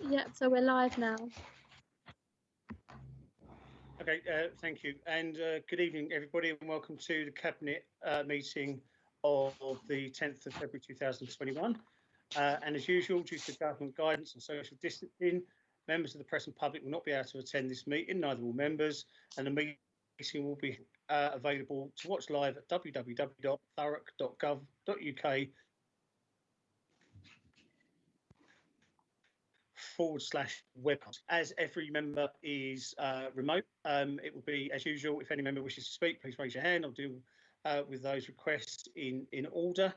Yeah, so we're live now. Okay, thank you. And good evening, everybody, and welcome to the Cabinet meeting of the 10th of February 2021. And as usual, due to government guidance on social distancing, members of the press and public will not be able to attend this meeting, neither will members, and the meeting will be available to watch live at www.thurrock.gov.uk/webcast. As every member is remote, it will be as usual. If any member wishes to speak, please raise your hand. I'll deal with those requests in order.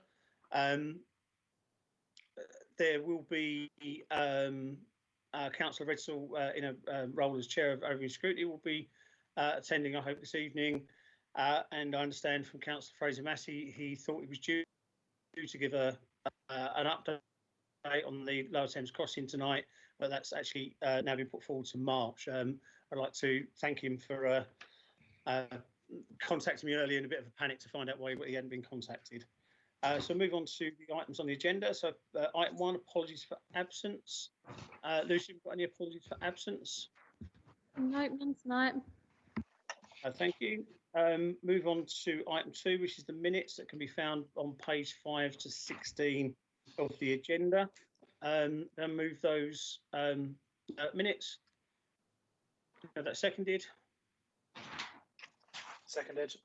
There will be Councillor Redsall in a role as chair of Overview Scrutiny will be attending, I hope, this evening. And I understand from Councillor Fraser Massey, he thought he was due to give an update on the Lower Thames crossing tonight, but that's actually now been put forward to March. I'd like to thank him for contacting me earlier in a bit of a panic to find out why he hadn't been contacted. So move on to the items on the agenda. So item 1, apologies for absence. Lucy, got any apologies for absence? No, none tonight. Thank you. Move on to item 2, which is the minutes that can be found on page 5 to 16 of the agenda. And move those minutes. That's seconded. Seconded.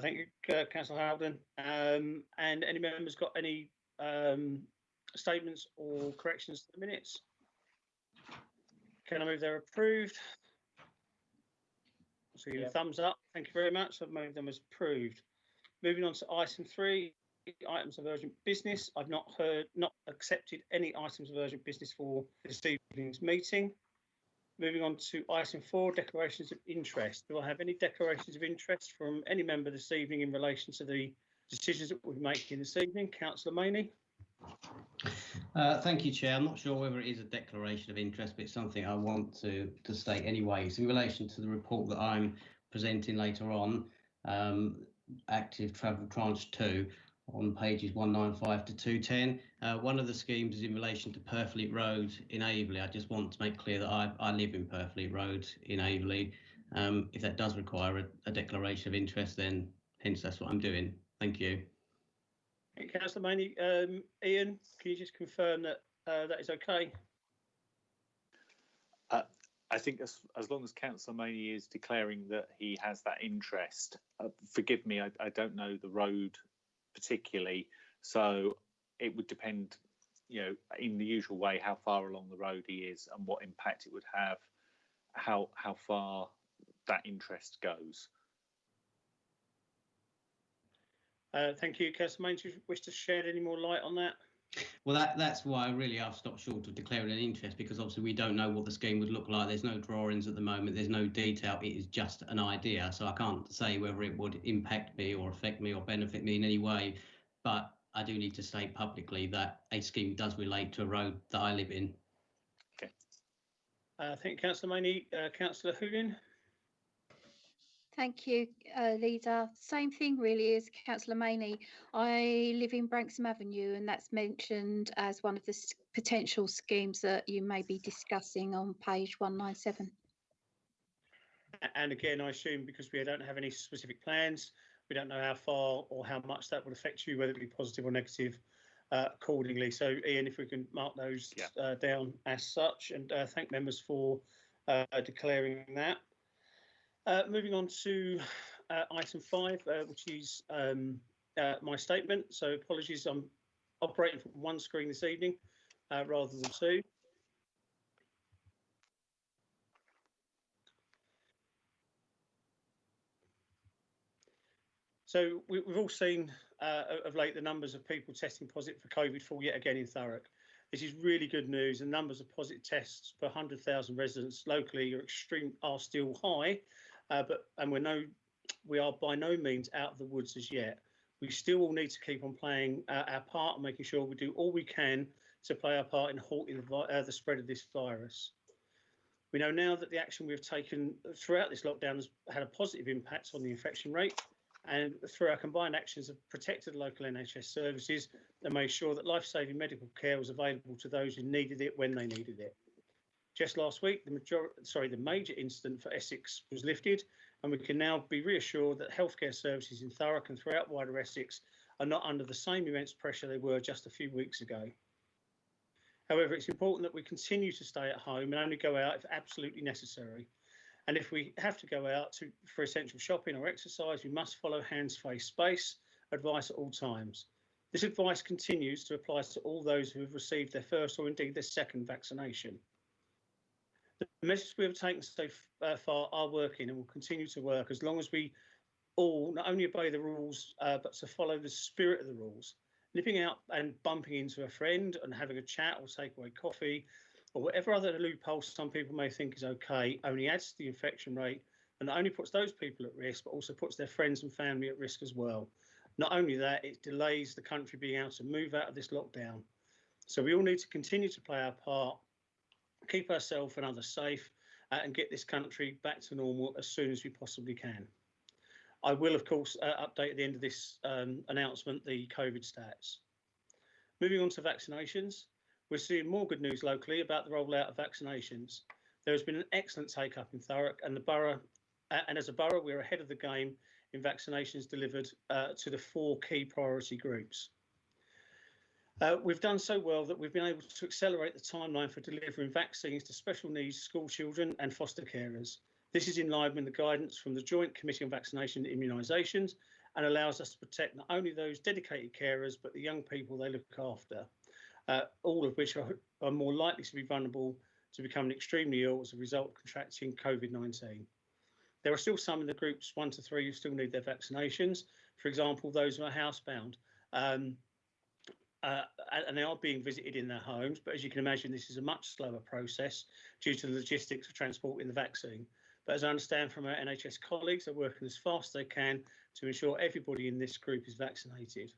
Thank you, Councillor Howden. And any members got any statements or corrections to the minutes? Can I move they're approved? So give a thumbs up. Thank you very much. I've moved them as approved. Moving on to item 3, items of urgent business. I've not accepted any items of urgent business for this evening's meeting. Moving on to item 4, declarations of interest. Do I have any declarations of interest from any member this evening in relation to the decisions that we're making this evening? Councillor Maney. Thank you, Chair. I'm not sure whether it is a declaration of interest, but it's something I want to state anyway. So in relation to the report that I'm presenting later on, Active Travel Tranche 2, on pages 195 to 210. One of the schemes is in relation to Purfleet Road in Aveley. I just want to make clear that I live in Purfleet Road in Aveley. If that does require a declaration of interest, then hence that's what I'm doing. Thank you. Thank you, Councillor Maney. Ian, can you just confirm that that is okay? I think as long as Councillor Maney is declaring that he has that interest, forgive me, I don't know the road particularly, so it would depend, in the usual way, how far along the road he is and what impact it would have, how far that interest goes. Thank you, Councillor Maney. Do you wish to shed any more light on that? Well, that's why really I've stopped short of declaring an interest, because obviously we don't know what the scheme would look like. There's no drawings at the moment. There's no detail. It is just an idea. So I can't say whether it would impact me or affect me or benefit me in any way. But I do need to state publicly that a scheme does relate to a road that I live in. Okay. Thank you, Councillor Maney. Councillor Hoolin. Thank you, Leader. Same thing really as Councillor Maney. I live in Branksome Avenue, and that's mentioned as one of the potential schemes that you may be discussing on page 197. And again, I assume because we don't have any specific plans, we don't know how far or how much that would affect you, whether it be positive or negative, accordingly. So, Ian, if we can mark those down as such, and thank members for declaring that. Moving on to item 5, which is my statement. So apologies, I'm operating from one screen this evening rather than 2. So we've all seen of late the numbers of people testing positive for COVID fall yet again in Thurrock. This is really good news. The numbers of positive tests per 100,000 residents locally are still high. And we are by no means out of the woods as yet. We still all need to keep on playing our part and making sure we do all we can to play our part in halting the spread of this virus. We know now that the action we've taken throughout this lockdown has had a positive impact on the infection rate, And through our combined actions have protected local NHS services and made sure that life-saving medical care was available to those who needed it when they needed it. Just last week, the major incident for Essex was lifted, and we can now be reassured that healthcare services in Thurrock and throughout wider Essex are not under the same immense pressure they were just a few weeks ago. However, it's important that we continue to stay at home and only go out if absolutely necessary. And if we have to go out for essential shopping or exercise, we must follow hands, face, space advice at all times. This advice continues to apply to all those who have received their first or indeed their second vaccination. The measures we have taken so far are working and will continue to work as long as we all not only obey the rules, but to follow the spirit of the rules. Nipping out and bumping into a friend and having a chat or takeaway coffee or whatever other loophole some people may think is okay only adds to the infection rate and not only puts those people at risk, but also puts their friends and family at risk as well. Not only that, it delays the country being able to move out of this lockdown. So we all need to continue to play our part, keep ourselves and others safe, and get this country back to normal as soon as we possibly can. I will, of course, update at the end of this announcement the COVID stats. Moving on to vaccinations, we're seeing more good news locally about the rollout of vaccinations. There has been an excellent take-up in Thurrock, and as a borough, we're ahead of the game in vaccinations delivered to the 4 key priority groups. We've done so well that we've been able to accelerate the timeline for delivering vaccines to special needs school children and foster carers. This is in line with the guidance from the Joint Committee on Vaccination and Immunisations and allows us to protect not only those dedicated carers, but the young people they look after, all of which are more likely to be vulnerable to becoming extremely ill as a result of contracting COVID-19. There are still some in the groups 1 to 3 who still need their vaccinations. For example, those who are housebound. And they are being visited in their homes, but as you can imagine, this is a much slower process due to the logistics of transporting the vaccine. But as I understand from our NHS colleagues, they're working as fast as they can to ensure everybody in this group is vaccinated.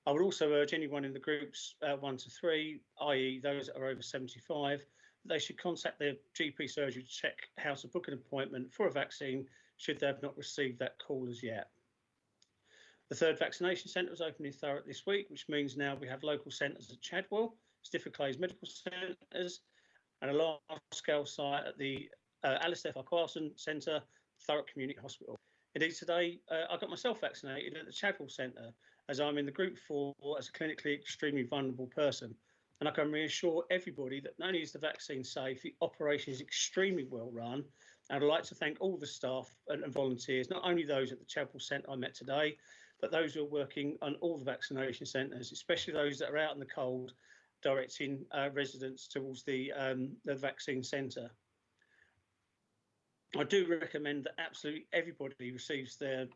I would also urge anyone in the groups 1 to 3, i.e. those that are over 75, that they should contact their GP surgery to check how to book an appointment for a vaccine should they have not received that call as yet. The 3rd vaccination centre was opened in Thurrock this week, which means now we have local centres at Chadwell, Stifford Medical Centres, and a large-scale site at the Alistair Farquharson Centre, Thurrock Community Hospital. Indeed, today I got myself vaccinated at the Chadwell Centre, as I'm in the group 4 as a clinically extremely vulnerable person. And I can reassure everybody that not only is the vaccine safe, the operation is extremely well run. And I'd like to thank all the staff and volunteers, not only those at the Chadwell Centre I met today, but those who are working on all the vaccination centres, especially those that are out in the cold, directing residents towards the vaccine centre. I do recommend that absolutely everybody receives who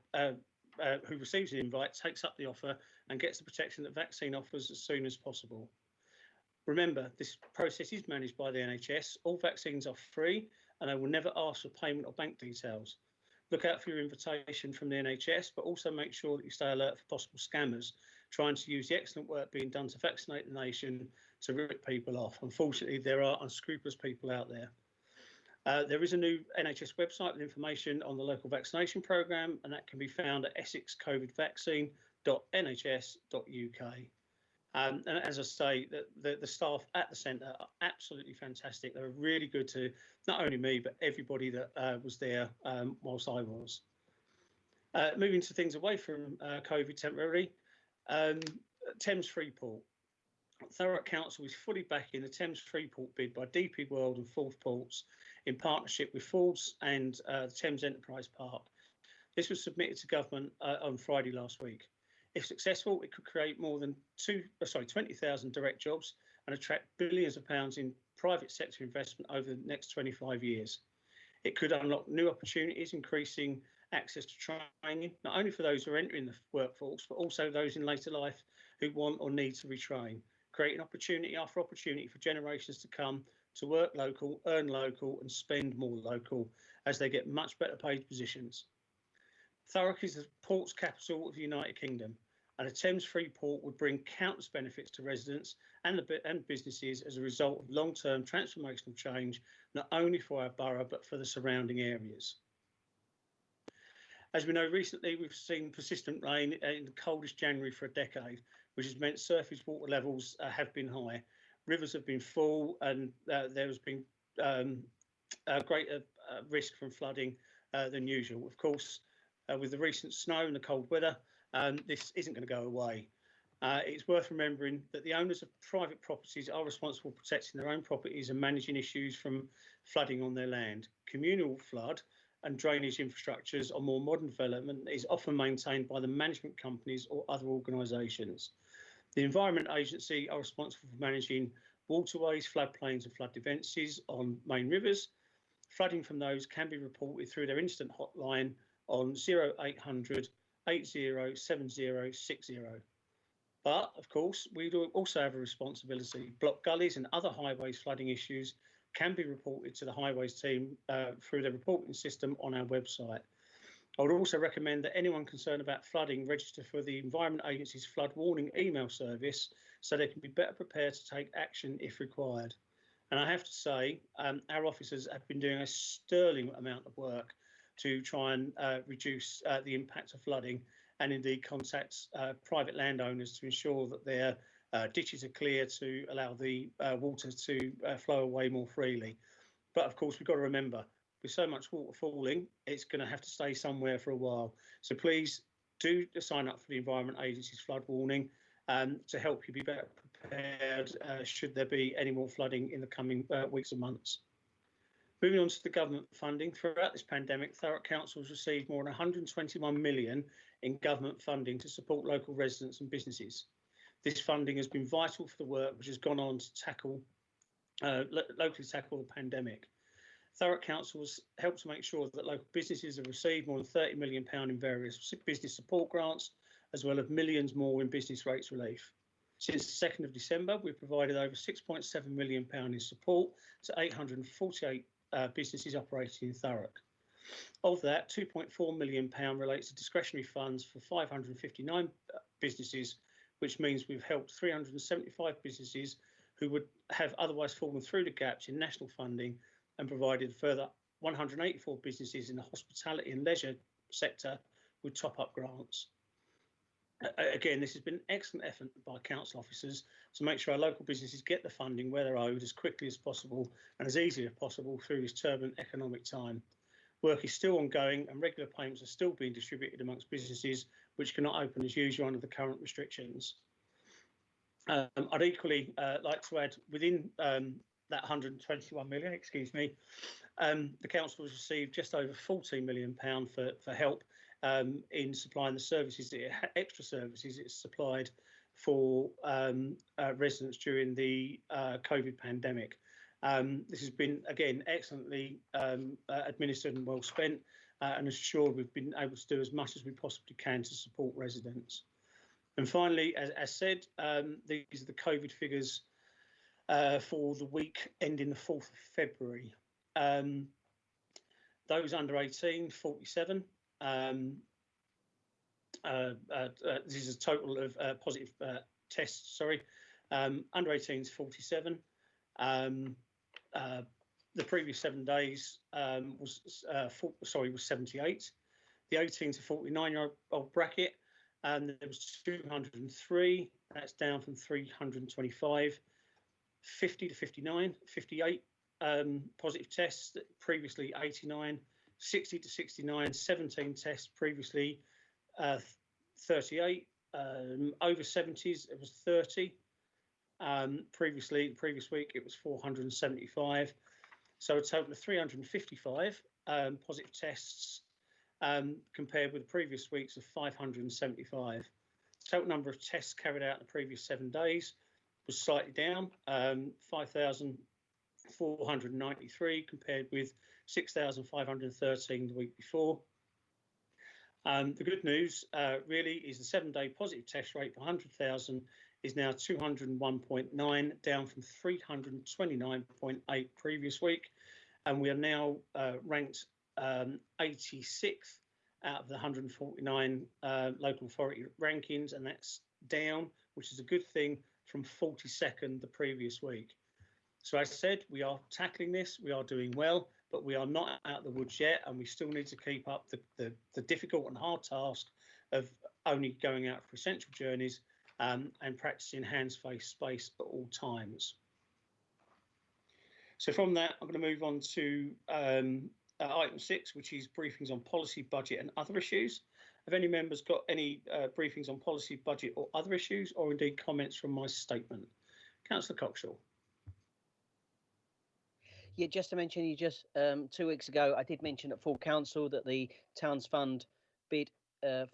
receives the invite takes up the offer and gets the protection that vaccine offers as soon as possible. Remember, this process is managed by the NHS. All vaccines are free and they will never ask for payment or bank details. Look out for your invitation from the NHS, but also make sure that you stay alert for possible scammers trying to use the excellent work being done to vaccinate the nation to rip people off. Unfortunately, there are unscrupulous people out there. There is a new NHS website with information on the local vaccination programme, and that can be found at essexcovidvaccine.nhs.uk. And as I say, the staff at the centre are absolutely fantastic. They're really good to not only me, but everybody that was there whilst I was. Moving to things away from COVID temporarily, Thames Freeport. Thurrock Council is fully backing the Thames Freeport bid by DP World and Forth Ports in partnership with Fords and the Thames Enterprise Park. This was submitted to government on Friday last week. If successful, it could create more than 20,000 direct jobs and attract billions of pounds in private sector investment over the next 25 years. It could unlock new opportunities, increasing access to training, not only for those who are entering the workforce, but also those in later life who want or need to retrain, creating opportunity after opportunity for generations to come to work local, earn local and spend more local as they get much better paid positions. Thurrock is the port's capital of the United Kingdom, and a Thames free port would bring countless benefits to residents and businesses as a result of long-term transformational change, not only for our borough, but for the surrounding areas. As we know, recently we've seen persistent rain in the coldest January for a decade, which has meant surface water levels have been high. Rivers have been full, and there has been a greater risk from flooding than usual. Of course, with the recent snow and the cold weather, this isn't going to go away. It's worth remembering that the owners of private properties are responsible for protecting their own properties and managing issues from flooding on their land. Communal flood and drainage infrastructures or more modern development is often maintained by the management companies or other organisations. The Environment Agency are responsible for managing waterways, floodplains and flood defences on main rivers. Flooding from those can be reported through their instant hotline on 0800 807060. But, of course, we do also have a responsibility. Block gullies and other highways flooding issues can be reported to the highways team through the reporting system on our website. I would also recommend that anyone concerned about flooding register for the Environment Agency's flood warning email service so they can be better prepared to take action if required. And I have to say, our officers have been doing a sterling amount of work to try and reduce the impact of flooding, and indeed contact private landowners to ensure that their ditches are clear to allow the water to flow away more freely. But of course, we've got to remember, with so much water falling, it's going to have to stay somewhere for a while. So please do sign up for the Environment Agency's flood warning to help you be better prepared should there be any more flooding in the coming weeks and months. Moving on to the government funding, throughout this pandemic, Thurrock Council has received more than 121 million in government funding to support local residents and businesses. This funding has been vital for the work which has gone on to tackle locally tackle the pandemic. Thurrock Council has helped to make sure that local businesses have received more than £30 million in various business support grants, as well as millions more in business rates relief. Since the 2nd of December, we've provided over £6.7 million in support to 848 businesses operating in Thurrock. Of that, £2.4 million relates to discretionary funds for 559 businesses, which means we've helped 375 businesses who would have otherwise fallen through the gaps in national funding, and provided further 184 businesses in the hospitality and leisure sector with top-up grants. Again, this has been an excellent effort by council officers to make sure our local businesses get the funding where they're owed as quickly as possible and as easily as possible through this turbulent economic time. Work is still ongoing and regular payments are still being distributed amongst businesses which cannot open as usual under the current restrictions. I'd equally like to add, within that 121 million, the council has received just over £14 million for help in supplying the services, extra services it's supplied for residents during the COVID pandemic. This has been, again, excellently administered and well spent, and assured we've been able to do as much as we possibly can to support residents. And finally, as said, these are the COVID figures for the week ending the 4th of February. Those under 18, 47. This is a total of positive tests, sorry. Under 18 is 47. The previous 7 days was 78. The 18 to 49-year-old bracket, there was 203. That's down from 325. 50 to 59, 58 positive tests, previously 89. 60 to 69, 17 tests, previously 38. Over 70s, it was 30. Previously, the previous week, it was 475. So a total of 355 positive tests, compared with the previous weeks of 575. Total number of tests carried out in the previous 7 days was slightly down, 5,493 compared with 6,513 the week before. The good news really is the 7-day positive test rate per 100,000 is now 201.9, down from 329.8 previous week. And we are now ranked 86th out of the 149 local authority rankings, and that's down, which is a good thing, from 42nd the previous week. So as I said, we are tackling this, we are doing well, but we are not out of the woods yet, and we still need to keep up the difficult and hard task of only going out for essential journeys and practicing hands-face space at all times. So from that, I'm going to move on to item 6, which is briefings on policy, budget and other issues. Have any members got any briefings on policy, budget or other issues, or indeed comments from my statement? Councillor Coxall. Yeah, just to mention, you just 2 weeks ago, I did mention at full council that the Towns Fund bid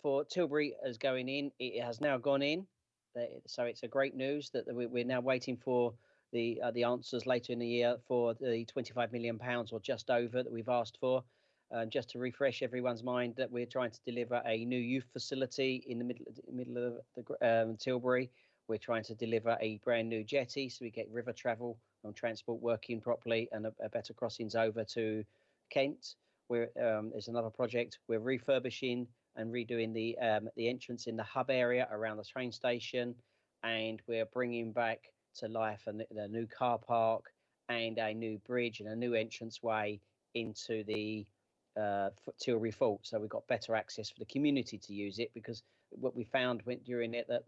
for Tilbury is going in. It has now gone in, so it's a great news that we're now waiting for the answers later in the year for the £25 million or just over that we've asked for. Just to refresh everyone's mind, that we're trying to deliver a new youth facility in the middle of the Tilbury. We're trying to deliver a brand new jetty so we get river travel and transport working properly, and a better crossings over to Kent. There's another project. We're refurbishing and redoing the entrance in the hub area around the train station, and we're bringing back to life the new car park and a new bridge and a new entranceway into the Tilbury Fort. So we've got better access for the community to use it, because what we found during it that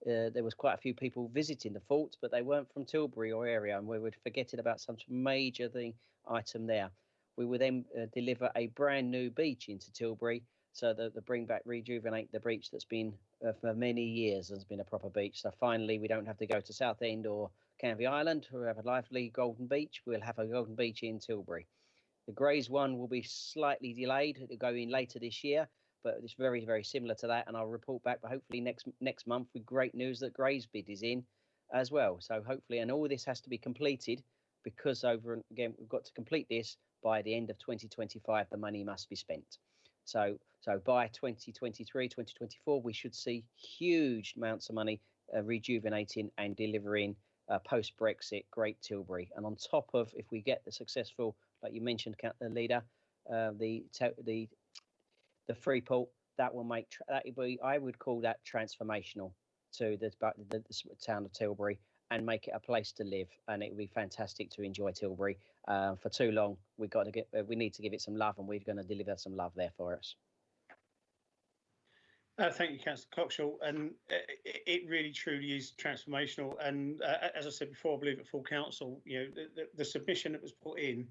there was quite a few people visiting the fort, but they weren't from Tilbury or area, and we were forgetting about some major item there. We will then deliver a brand new beach into Tilbury, so that the bring back, rejuvenate the beach that's been for many years has been a proper beach. So finally, we don't have to go to Southend or Canvey Island to have a lively golden beach. We'll have a golden beach in Tilbury. The Grays one will be slightly delayed. It'll go in later this year, but it's very, very similar to that. And I'll report back, but hopefully next month with great news that Grays bid is in as well. So hopefully, and all this has to be completed, because again, we've got to complete this by the end of 2025. The money must be spent. So by 2023, 2024, we should see huge amounts of money rejuvenating and delivering post-Brexit Great Tilbury. And on top of, if we get the successful, like you mentioned, Leader, the free port, that will make I would call that transformational to the town of Tilbury, and make it a place to live. And it would be fantastic to enjoy Tilbury. For too long, we need to give it some love, and we're going to deliver some love there for us. Thank you, Councillor Coxall. And it really truly is transformational. And as I said before, I believe at full council, the submission that was put in,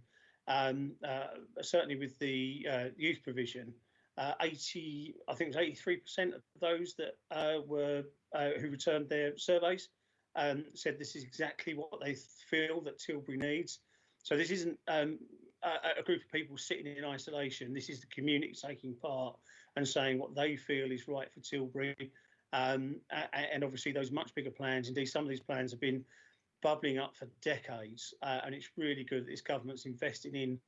certainly with the youth provision, 83% of those that who returned their surveys said this is exactly what they feel that Tilbury needs. So this isn't a group of people sitting in isolation. This is the community taking part and saying what they feel is right for Tilbury. And obviously those much bigger plans, indeed some of these plans have been bubbling up for decades. And it's really good that this government's investing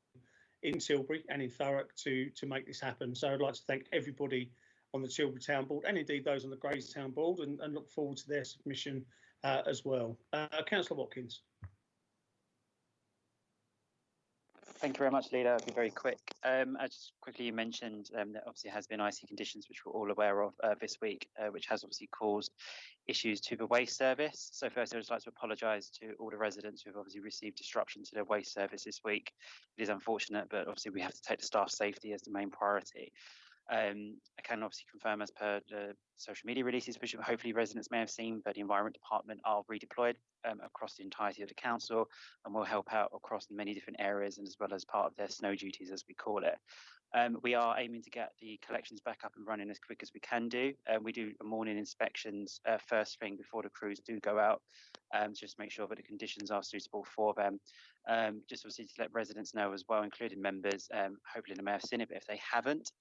in Tilbury and in Thurrock to make this happen. So I'd like to thank everybody on the Tilbury Town Board, and indeed those on the Grays Town Board, and look forward to their submission as well. Councillor Watkins. Thank you very much, Leader. I'll be very quick. Just quickly, you mentioned that obviously has been icy conditions, which we're all aware of this week, which has obviously caused issues to the waste service. So first, I'd just like to apologise to all the residents who have obviously received disruption to their waste service this week. It is unfortunate, but obviously we have to take the staff safety as the main priority. I can obviously confirm, as per the social media releases, which hopefully residents may have seen, but the Environment Department are redeployed across the entirety of the council, and will help out across many different areas, and as well as part of their snow duties, as we call it. We are aiming to get the collections back up and running as quick as we can do. We do morning inspections first thing before the crews do go out, just to make sure that the conditions are suitable for them. Just obviously to let residents know as well, including members, hopefully they may have seen it, but if they haven't,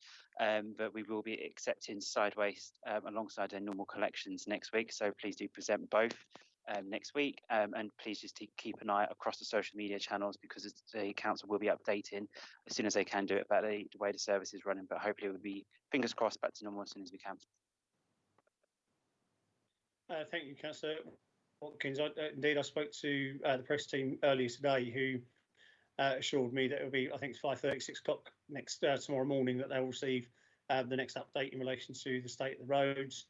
but we will be accepting side waste alongside their normal collections next week. So please do present both next week, and please just keep an eye across the social media channels, because the council will be updating as soon as they can do it about the way the service is running. But hopefully it will be, fingers crossed, back to normal as soon as we can. Thank you, Councillor Watkins. Indeed, I spoke to the press team earlier today, who assured me that it will be, I think, 5:30, 6 o'clock tomorrow morning that they'll receive the next update in relation to the state of the roads.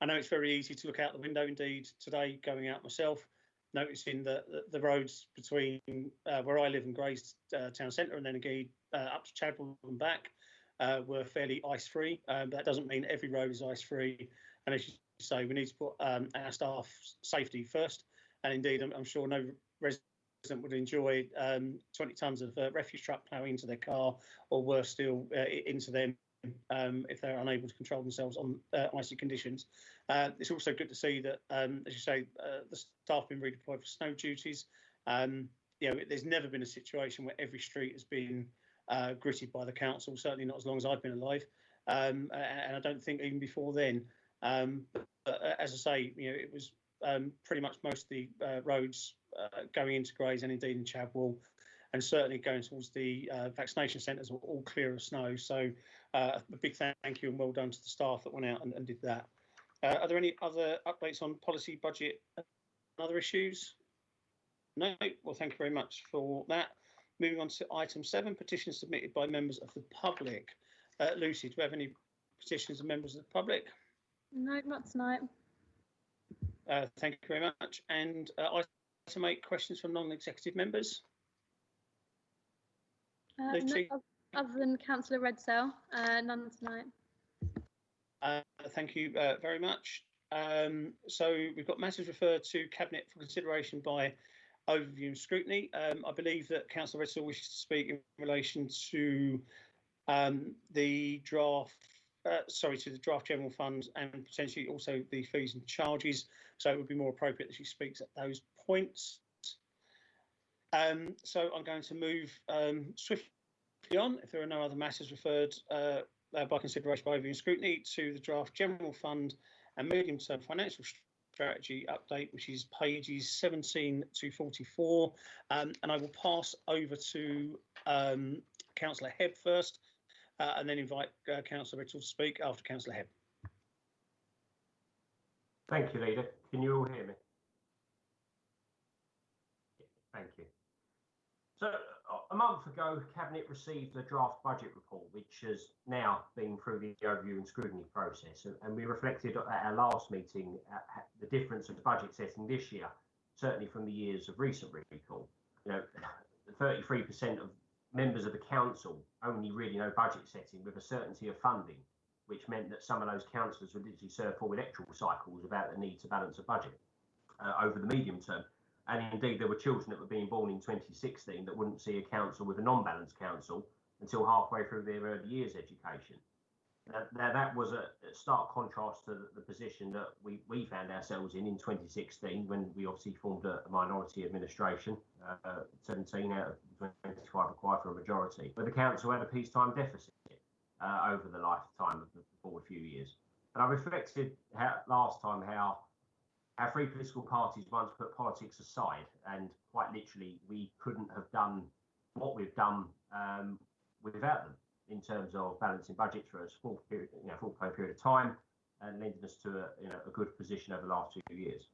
I know it's very easy to look out the window, indeed, today, going out myself, noticing that the roads between where I live and Grays town centre, and then indeed up to Chadwell and back, were fairly ice-free. That doesn't mean every road is ice-free, and as you say, we need to put our staff's safety first. And indeed, I'm sure no resident would enjoy 20 tonnes of refuse truck ploughing into their car, or worse still, into them if they're unable to control themselves on icy conditions. It's also good to see that, as you say, the staff have been redeployed for snow duties. There's never been a situation where every street has been gritted by the council, certainly not as long as I've been alive, and I don't think even before then. But as I say, it was pretty much most of the roads going into Grays and indeed in Chadwell, and certainly going towards the vaccination centres were all clear of snow. So a big thank you and well done to the staff that went out and did that. Are there any other updates on policy, budget and other issues? No? Well, thank you very much for that. Moving on to item 7, petitions submitted by members of the public. Lucy, do we have any petitions of members of the public? No, not tonight. Thank you very much. And item 8, questions from non-executive members. No, other than Councillor Redsale, none tonight. Thank you very much. So we've got matters referred to Cabinet for consideration by overview and scrutiny. I believe that Councillor Redsale wishes to speak in relation to the draft, to the draft general fund and potentially also the fees and charges. So it would be more appropriate that she speaks at those points. So I'm going to move swiftly on, if there are no other matters referred by consideration by overview and scrutiny, to the draft general fund and medium-term financial strategy update, which is pages 17 to 44. And I will pass over to Councillor Hebb first, and then invite Councillor Ritchell to speak after Councillor Hebb. Thank you, Leader. Can you all hear me? Thank you. So a month ago, Cabinet received the draft budget report, which has now been through the overview and scrutiny process. And we reflected at our last meeting the difference of budget setting this year, certainly from the years of recent recall. 33% of members of the council only really know budget setting with a certainty of funding, which meant that some of those councillors would literally serve 4 electoral cycles about the need to balance a budget over the medium term. And indeed, there were children that were being born in 2016 that wouldn't see a council with a non-balanced council until halfway through their early years education. Now that was a stark contrast to the position that we found ourselves in 2016, when we obviously formed a minority administration, 17 out of 25 required for a majority, where the council had a peacetime deficit over the lifetime of the forward few years. And I reflected last time how our 3 political parties once put politics aside, and quite literally we couldn't have done what we've done without them, in terms of balancing budgets for a full period of time, and lending us to a good position over the last 2 years.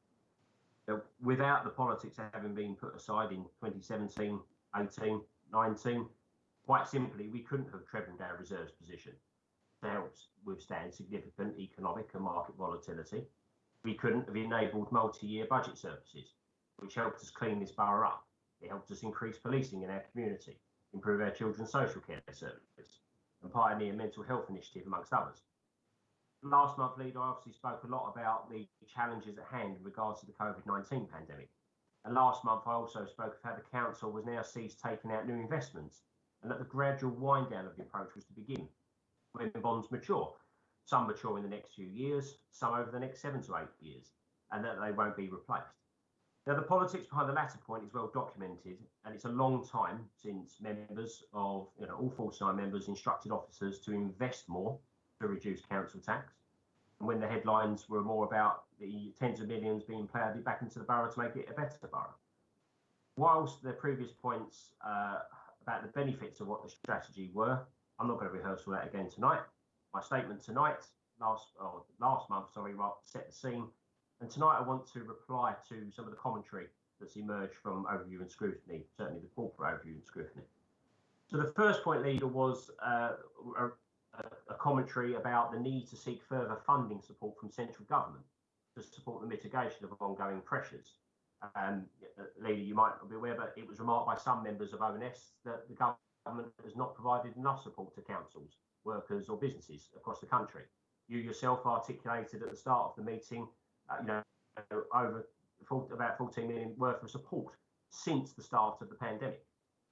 Now, without the politics having been put aside in 2017, 18, 19, quite simply, we couldn't have trebled our reserves position to help withstand significant economic and market volatility. We couldn't have enabled multi-year budget surpluses, which helped us clean this borough up. It helped us increase policing in our community, improve our children's social care service, and pioneer mental health initiative, amongst others. Last month, Leader, I obviously spoke a lot about the challenges at hand in regards to the COVID-19 pandemic. And last month, I also spoke of how the council was now ceased taking out new investments, and that the gradual wind down of the approach was to begin when bonds mature. Some mature in the next few years, some over the next 7 to 8 years, and that they won't be replaced. Now, the politics behind the latter point is well documented, and it's a long time since members of, all 49 members instructed officers to invest more to reduce council tax, and when the headlines were more about the tens of millions being ploughed back into the borough to make it a better borough. Whilst the previous points about the benefits of what the strategy were, I'm not going to rehearse all that again tonight. My statement tonight, last month, set the scene. And tonight I want to reply to some of the commentary that's emerged from overview and scrutiny, certainly the corporate overview and scrutiny. So the first point, Leader, was a commentary about the need to seek further funding support from central government to support the mitigation of ongoing pressures. Leader, you might not be aware, but it was remarked by some members of ONS that the government has not provided enough support to councils, workers or businesses across the country. You yourself articulated at the start of the meeting, about 14 million worth of support since the start of the pandemic.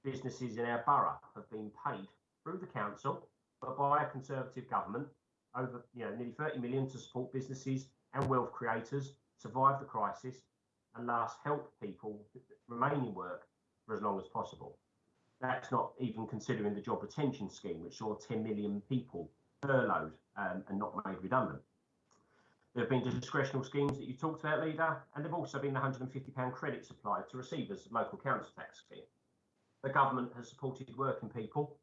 Businesses in our borough have been paid through the council, but by a Conservative government, over nearly 30 million to support businesses and wealth creators survive the crisis and thus help people remain in work for as long as possible. That's not even considering the job retention scheme, which saw 10 million people furloughed and not made redundant. There have been discretionary schemes that you talked about, Leader, and there have also been the £150 credits applied to receivers of local council tax scheme. The government has supported working people,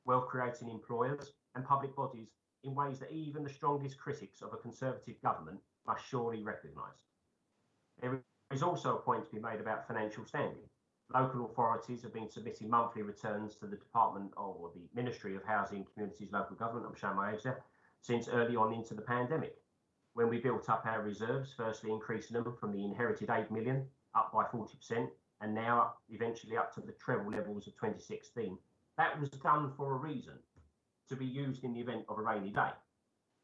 wealth creating employers and public bodies in ways that even the strongest critics of a Conservative government must surely recognise. There is also a point to be made about financial standing. Local authorities have been submitting monthly returns to the Department or the Ministry of Housing, Communities, Local Government, I'm showing my age there, since early on into the pandemic, when we built up our reserves, firstly increasing them from the inherited 8 million up by 40%, and now eventually up to the treble levels of 2016. That was done for a reason, to be used in the event of a rainy day.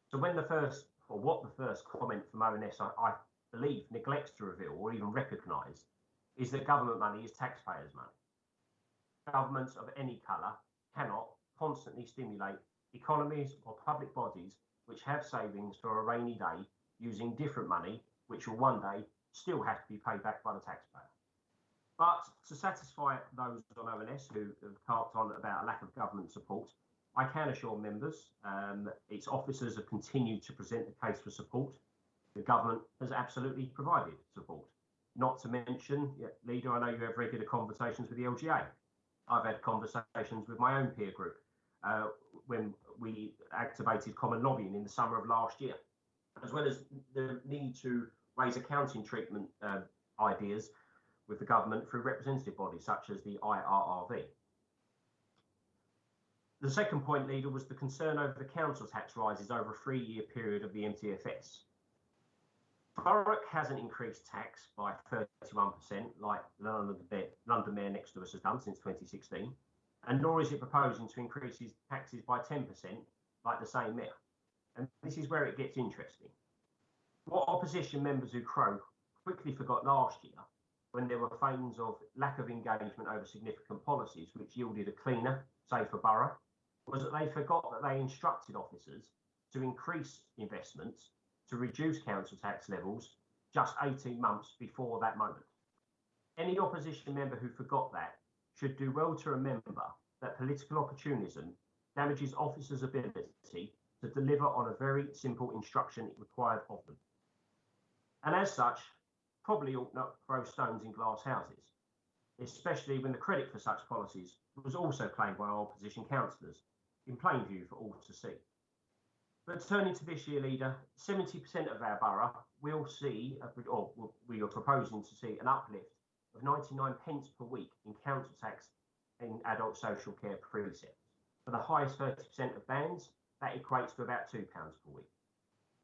So when the first comment from ONS, I believe, neglects to reveal or even recognise, is that government money is taxpayers' money. Governments of any colour cannot constantly stimulate economies or public bodies which have savings for a rainy day using different money, which will one day still have to be paid back by the taxpayer. But to satisfy those on ONS who have harped on about a lack of government support, I can assure members its officers have continued to present the case for support. The government has absolutely provided support. Not to mention, Leader, I know you have regular conversations with the LGA. I've had conversations with my own peer group when we activated common lobbying in the summer of last year, as well as the need to raise accounting treatment ideas with the government through representative bodies such as the IRRV. The second point, Leader, was the concern over the council tax rises over a 3-year period of the MTFS. Thurrock hasn't increased tax by 31% like London Mayor next to us has done since 2016, and nor is it proposing to increase his taxes by 10% like the same mayor. And this is where it gets interesting. What opposition members who crow quickly forgot last year, when there were feigns of lack of engagement over significant policies which yielded a cleaner, safer borough, was that they forgot that they instructed officers to increase investments to reduce council tax levels just 18 months before that moment. Any opposition member who forgot that should do well to remember that political opportunism damages officers' ability to deliver on a very simple instruction required of them. And as such, probably ought not throw stones in glass houses, especially when the credit for such policies was also claimed by our opposition councillors in plain view for all to see. But turning to this year, Leader, 70% of our borough will see, or we are proposing to see, an uplift of 99 pence per week in council tax in adult social care precepts. For the highest 30% of bands, that equates to about £2 per week.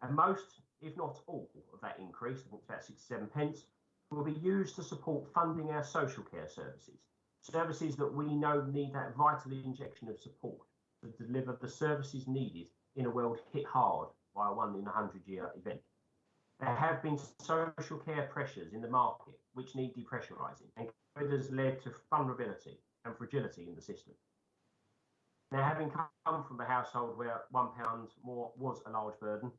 And most, if not all, of that increase, I think it's about 67 pence, will be used to support funding our social care services that we know need that vital injection of support to deliver the services needed in a world hit hard by a 1 in 100-year event. There have been social care pressures in the market which need depressurising, and it has led to vulnerability and fragility in the system. Now, having come from a household where £1 more was a large burden,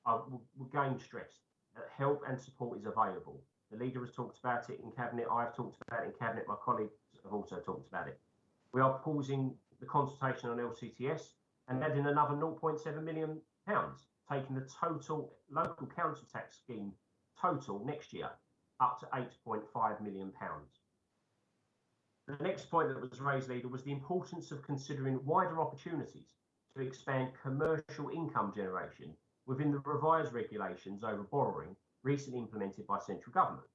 I would gain stress that help and support is available. The Leader has talked about it in Cabinet, I've talked about it in Cabinet, my colleagues have also talked about it. We are pausing the consultation on LCTS and adding another £0.7 million, taking the total local council tax scheme total next year up to £8.5 million. The next point that was raised, Leader, was the importance of considering wider opportunities to expand commercial income generation within the revised regulations over borrowing recently implemented by central government.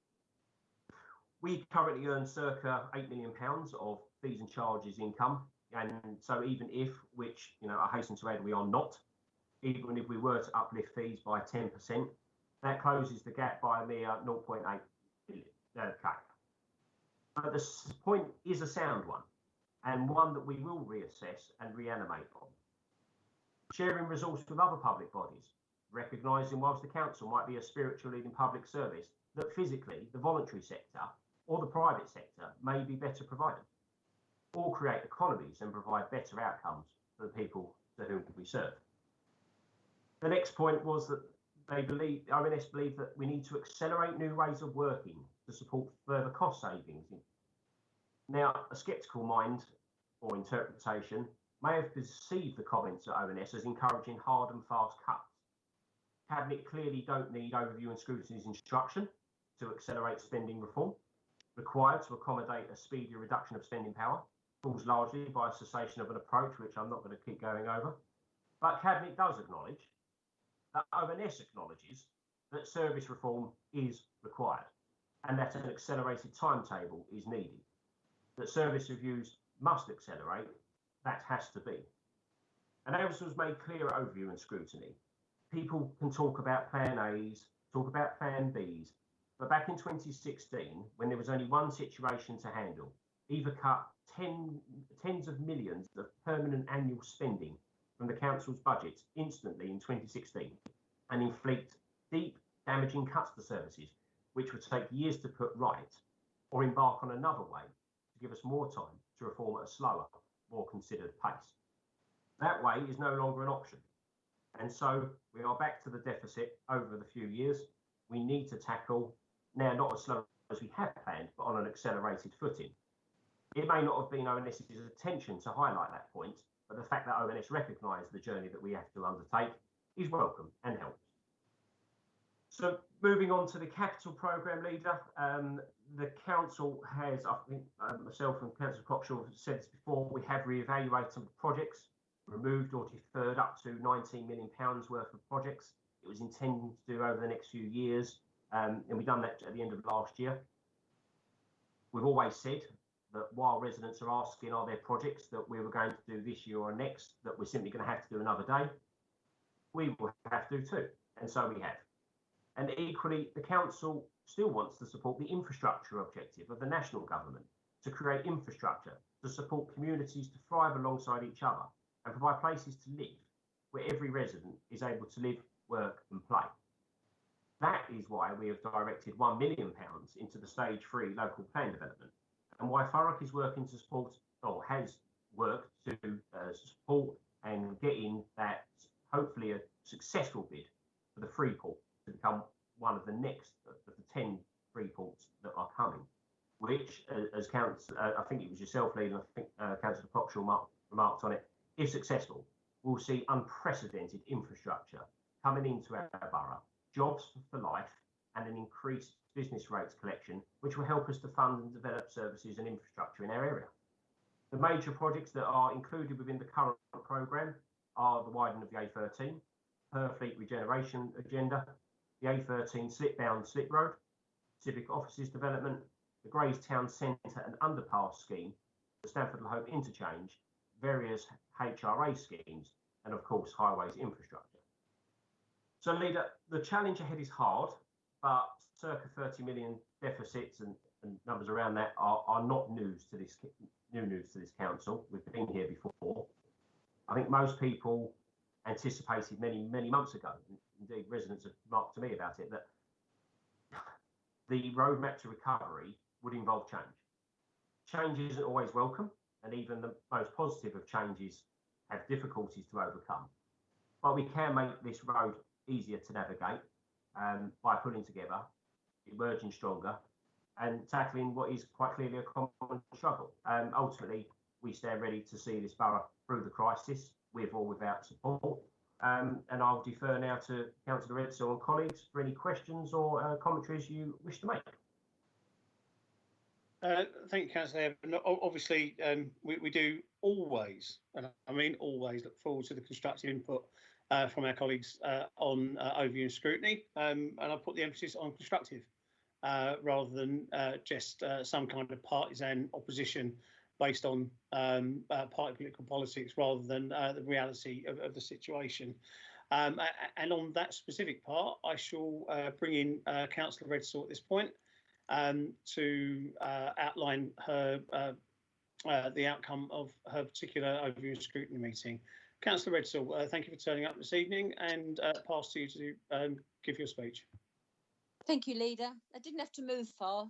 We currently earn circa £8 million of fees and charges income, and so even if, which I hasten to add, we are not, even if we were to uplift fees by 10%, that closes the gap by a mere £0.8 cake. But the point is a sound one, and one that we will reassess and reanimate on. Sharing resource with other public bodies, recognising whilst the council might be a spiritual leading public service, that physically the voluntary sector or the private sector may be better provided, or create economies and provide better outcomes for the people to whom we serve. The next point was that ONS believe that we need to accelerate new ways of working to support further cost savings. Now, a sceptical mind or interpretation may have perceived the comments at ONS as encouraging hard and fast cuts. Cabinet clearly don't need overview and scrutiny's instruction to accelerate spending reform, required to accommodate a speedy reduction of spending power, caused largely by a cessation of an approach which I'm not going to keep going over. But Cabinet does acknowledge that ONS acknowledges that service reform is required and that an accelerated timetable is needed. That service reviews must accelerate, that has to be. And as was made clear at overview and scrutiny, people can talk about Plan A's, talk about Plan B's, but back in 2016, when there was only one situation to handle, either cut tens of millions of permanent annual spending from the council's budgets instantly in 2016 and inflict deep, damaging cuts to services, which would take years to put right, or embark on another way to give us more time to reform at a slower, more considered pace. That way is no longer an option. And so we are back to the deficit over the few years. We need to tackle, now not as slow as we had planned, but on an accelerated footing. It may not have been ONS's intention to highlight that point, but the fact that ONS recognise the journey that we have to undertake is welcome and helps. So moving on to the capital programme leader, the council has, I think myself and Councillor Cockshaw have said this before, we have re-evaluated some projects, removed or deferred up to £19 million worth of projects. It was intended to do over the next few years, and we've done that at the end of last year. We've always said that while residents are asking are there projects that we were going to do this year or next that we're simply going to have to do another day, we will have to too, and so we have. And equally, the council still wants to support the infrastructure objective of the national government, to create infrastructure to support communities to thrive alongside each other and provide places to live where every resident is able to live, work and play. That is why we have directed £1 million into the Stage 3 local plan development, and why Thurrock is working to support, or has worked to support and get in that hopefully a successful bid for the Freeport to become one of the next of the 10 Freeports that are coming, which, as I think it was yourself, Lee, and I think Councillor Cockshaw remarked on it, if successful, we'll see unprecedented infrastructure coming into our borough, jobs for life, and an increased business rates collection, which will help us to fund and develop services and infrastructure in our area. The major projects that are included within the current programme are the widening of the A13, Purfleet regeneration agenda, the A13 slip-bound slip road, civic offices development, the Grays Town Centre and underpass scheme, the Stamford and Hope interchange, various HRA schemes, and of course highways infrastructure. So Leader, the challenge ahead is hard, but circa 30 million deficits and numbers around that are not new news to this council. We've been here before. I think most people anticipated many months ago, indeed residents have remarked to me about it, that the roadmap to recovery would involve change. Change isn't always welcome, and even the most positive of changes have difficulties to overcome. But we can make this road easier to navigate by pulling together, emerging stronger, and tackling what is quite clearly a common struggle. Ultimately, we stand ready to see this borough through the crisis, with or without support. And I'll defer now to Councillor Edsel and colleagues for any questions or commentaries you wish to make. Thank you, Councillor. Obviously, we do always, and I mean always, look forward to the constructive input from our colleagues on overview and scrutiny, and I'll put the emphasis on constructive rather than just some kind of partisan opposition based on party political politics, rather than the reality of the situation. And on that specific part, I shall bring in Councillor Redsall at this point. to outline her the outcome of her particular overview and scrutiny meeting. Councillor Redsall, thank you for turning up this evening, and pass to you to give your speech. Thank you, Leader. I didn't have to move far.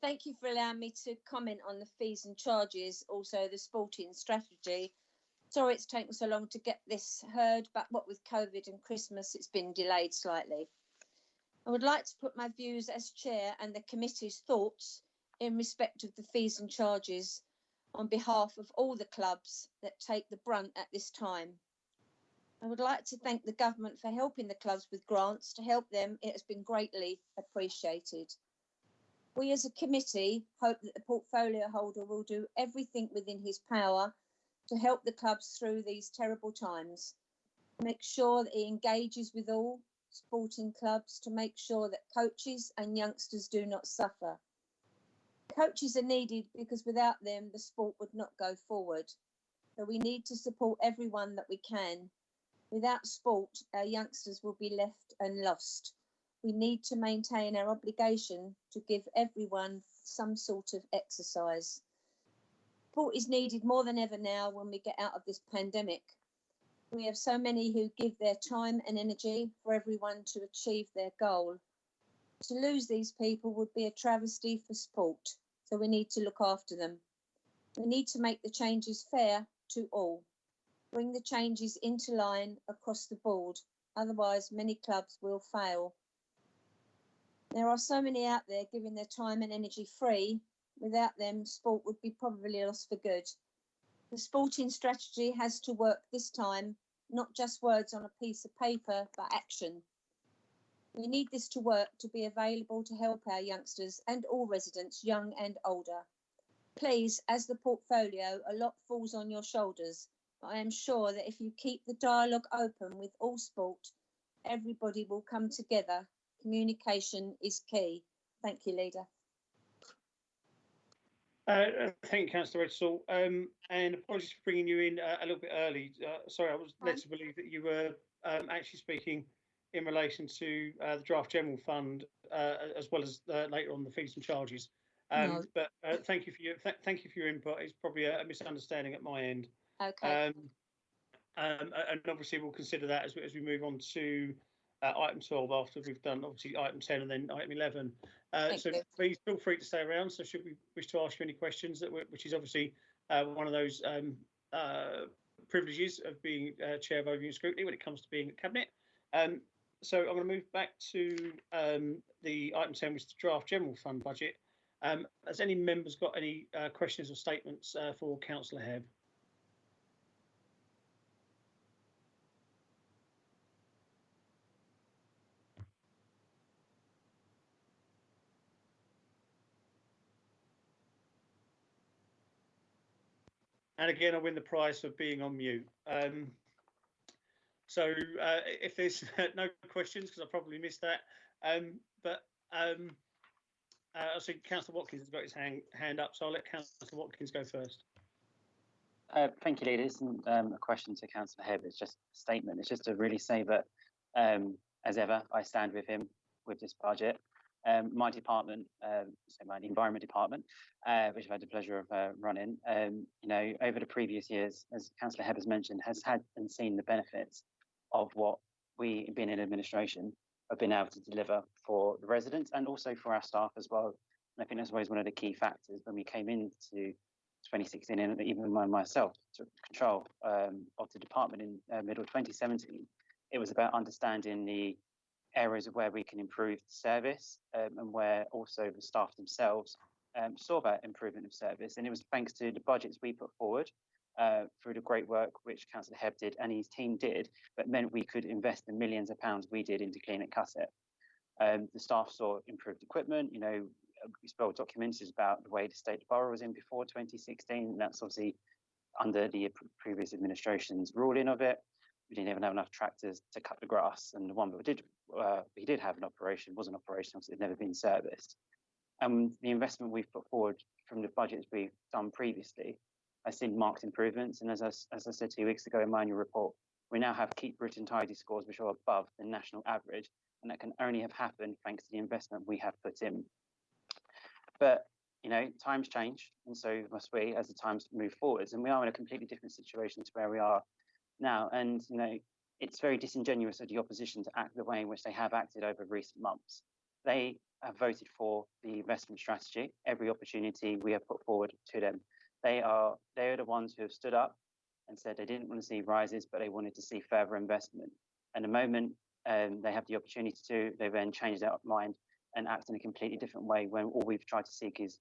Thank you for allowing me to comment on the fees and charges, also the sporting strategy. Sorry it's taken so long to get this heard, but what with COVID and Christmas, it's been delayed slightly. I would like to put my views as chair and the committee's thoughts in respect of the fees and charges on behalf of all the clubs that take the brunt at this time. I would like to thank the government for helping the clubs with grants to help them. It has been greatly appreciated. We as a committee hope that the portfolio holder will do everything within his power to help the clubs through these terrible times. Make sure that he engages with all sporting clubs to make sure that coaches and youngsters do not suffer. Coaches are needed because without them, the sport would not go forward. So we need to support everyone that we can. Without sport, our youngsters will be left and lost. We need to maintain our obligation to give everyone some sort of exercise. Sport is needed more than ever now when we get out of this pandemic. We have so many who give their time and energy for everyone to achieve their goal. To lose these people would be a travesty for sport, so we need to look after them. We need to make the changes fair to all. Bring the changes into line across the board, otherwise many clubs will fail. There are so many out there giving their time and energy free. Without them, sport would be probably lost for good. The sporting strategy has to work this time, not just words on a piece of paper, but action. We need this to work to be available to help our youngsters and all residents, young and older. Please, as the portfolio, a lot falls on your shoulders, but I am sure that if you keep the dialogue open with all sport, everybody will come together. Communication is key. Thank you, Leader. Thank you, Councillor Redsall. And apologies for bringing you in a little bit early. Sorry, I was led to believe that you were actually speaking in relation to the draft general fund, as well as later on the fees and charges. No. But thank you for your input. It's probably a misunderstanding at my end. Okay. And obviously we'll consider that as we move on to item 12 after we've done obviously item 10 and then item 11. So you. please feel free to stay around. So should we wish to ask you any questions, which is obviously one of those privileges of being chair of overview and scrutiny when it comes to being at cabinet. So I'm going to move back to the item 10, which is the draft general fund budget. Has any members got any questions or statements for Councillor Hebb? And again, I win the prize for being on mute. So if there's no questions, because I probably missed that, but I see Councillor Watkins has got his hand up, so I'll let Councillor Watkins go first. Thank you, Leader. This isn't a question to Councillor Hebb, it's just a statement. It's just to really say that, as ever, I stand with him with this budget. My department, so my environment department, which I've had the pleasure of running, over the previous years, as Councillor Hebb has mentioned, has had and seen the benefits of what we, being in administration, have been able to deliver for the residents and also for our staff as well. And I think that's always one of the key factors when we came into 2016, and even myself took control of the department in middle 2017. It was about understanding the areas of where we can improve the service and where also the staff themselves saw that improvement of service. And it was thanks to the budgets we put forward through the great work which Councillor Hebb did and his team did, that meant we could invest the millions of pounds we did into Clean It, Cut It. The staff saw improved equipment. We spoke documentaries about the way the state borough was in before 2016. And that's obviously under the previous administration's ruling of it. We didn't even have enough tractors to cut the grass, and the one that we did have an operation wasn't operational, so it had never been serviced. And the investment we've put forward from the budgets we've done previously, I've seen marked improvements. And as I said 2 weeks ago in my annual report, we now have Keep Britain Tidy scores which are above the national average. and that can only have happened thanks to the investment we have put in. But times change, and so must we as the times move forwards, and we are in a completely different situation to where we are now. And it's very disingenuous of the opposition to act the way in which they have acted over recent months. They have voted for the investment strategy every opportunity we have put forward to them. They are the ones who have stood up and said they didn't want to see rises, but they wanted to see further investment. And the moment they have the opportunity to, they then change their mind and act in a completely different way when all we've tried to seek is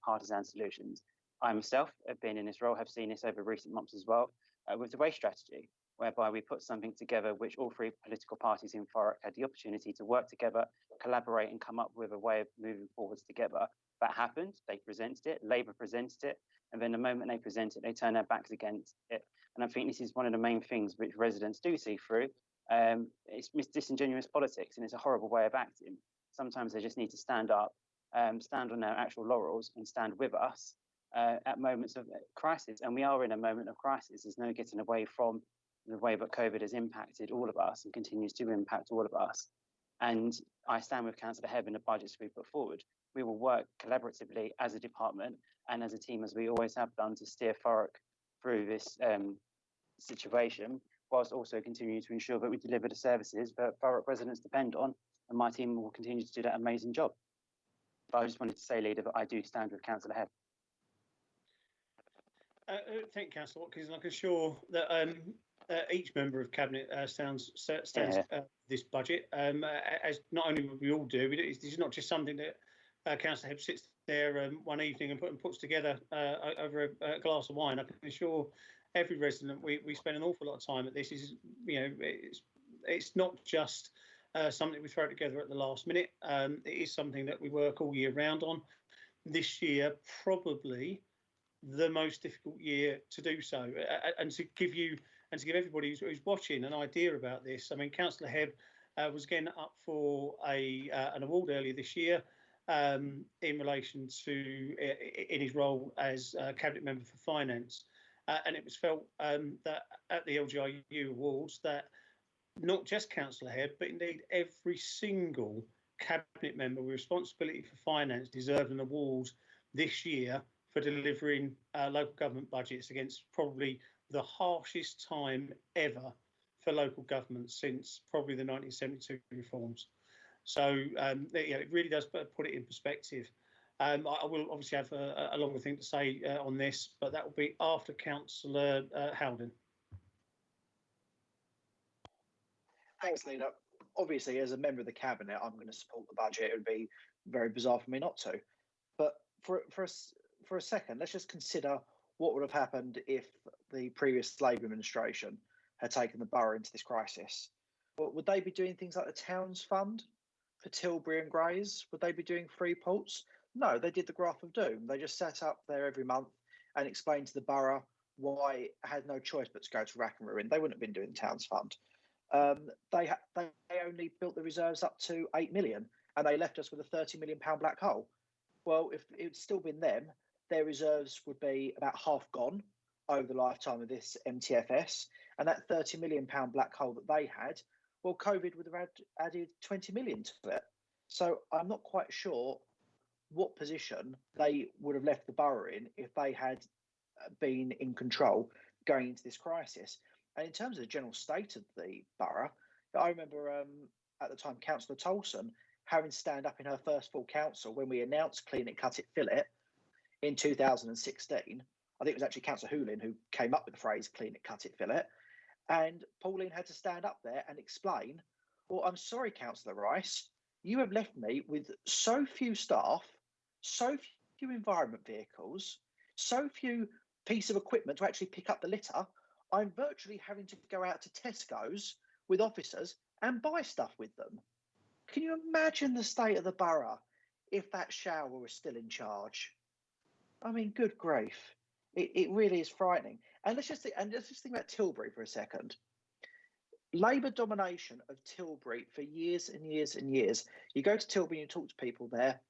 partisan solutions. I myself have been in this role, have seen this over recent months as well, with the waste strategy, whereby we put something together which all three political parties in Thurrock had the opportunity to work together, collaborate and come up with a way of moving forwards together. That happened, they presented it, Labour presented it, and then the moment they present it, they turn their backs against it. And I think this is one of the main things which residents do see through. It's disingenuous politics, and it's a horrible way of acting. Sometimes they just need to stand up, stand on their actual laurels and stand with us at moments of crisis. And we are in a moment of crisis. There's no getting away from the way that COVID has impacted all of us and continues to impact all of us. And I stand with Councillor Hebb in the budgets we put forward. We will work collaboratively as a department and as a team, as we always have done, to steer Thurrock through this situation, whilst also continuing to ensure that we deliver the services that Thurrock residents depend on, and my team will continue to do that amazing job. But I just wanted to say, Leader, that I do stand with Councillor Hebb. Thank you, Councillor Watkins, and I can assure that each member of Cabinet stands this budget, as not only we all do. This is not just something that Councillor Hebb sits there one evening and puts together over a glass of wine. I can assure every resident we spend an awful lot of time at this. It's not just something we throw together at the last minute. It is something that we work all year round on. This year, probably the most difficult year to do so, and to give everybody who's watching an idea about this. I mean, Councillor Hebb was again up for an award earlier this year in relation to in his role as Cabinet Member for Finance, and it was felt that at the LGIU Awards that not just Councillor Hebb, but indeed every single Cabinet Member with responsibility for finance deserved an award this year for delivering local government budgets against probably the harshest time ever for local government since probably the 1972 reforms. So it really does put it in perspective. I will obviously have a longer thing to say on this, but that will be after Councillor Howden. Thanks, Leader. Obviously, as a member of the Cabinet, I'm going to support the budget. It would be very bizarre for me not to. But for a second, let's just consider what would have happened if the previous Labour administration had taken the borough into this crisis. Would they be doing things like the Towns Fund for Tilbury and Grays? Would they be doing free ports? No, they did the Graph of Doom. They just sat up there every month and explained to the borough why it had no choice but to go to rack and ruin. They wouldn't have been doing the Towns Fund. They only built the reserves up to 8 million, and they left us with a £30 million black hole. Well, if it's still been them, their reserves would be about half gone over the lifetime of this MTFS, and that £30 million black hole that they had, well, COVID would have added 20 million to it. So I'm not quite sure what position they would have left the borough in if they had been in control going into this crisis. And in terms of the general state of the borough, I remember at the time Councillor Tolson having to stand up in her first full council when we announced Clean It, Cut It, Fill It in 2016. I think it was actually Councillor Hoolin who came up with the phrase Clean It, Cut It, Fill It. And Pauline had to stand up there and explain, well, I'm sorry, Councillor Rice, you have left me with so few staff, so few environment vehicles, so few pieces of equipment to actually pick up the litter. I'm virtually having to go out to Tesco's with officers and buy stuff with them. Can you imagine the state of the borough if that shower was still in charge? I mean, good grief. It really is frightening. And let's just think about Tilbury for a second. Labour domination of Tilbury for years and years and years. You go to Tilbury and you talk to people there,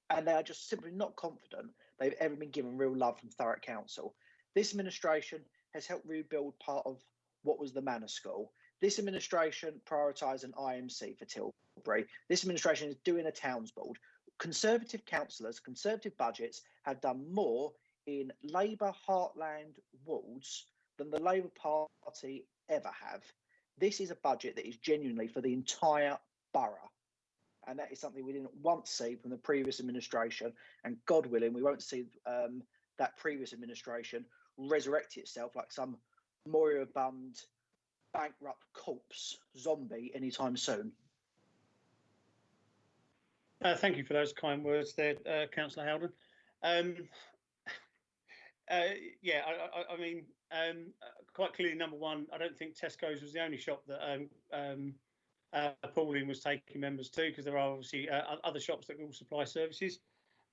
and they are just simply not confident they've ever been given real love from Thurrock Council. This administration has helped rebuild part of what was the Manor School. This administration prioritised an IMC for Tilbury. This administration is doing a Towns Board. Conservative councillors, Conservative budgets have done more in Labour heartland wards than the Labour Party ever have. This is a budget that is genuinely for the entire borough. And that is something we didn't once see from the previous administration. And God willing, we won't see that previous administration resurrect itself like some moribund, bankrupt corpse zombie anytime soon. Thank you for those kind words there, Councillor Howden. Yeah, I mean, quite clearly, number one, I don't think Tesco's was the only shop that Pauline was taking members to, because there are obviously other shops that will supply services.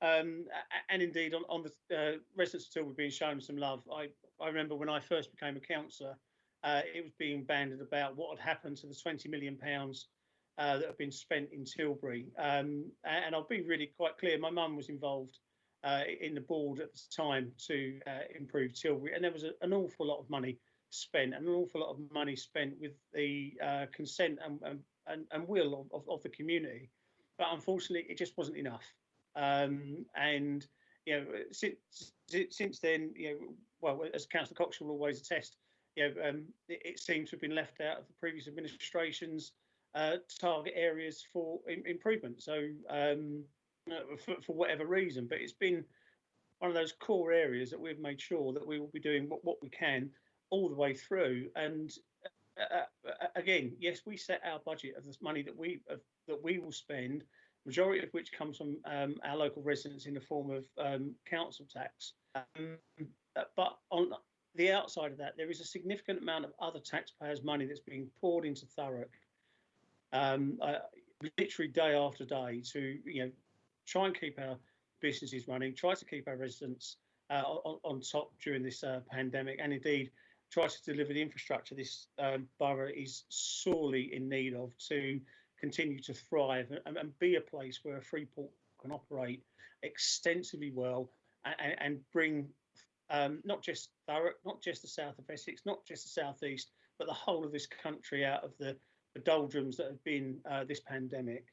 And indeed, on the residents of Tilbury being shown some love. I remember when I first became a councillor, it was being banded about what had happened to the £20 million that have been spent in Tilbury. And I'll be really quite clear, my mum was involved in the board at the time to improve Tilbury, and there was an awful lot of money spent, and an awful lot of money spent with the consent and will of the community. But unfortunately, it just wasn't enough. And you know, since then, you know, well, as Councillor Cox will always attest, you know, it seems to have been left out of the previous administration's target areas for improvement. So for whatever reason, but it's been one of those core areas that we've made sure that we will be doing what we can all the way through. And again, yes, we set our budget of this money that we will spend, majority of which comes from our local residents in the form of council tax. But on the outside of that, there is a significant amount of other taxpayers' money that's being poured into Thurrock, literally day after day, to try and keep our businesses running, try to keep our residents on top during this pandemic, and indeed try to deliver the infrastructure this borough is sorely in need of to continue to thrive and be a place where a free port can operate extensively well and bring not just Thurrock, not just the south of Essex, not just the southeast, but the whole of this country out of the doldrums that have been this pandemic.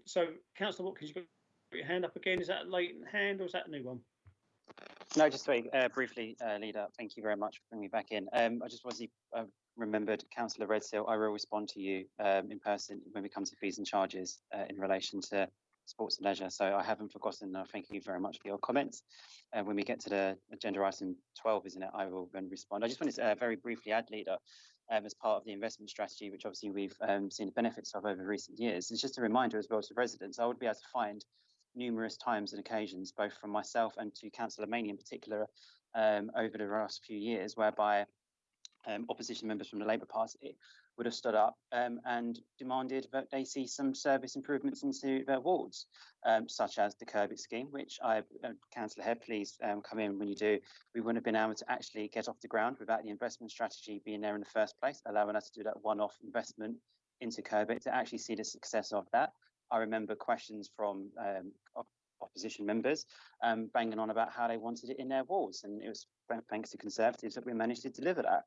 So, Councillor Watkins, you've got your hand up again. Is that a latent hand or is that a new one? No, just very briefly, Leader. Thank you very much for bringing me back in. I just remembered Councillor Redsill. I will respond to you in person when we come to fees and charges in relation to sports and leisure. So I haven't forgotten. Thank you very much for your comments. When we get to the agenda item 12, isn't it? I will then respond. I just wanted to very briefly add, Leader, as part of the investment strategy, which obviously we've seen the benefits of over recent years. It's just a reminder as well to residents. I would be able to find numerous times and occasions, both from myself and to Councillor Maney in particular, over the last few years, whereby opposition members from the Labour Party would have stood up and demanded that they see some service improvements into their wards, such as the Curbit scheme, which Councillor Head, please come in when you do. We wouldn't have been able to actually get off the ground without the investment strategy being there in the first place, allowing us to do that one-off investment into Curbit to actually see the success of that. I remember questions from opposition members banging on about how they wanted it in their wards, and it was thanks to Conservatives that we managed to deliver that.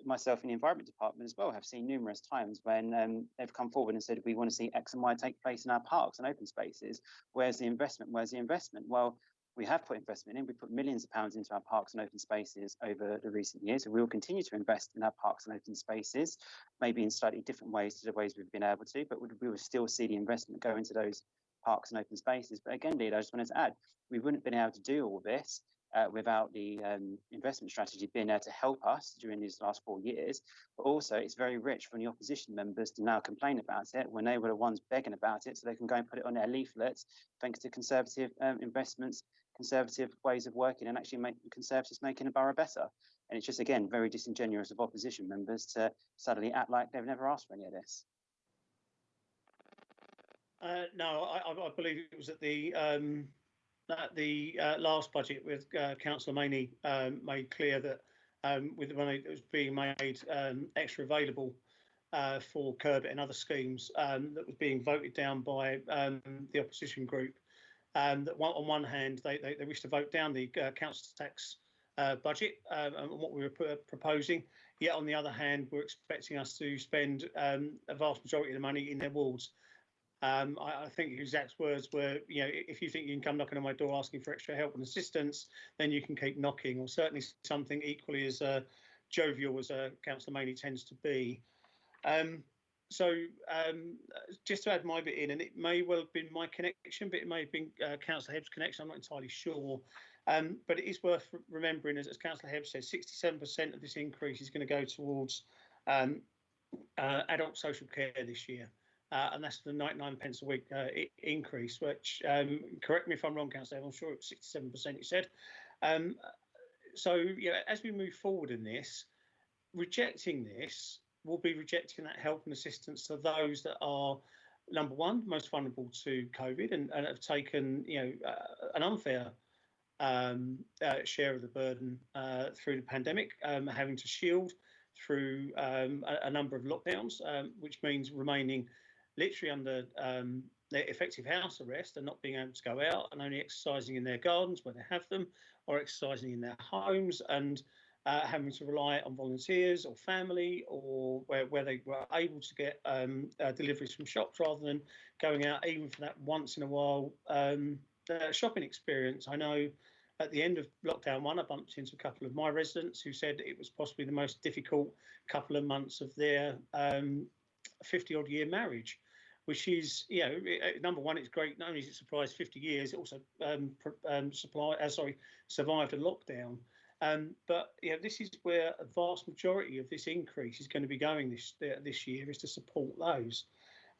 Myself in the Environment Department as well have seen numerous times when they've come forward and said we want to see X and Y take place in our parks and open spaces. Where's the investment? Where's the investment? Well, we have put investment in. We put millions of pounds into our parks and open spaces over the recent years, and we will continue to invest in our parks and open spaces, maybe in slightly different ways to the ways we've been able to, but we will still see the investment go into those parks and open spaces. But again, Leader, I just wanted to add, we wouldn't have been able to do all this without the investment strategy being there to help us during these last 4 years. But also, it's very rich for the opposition members to now complain about it when they were the ones begging about it, so they can go and put it on their leaflets, thanks to Conservative investments, Conservative ways of working, and actually make Conservatives making the borough better. And it's just, again, very disingenuous of opposition members to suddenly act like they've never asked for any of this. No, I believe it was at the last budget with Councillor Maney made clear that with the money that was being made extra available for Curbit and other schemes that was being voted down by the opposition group, that on one hand they wish to vote down the council tax budget and what we were proposing. Yet on the other hand, we're expecting us to spend a vast majority of the money in their wards. I think his exact words were, if you think you can come knocking on my door asking for extra help and assistance, then you can keep knocking, or certainly something equally as jovial as Councillor Maney tends to be. Just to add my bit in, and it may well have been my connection, but it may have been Councillor Hebb's connection, I'm not entirely sure. But it is worth remembering, as Councillor Hebb said, 67% of this increase is going to go towards adult social care this year. And that's the 99 pence a week increase, which, correct me if I'm wrong, Councillor, I'm sure it was 67% you said. As we move forward in this, rejecting this will be rejecting that help and assistance to those that are, number one, most vulnerable to COVID and have taken, an unfair share of the burden through the pandemic, having to shield through a number of lockdowns, which means remaining literally under their effective house arrest and not being able to go out and only exercising in their gardens where they have them, or exercising in their homes, and having to rely on volunteers or family, or where they were able to get deliveries from shops rather than going out even for that once in a while shopping experience. I know at the end of lockdown 1, I bumped into a couple of my residents who said it was possibly the most difficult couple of months of their 50-odd year marriage, which is, number one, it's great. Not only is it surprised 50 years, it also survived a lockdown. But this is where a vast majority of this increase is going to be going this year, is to support those,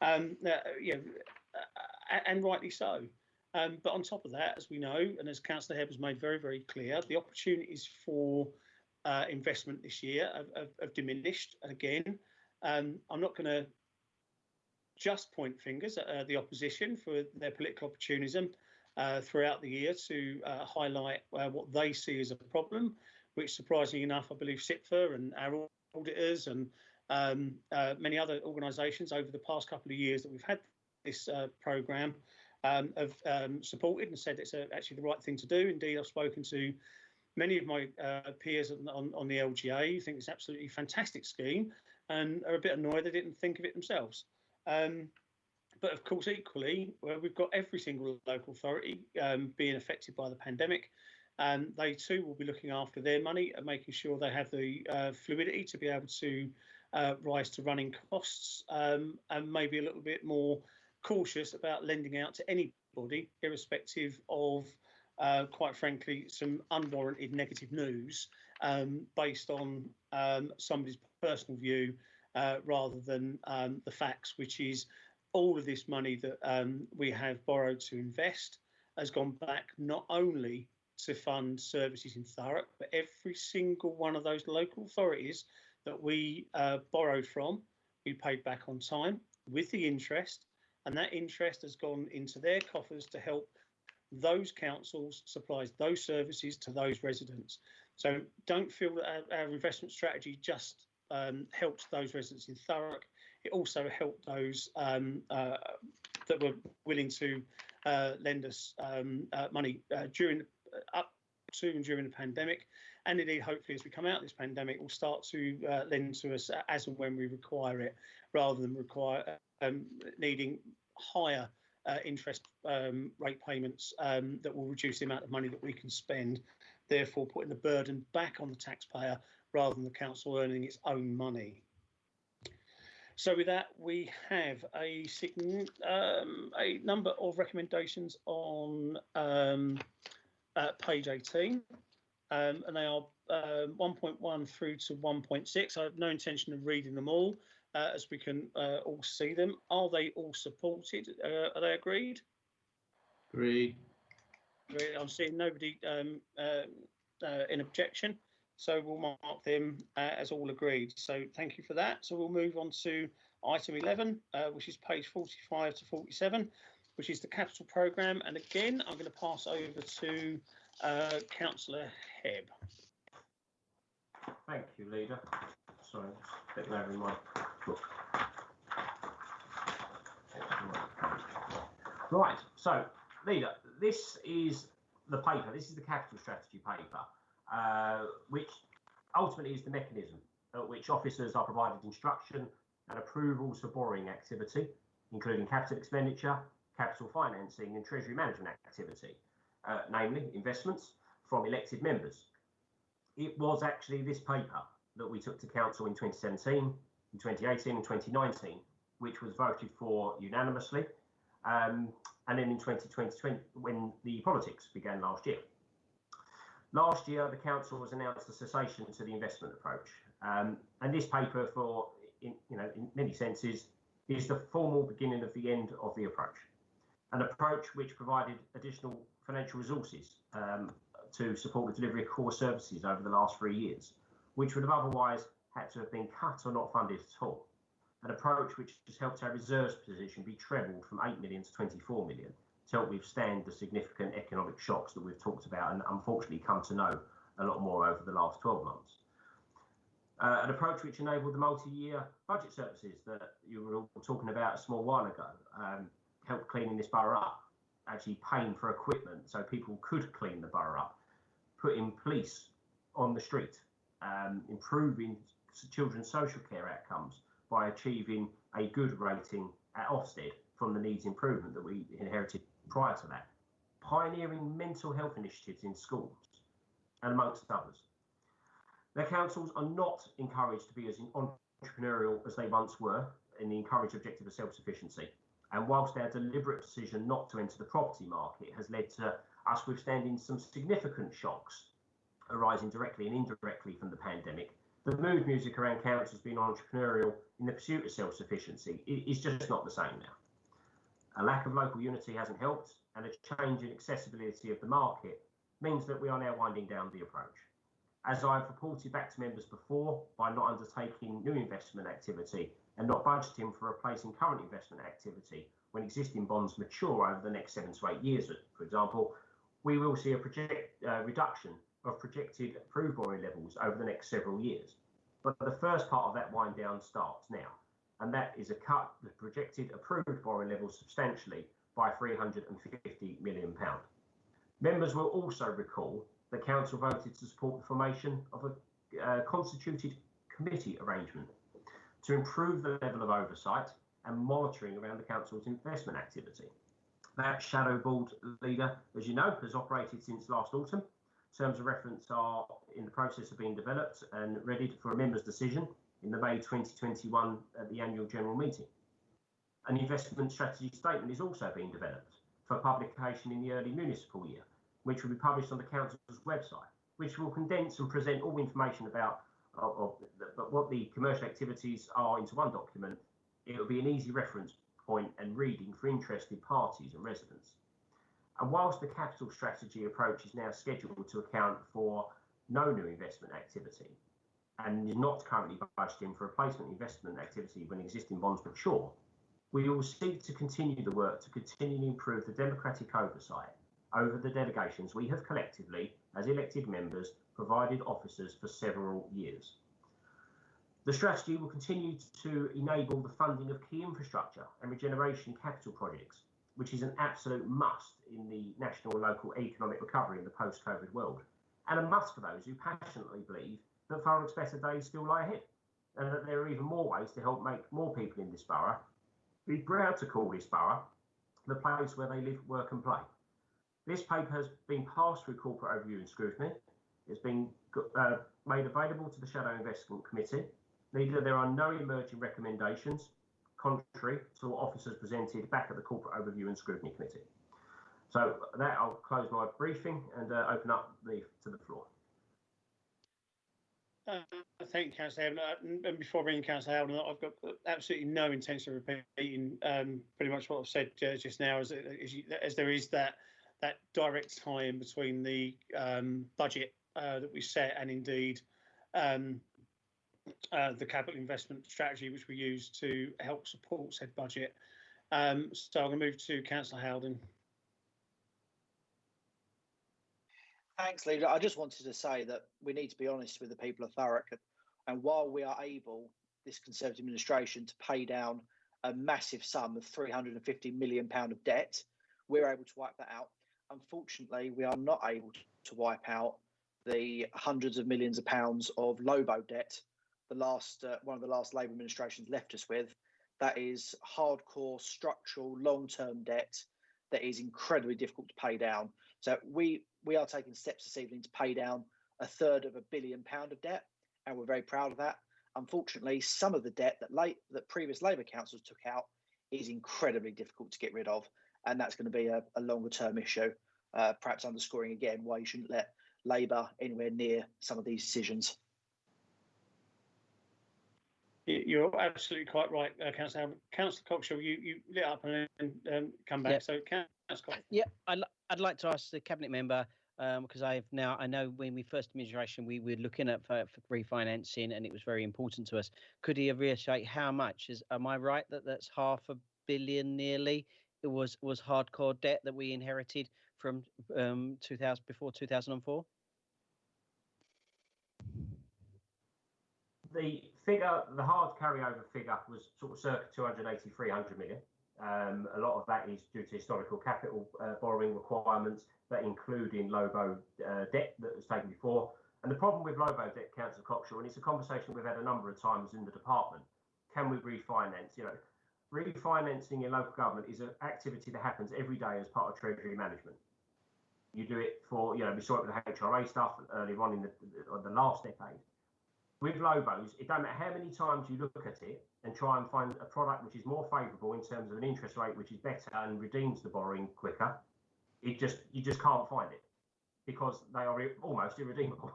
and rightly so. But on top of that, as we know, and as Councillor Hebb has made very, very clear, the opportunities for investment this year have diminished. And again, I'm not going to just point fingers at the opposition for their political opportunism throughout the year to highlight what they see as a problem, which, surprisingly enough, I believe SIPFA and our auditors and many other organisations over the past couple of years that we've had this programme have supported and said it's actually the right thing to do. Indeed, I've spoken to many of my peers on the LGA who think it's absolutely fantastic scheme and are a bit annoyed they didn't think of it themselves. But of course, equally, we've got every single local authority being affected by the pandemic. They too will be looking after their money and making sure they have the fluidity to be able to rise to running costs, and maybe a little bit more cautious about lending out to anybody, irrespective of, quite frankly, some unwarranted negative news based on somebody's personal view rather than the facts, which is all of this money that we have borrowed to invest has gone back not only to fund services in Thurrock, but every single one of those local authorities that we borrowed from, we paid back on time with the interest, and that interest has gone into their coffers to help those councils supply those services to those residents. So don't feel that our investment strategy just helped those residents in Thurrock. It also helped those that were willing to lend us money up to and during the pandemic, and indeed, hopefully, as we come out of this pandemic, we'll start to lend to us as and when we require it, rather than needing higher interest rate payments that will reduce the amount of money that we can spend, therefore putting the burden back on the taxpayer rather than the council earning its own money. So with that, we have a number of recommendations on page 18, and they are 1.1 through to 1.6. I have no intention of reading them all, as we can all see them. Are they all supported? Are they agreed? Agreed. I'm seeing nobody in objection, so we'll mark them as all agreed. So thank you for that. So we'll move on to item 11, which is page 45 to 47, which is the capital programme. And again, I'm going to pass over to Councillor Hebb. Thank you, Leader. Sorry, just a bit over my book. Right, so, Leader, this is the paper, this is the capital strategy paper, which ultimately is the mechanism at which officers are provided instruction and approvals for borrowing activity, including capital expenditure, capital financing and treasury management activity, namely investments from elected members. It was actually this paper that we took to council in 2017, in 2018 and 2019, which was voted for unanimously, and then in 2020 when the politics began last year. Last year, the council has announced a cessation to the investment approach, and this paper, in many senses, is the formal beginning of the end of the approach. An approach which provided additional financial resources to support the delivery of core services over the last 3 years, which would have otherwise had to have been cut or not funded at all. An approach which has helped our reserves position be trebled from 8 million to 24 million to help withstand the significant economic shocks that we've talked about and unfortunately come to know a lot more over the last 12 months. An approach which enabled the multi-year budget services that you were all talking about a small while ago, helped cleaning this borough up, actually paying for equipment so people could clean the borough up, putting police on the street, improving children's social care outcomes by achieving a good rating at Ofsted from the needs improvement that we inherited prior to that, pioneering mental health initiatives in schools, and amongst others. The councils are not encouraged to be as entrepreneurial as they once were in the encouraged objective of self-sufficiency. And whilst our deliberate decision not to enter the property market has led to us withstanding some significant shocks arising directly and indirectly from the pandemic, the mood music around councils being entrepreneurial in the pursuit of self-sufficiency is just not the same now. A lack of local unity hasn't helped, and a change in accessibility of the market means that we are now winding down the approach. As I've reported back to members before, by not undertaking new investment activity and not budgeting for replacing current investment activity when existing bonds mature over the next 7 to 8 years, for example, we will see a reduction of projected approved borrowing levels over the next several years. But the first part of that wind down starts now, and that is a cut the projected approved borrowing levels substantially by £350 million. Members will also recall the council voted to support the formation of a constituted committee arrangement to improve the level of oversight and monitoring around the council's investment activity. That shadow board leader, as you know, has operated since last autumn. Terms of reference are in the process of being developed and ready for a member's decision in the May 2021 at the annual general meeting. An investment strategy statement is also being developed for publication in the early municipal year, which will be published on the council's website, which will condense and present all information about what the commercial activities are into one document. It will be an easy reference point and reading for interested parties and residents. And whilst the capital strategy approach is now scheduled to account for no new investment activity and is not currently budgeting for replacement investment activity when existing bonds mature, we will seek to continue the work to continually improve the democratic oversight over the delegations we have collectively, as elected members, provided officers for several years. The strategy will continue to enable the funding of key infrastructure and regeneration capital projects, which is an absolute must in the national and local economic recovery in the post-COVID world, and a must for those who passionately believe that Thurrock's better days still lie ahead, and that there are even more ways to help make more people in this borough be proud to call this borough the place where they live, work and play. This paper has been passed through corporate overview and scrutiny. It's been made available to the Shadow Investment Committee. Neither there are no emerging recommendations, contrary to what officers presented back at the corporate overview and scrutiny committee. So that I'll close my briefing and open up to the floor. Thank you, Councillor Howden. And before bringing Councillor Howden, I've got absolutely no intention of repeating pretty much what I've said just now, as there is that direct tie-in between the budget that we set and indeed the capital investment strategy which we use to help support said budget. So I'm going to move to Councillor Howden. Thanks, Leader. I just wanted to say that we need to be honest with the people of Thurrock, and while we are able, this Conservative administration, to pay down a massive sum of £350 million of debt, we're able to wipe that out. Unfortunately, we are not able to wipe out the hundreds of millions of pounds of LOBO debt one of the last Labour administrations left us with. That is hardcore structural long-term debt that is incredibly difficult to pay down. So we are taking steps this evening to pay down £1/3 of £1 billion of debt, and we're very proud of that. Unfortunately, some of the debt that previous Labour councils took out is incredibly difficult to get rid of, and that's going to be a longer-term issue. Perhaps underscoring again why you shouldn't let Labour anywhere near some of these decisions. You're absolutely quite right, Councillor Howard. Councillor Coxhill, you lit up and then come back. Yep. So, Councillor Coxhill. Yeah, I'd like to ask the cabinet member, because I know when we first administration we were looking at for refinancing, and it was very important to us. Could he reiterate how much? Am I right that that's £500 million nearly? It was hardcore debt that we inherited from before 2004. The figure, the hard carryover figure, was sort of circa 280, 300 million. A lot of that is due to historical capital borrowing requirements that include in LOBO debt that was taken before. And the problem with LOBO debt, Councillor Coxhill, and it's a conversation we've had a number of times in the department, can we refinance? You know, refinancing in local government is an activity that happens every day as part of Treasury management. You do it for, you know, we saw it with the HRA stuff earlier on in the last decade. With LOBOs, it don't matter how many times you look at it and try and find a product which is more favourable in terms of an interest rate which is better and redeems the borrowing quicker, you just can't find it because they are almost irredeemable.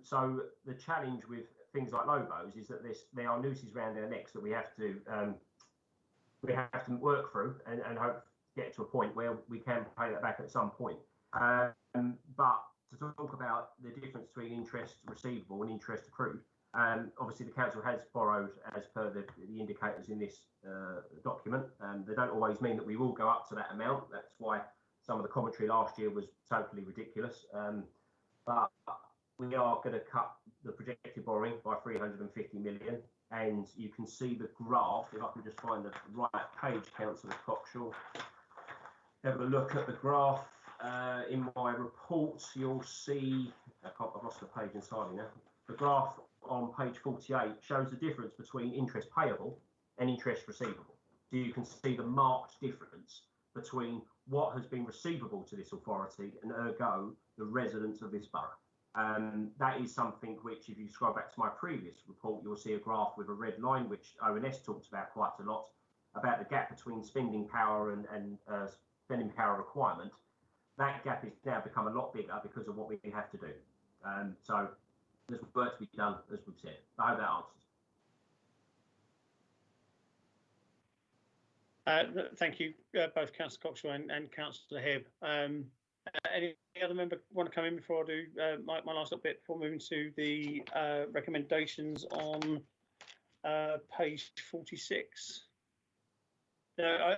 So the challenge with things like LOBOs is that there are nooses around our necks that we have to work through and hope to get to a point where we can pay that back at some point. But to talk about the difference between interest receivable and interest accrued, obviously the council has borrowed as per the indicators in this document. They don't always mean that we will go up to that amount. That's why some of the commentary last year was totally ridiculous. But we are going to cut the projected borrowing by 350 million. And you can see the graph, if I can just find the right page, Councillor Coxhill. Have a look at the graph. In my report, you'll see, I've lost the page entirely now. The graph on page 48 shows the difference between interest payable and interest receivable. So you can see the marked difference between what has been receivable to this authority and ergo the residents of this borough. That is something which, if you scroll back to my previous report, you'll see a graph with a red line, which ONS talks about quite a lot, about the gap between spending power and spending power requirement. That gap has now become a lot bigger because of what we have to do. So there's work to be done, as we've said. I hope that answers. Thank you, both Councillor Coxhill and Councillor Hebb. Any other member want to come in before I do my last little bit before moving to the recommendations on page 46? No,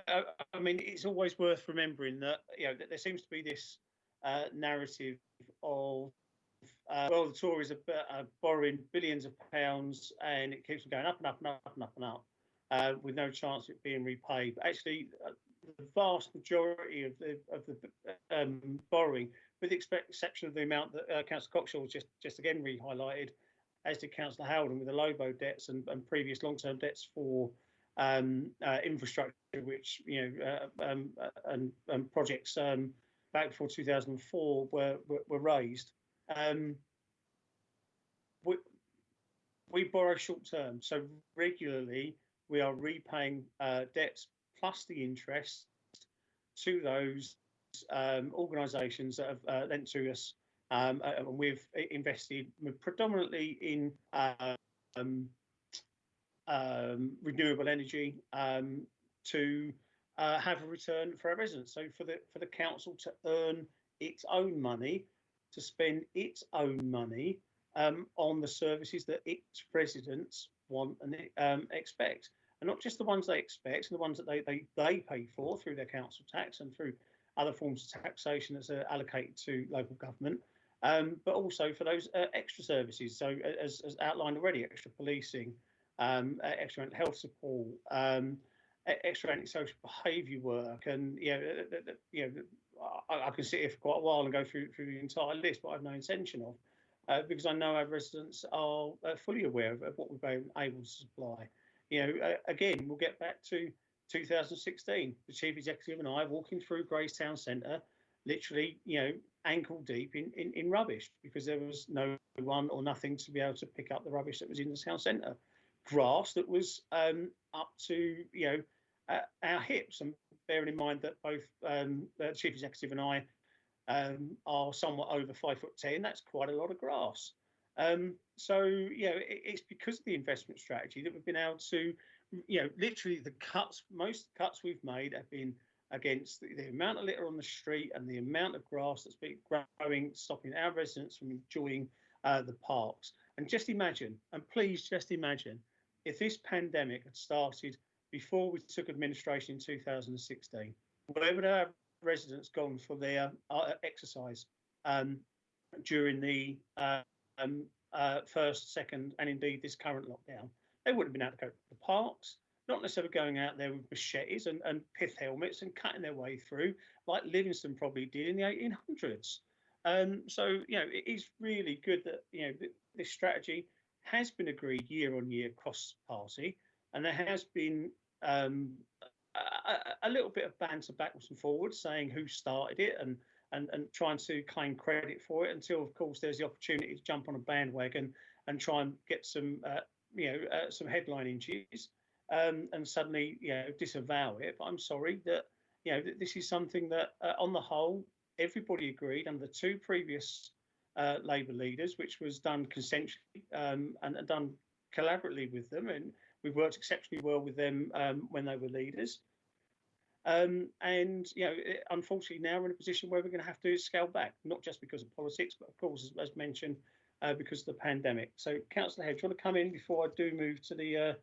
I mean, it's always worth remembering that, you know, that there seems to be this narrative of, well, the Tories are borrowing billions of pounds and it keeps going up and up and up and up and up with no chance of it being repaid. But actually, the vast majority of the borrowing, with the exception of the amount that Councillor Coxhill just again re-highlighted, as did Councillor Howden with the LOBO debts and previous long-term debts for infrastructure, which, you know, and projects back before 2004 were raised. We borrow short term, so regularly we are repaying debts plus the interest to those organisations that have lent to us, and we've invested predominantly in renewable energy to have a return for our residents. So for the council to earn its own money, to spend its own money on the services that its residents want and expect, and not just the ones they expect and the ones that they pay for through their council tax and through other forms of taxation that's allocated to local government, but also for those extra services. So as outlined already, extra policing, extra mental health support, extra antisocial behaviour work, and I can sit here for quite a while and go through the entire list, but I have no intention of. because I know our residents are fully aware of what we've been able to supply. Again, we'll get back to 2016, the chief executive and I walking through Gracetown Centre, literally, ankle deep in rubbish because there was no one or nothing to be able to pick up the rubbish that was in the town centre. Grass that was up to our hips, and bearing in mind that both the chief executive and I are somewhat over 5'10", that's quite a lot of grass. So it's because of the investment strategy that we've been able to, literally most cuts we've made have been against the amount of litter on the street and the amount of grass that's been growing, stopping our residents from enjoying the parks. And just imagine, and please just imagine, if this pandemic had started before we took administration in 2016, where would our residents gone for their exercise during the first, second, and indeed this current lockdown? They wouldn't have been able to go to the parks, not necessarily going out there with machetes and pith helmets and cutting their way through like Livingston probably did in the 1800s. So, it is really good that, this strategy has been agreed year on year cross party, and there has been a little bit of banter backwards and forwards saying who started it and trying to claim credit for it until, of course, there's the opportunity to jump on a bandwagon and try and get some headline inches and suddenly, disavow it. But I'm sorry that, this is something that on the whole, everybody agreed under the two previous Labour leaders, which was done consensually and done collaboratively with them. And we've worked exceptionally well with them when they were leaders. Unfortunately, now we're in a position where we're going to have to scale back, not just because of politics, but of course, as mentioned, because of the pandemic. So, Councillor Head, do you want to come in before I do move to the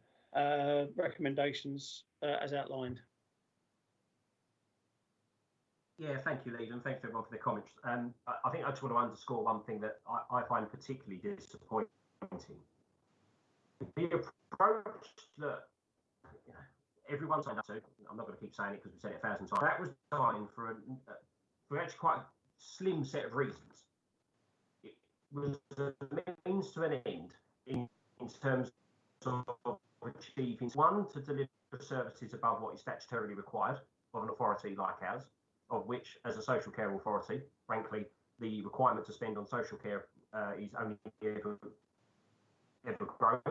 recommendations as outlined? Yeah, thank you, Leader, and thanks everyone for their comments. I think I just want to underscore one thing that I find particularly disappointing. The approach that everyone signed up to, I'm not going to keep saying it because we've said it 1,000 times, that was designed for actually quite a slim set of reasons. It was a means to an end in terms of achieving, one, to deliver services above what is statutorily required of an authority like ours, of which, as a social care authority, frankly, the requirement to spend on social care is only ever growing.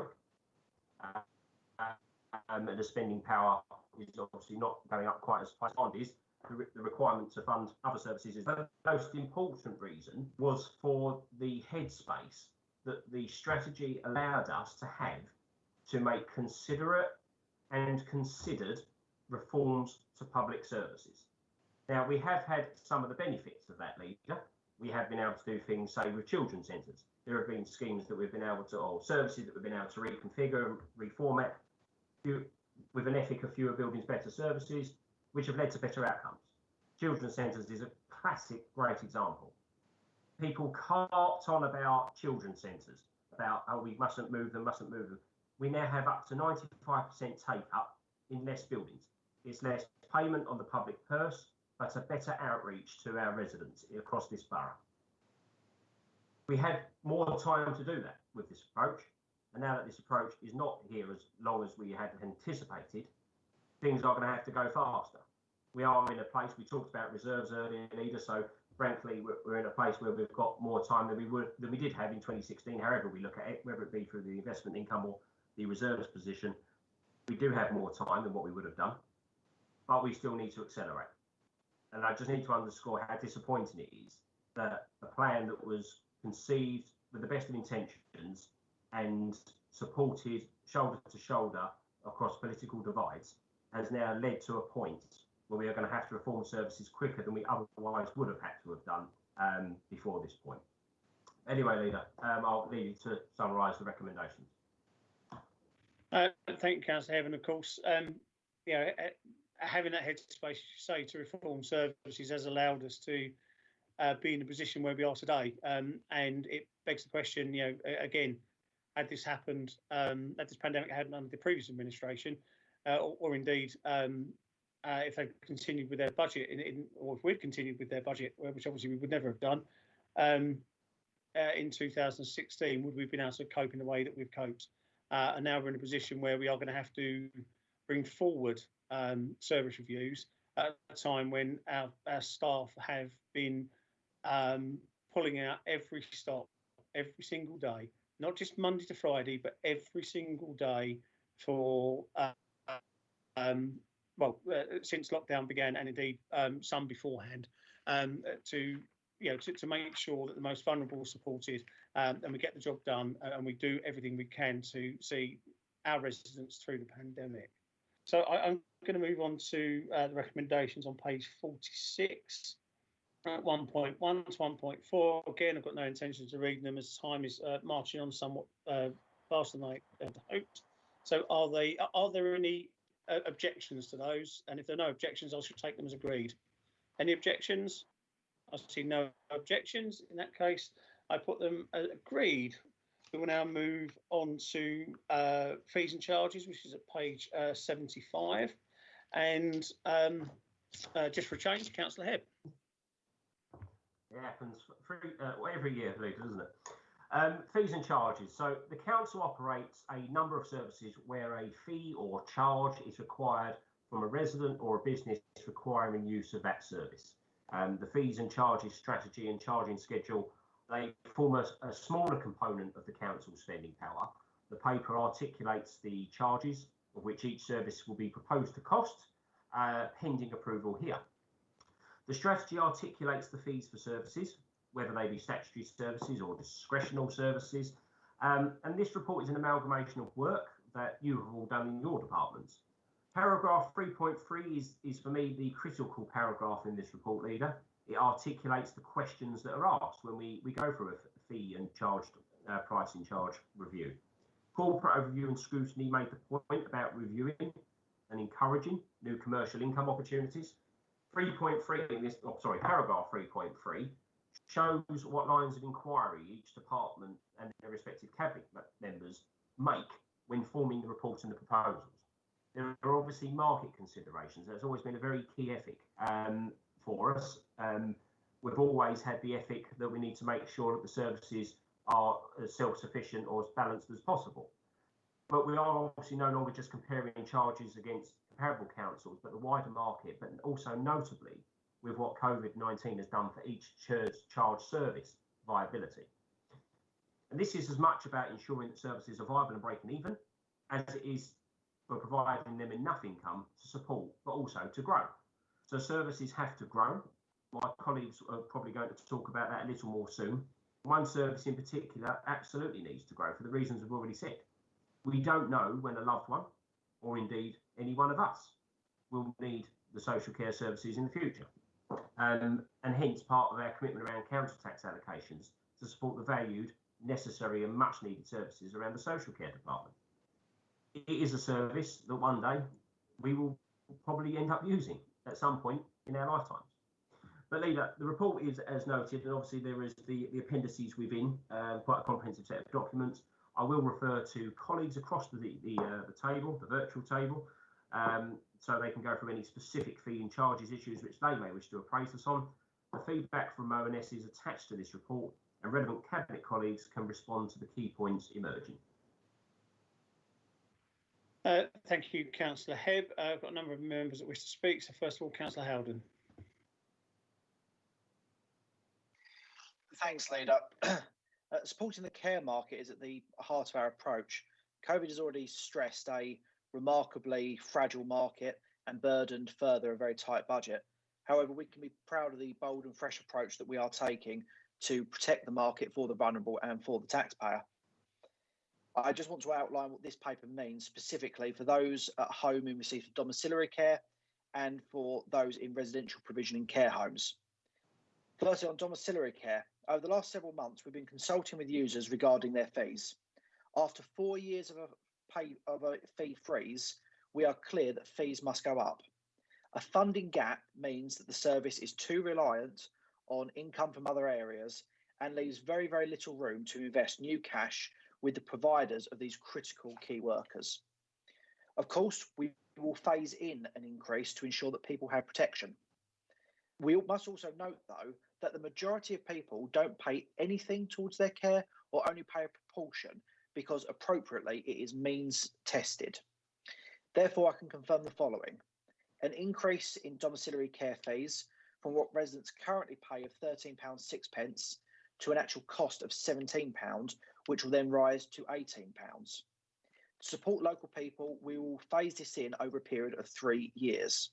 And the spending power is obviously not going up quite as fast as the requirement to fund other services. The most important reason was for the headspace that the strategy allowed us to have to make considerate and considered reforms to public services. Now, we have had some of the benefits of that, Leader. We have been able to do things, say, with children's centres. There have been schemes that we've been able to, or services that we've been able to reconfigure and reformat with an ethic of fewer buildings, better services, which have led to better outcomes. Children's centres is a classic, great example. People carped on about children's centres, about, oh, we mustn't move them. We now have up to 95% take up in less buildings. It's less payment on the public purse, but a better outreach to our residents across this borough. We had more time to do that with this approach, and now that this approach is not here as long as we had anticipated, things are going to have to go faster. We are in a place, we talked about reserves earlier, Leader, so frankly, we're in a place where we've got more time than we did have in 2016, however we look at it, whether it be through the investment income or the reserves position. We do have more time than what we would have done, but we still need to accelerate. And I just need to underscore how disappointing it is that a plan that was conceived with the best of intentions and supported shoulder to shoulder across political divides has now led to a point where we are going to have to reform services quicker than we otherwise would have had to have done before this point. Anyway, Leader, I'll leave you to summarise the recommendations. Thank you, Councillor Heaven. Of course, having that headspace, you say, to reform services has allowed us to be in the position where we are today. And it begs the question, again, had this happened, had this pandemic happened under the previous administration, or indeed, if they continued with their budget, or if we'd continued with their budget, which obviously we would never have done, in 2016, would we have been able to cope in the way that we've coped? And now we're in a position where we are going to have to bring forward service reviews at a time when our staff have been pulling out every stop, every single day, not just Monday to Friday, but every single day for since lockdown began, and indeed some beforehand, to make sure that the most vulnerable are supported, and we get the job done, and we do everything we can to see our residents through the pandemic. So I'm going to move on to the recommendations on page 46. 1.1 to 1.4. Again, I've got no intention to read them as time is marching on somewhat faster than I had hoped. So are there any objections to those? And if there are no objections, I should take them as agreed. Any objections? I see no objections. In that case, I put them as agreed. We will now move on to fees and charges, which is at page 75. And just for a change, Councillor Hebb. It happens every year, Luke, doesn't it? Fees and charges. So the council operates a number of services where a fee or charge is required from a resident or a business requiring use of that service. The fees and charges strategy and charging schedule, they form a smaller component of the council's spending power. The paper articulates the charges of which each service will be proposed to cost, pending approval here. The strategy articulates the fees for services, whether they be statutory services or discretional services. And this report is an amalgamation of work that you have all done in your departments. Paragraph 3.3 is for me the critical paragraph in this report, Leader. It articulates the questions that are asked when we go through a fee and pricing charge review. Corporate overview and scrutiny made the point about reviewing and encouraging new commercial income opportunities. Paragraph 3.3 shows what lines of inquiry each department and their respective cabinet members make when forming the report and the proposals. There are obviously market considerations. That's always been a very key ethic for us. We've always had the ethic that we need to make sure that the services are as self-sufficient or as balanced as possible. But we are obviously no longer just comparing charges against comparable councils, but the wider market, but also notably with what COVID-19 has done for each charge service viability. And this is as much about ensuring that services are viable and breaking even as it is for providing them enough income to support, but also to grow. So services have to grow. My colleagues are probably going to talk about that a little more soon. One service in particular absolutely needs to grow for the reasons we've already said. We don't know when a loved one, or indeed any one of us, will need the social care services in the future. And hence part of our commitment around council tax allocations to support the valued, necessary and much needed services around the social care department. It is a service that one day we will probably end up using at some point in our lifetimes. But Leader, the report is as noted, and obviously there is the appendices within, quite a comprehensive set of documents. I will refer to colleagues across the table, the virtual table, so they can go through any specific fee and charges issues which they may wish to appraise us on. The feedback from ONS is attached to this report, and relevant cabinet colleagues can respond to the key points emerging. Thank you, Councillor Hebb. I've got a number of members that wish to speak. So first of all, Councillor Howden. Thanks, Leader. Supporting the care market is at the heart of our approach. COVID has already stressed a remarkably fragile market and burdened further a very tight budget. However, we can be proud of the bold and fresh approach that we are taking to protect the market for the vulnerable and for the taxpayer. I just want to outline what this paper means specifically for those at home in receipt of domiciliary care and for those in residential provision in care homes. Firstly, on domiciliary care, over the last several months, we've been consulting with users regarding their fees. After 4 years of a fee freeze, we are clear that fees must go up. A funding gap means that the service is too reliant on income from other areas and leaves very, very little room to invest new cash with the providers of these critical key workers. Of course, we will phase in an increase to ensure that people have protection. We must also note, though, that the majority of people don't pay anything towards their care or only pay a proportion because appropriately it is means tested. Therefore, I can confirm the following: an increase in domiciliary care fees from what residents currently pay of £13.06 to an actual cost of £17, which will then rise to £18. To support local people, we will phase this in over a period of 3 years.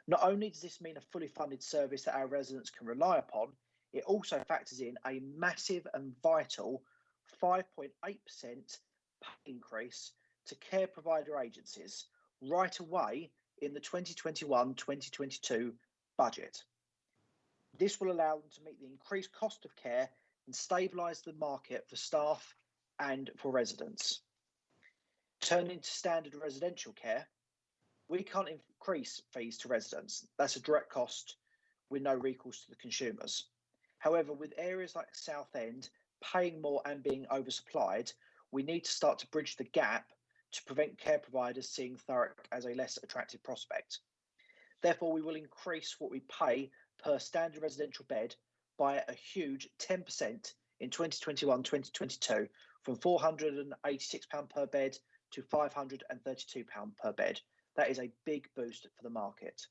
Not only does this mean a fully funded service that our residents can rely upon, it also factors in a massive and vital 5.8% pay increase to care provider agencies right away in the 2021-2022 budget. This will allow them to meet the increased cost of care and stabilise the market for staff and for residents. Turning to standard residential care, we can't increase fees to residents. That's a direct cost with no recourse to the consumers. However, with areas like Southend paying more and being oversupplied, we need to start to bridge the gap to prevent care providers seeing Thurrock as a less attractive prospect. Therefore, we will increase what we pay per standard residential bed by a huge 10% in 2021-2022 from £486 per bed to £532 per bed. That is a big boost for the market.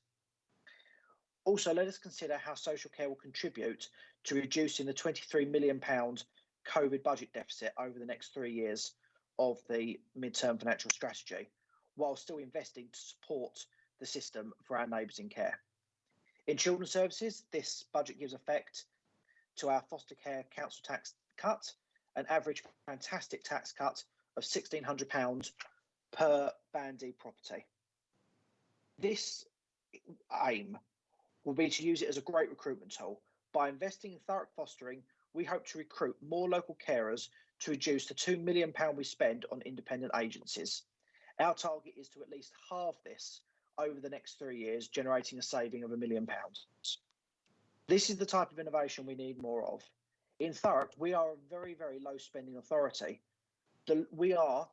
Also, let us consider how social care will contribute to reducing the £23 million COVID budget deficit over the next 3 years of the midterm financial strategy, while still investing to support the system for our neighbours in care. In children's services, this budget gives effect to our foster care council tax cut, an average fantastic tax cut of £1,600 per Band D property. This aim will be to use it as a great recruitment tool. By investing in Thurrock fostering, we hope to recruit more local carers to reduce the £2 million we spend on independent agencies. Our target is to at least halve this over the next 3 years, generating a saving of £1 million. This is the type of innovation we need more of. In Thurrock, we are a very, very low spending authority. We are,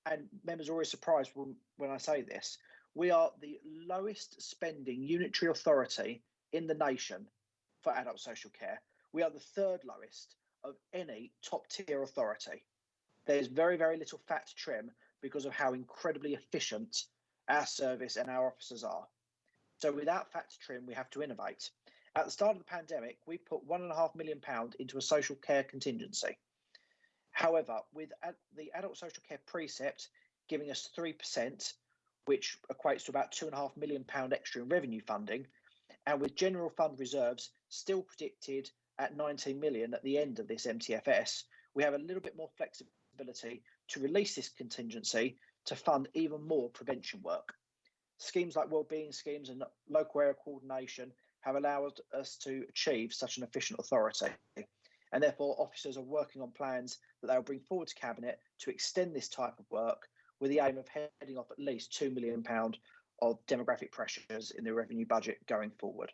and members are always surprised when I say this, we are the lowest spending unitary authority in the nation for adult social care. We are the third lowest of any top tier authority. There's very, very little fat to trim because of how incredibly efficient our service and our officers are. So without fat to trim, we have to innovate. At the start of the pandemic, we put £1.5 million into a social care contingency. However, with the adult social care precept giving us 3%, which equates to about £2.5 million extra in revenue funding, and with general fund reserves still predicted at 19 million at the end of this MTFS, we have a little bit more flexibility to release this contingency to fund even more prevention work. Schemes like wellbeing schemes and local area coordination have allowed us to achieve such an efficient authority. And therefore, officers are working on plans that they will bring forward to Cabinet to extend this type of work with the aim of heading off at least £2 million of demographic pressures in the revenue budget going forward.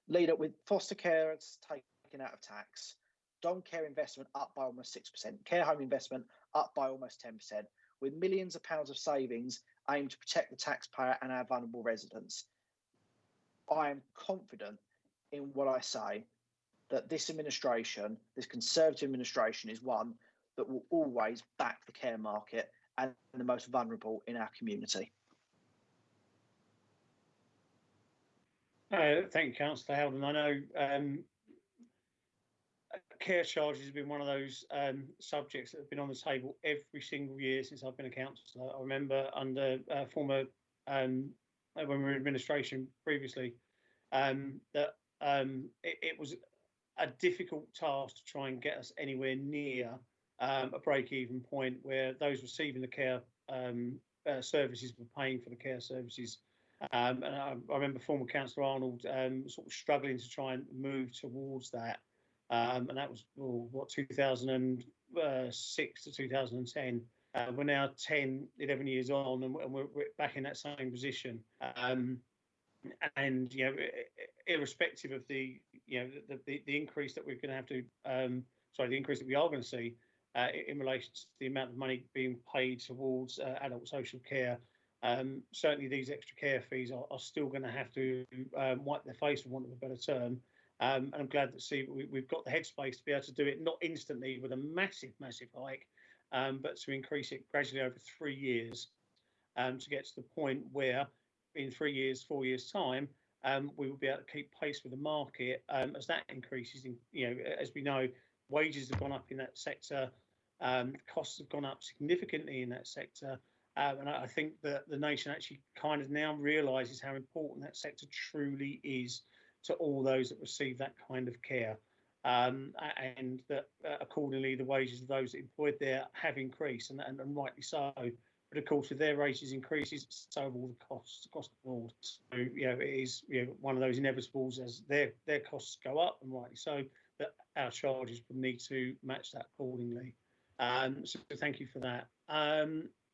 Leader, with foster carers taken out of tax, dom care investment up by almost 6%, care home investment up by almost 10%, with millions of pounds of savings aimed to protect the taxpayer and our vulnerable residents. I am confident in what I say, that this administration, this Conservative administration, is one that will always back the care market and the most vulnerable in our community. Thank you, Councillor Howden. I know care charges have been one of those subjects that have been on the table every single year since I've been a councillor. I remember under former, when we were in administration previously, that it was a difficult task to try and get us anywhere near a break-even point where those receiving the care services were paying for the care services. And I remember former Councillor Arnold sort of struggling to try and move towards that. And that was, 2006 to 2010. We're now 11 years on, and we're back in that same position. And irrespective of the increase that we're going to have to, the increase that we are going to see in relation to the amount of money being paid towards adult social care, Certainly these extra care fees are still going to have to wipe their face, for want of a better term. And I'm glad that we've got the headspace to be able to do it, not instantly with a massive hike, but to increase it gradually over 3 years, to get to the point where in 3 years, 4 years time, we will be able to keep pace with the market as that increases. As we know, wages have gone up in that sector, costs have gone up significantly in that sector, and I think that the nation actually kind of now realises how important that sector truly is to all those that receive that kind of care, and that accordingly the wages of those employed there have increased, and rightly so. But of course, with their wages increases, so have all the costs across the board. So it is one of those inevitables as their costs go up, and rightly so, that our charges would need to match that accordingly. So thank you for that,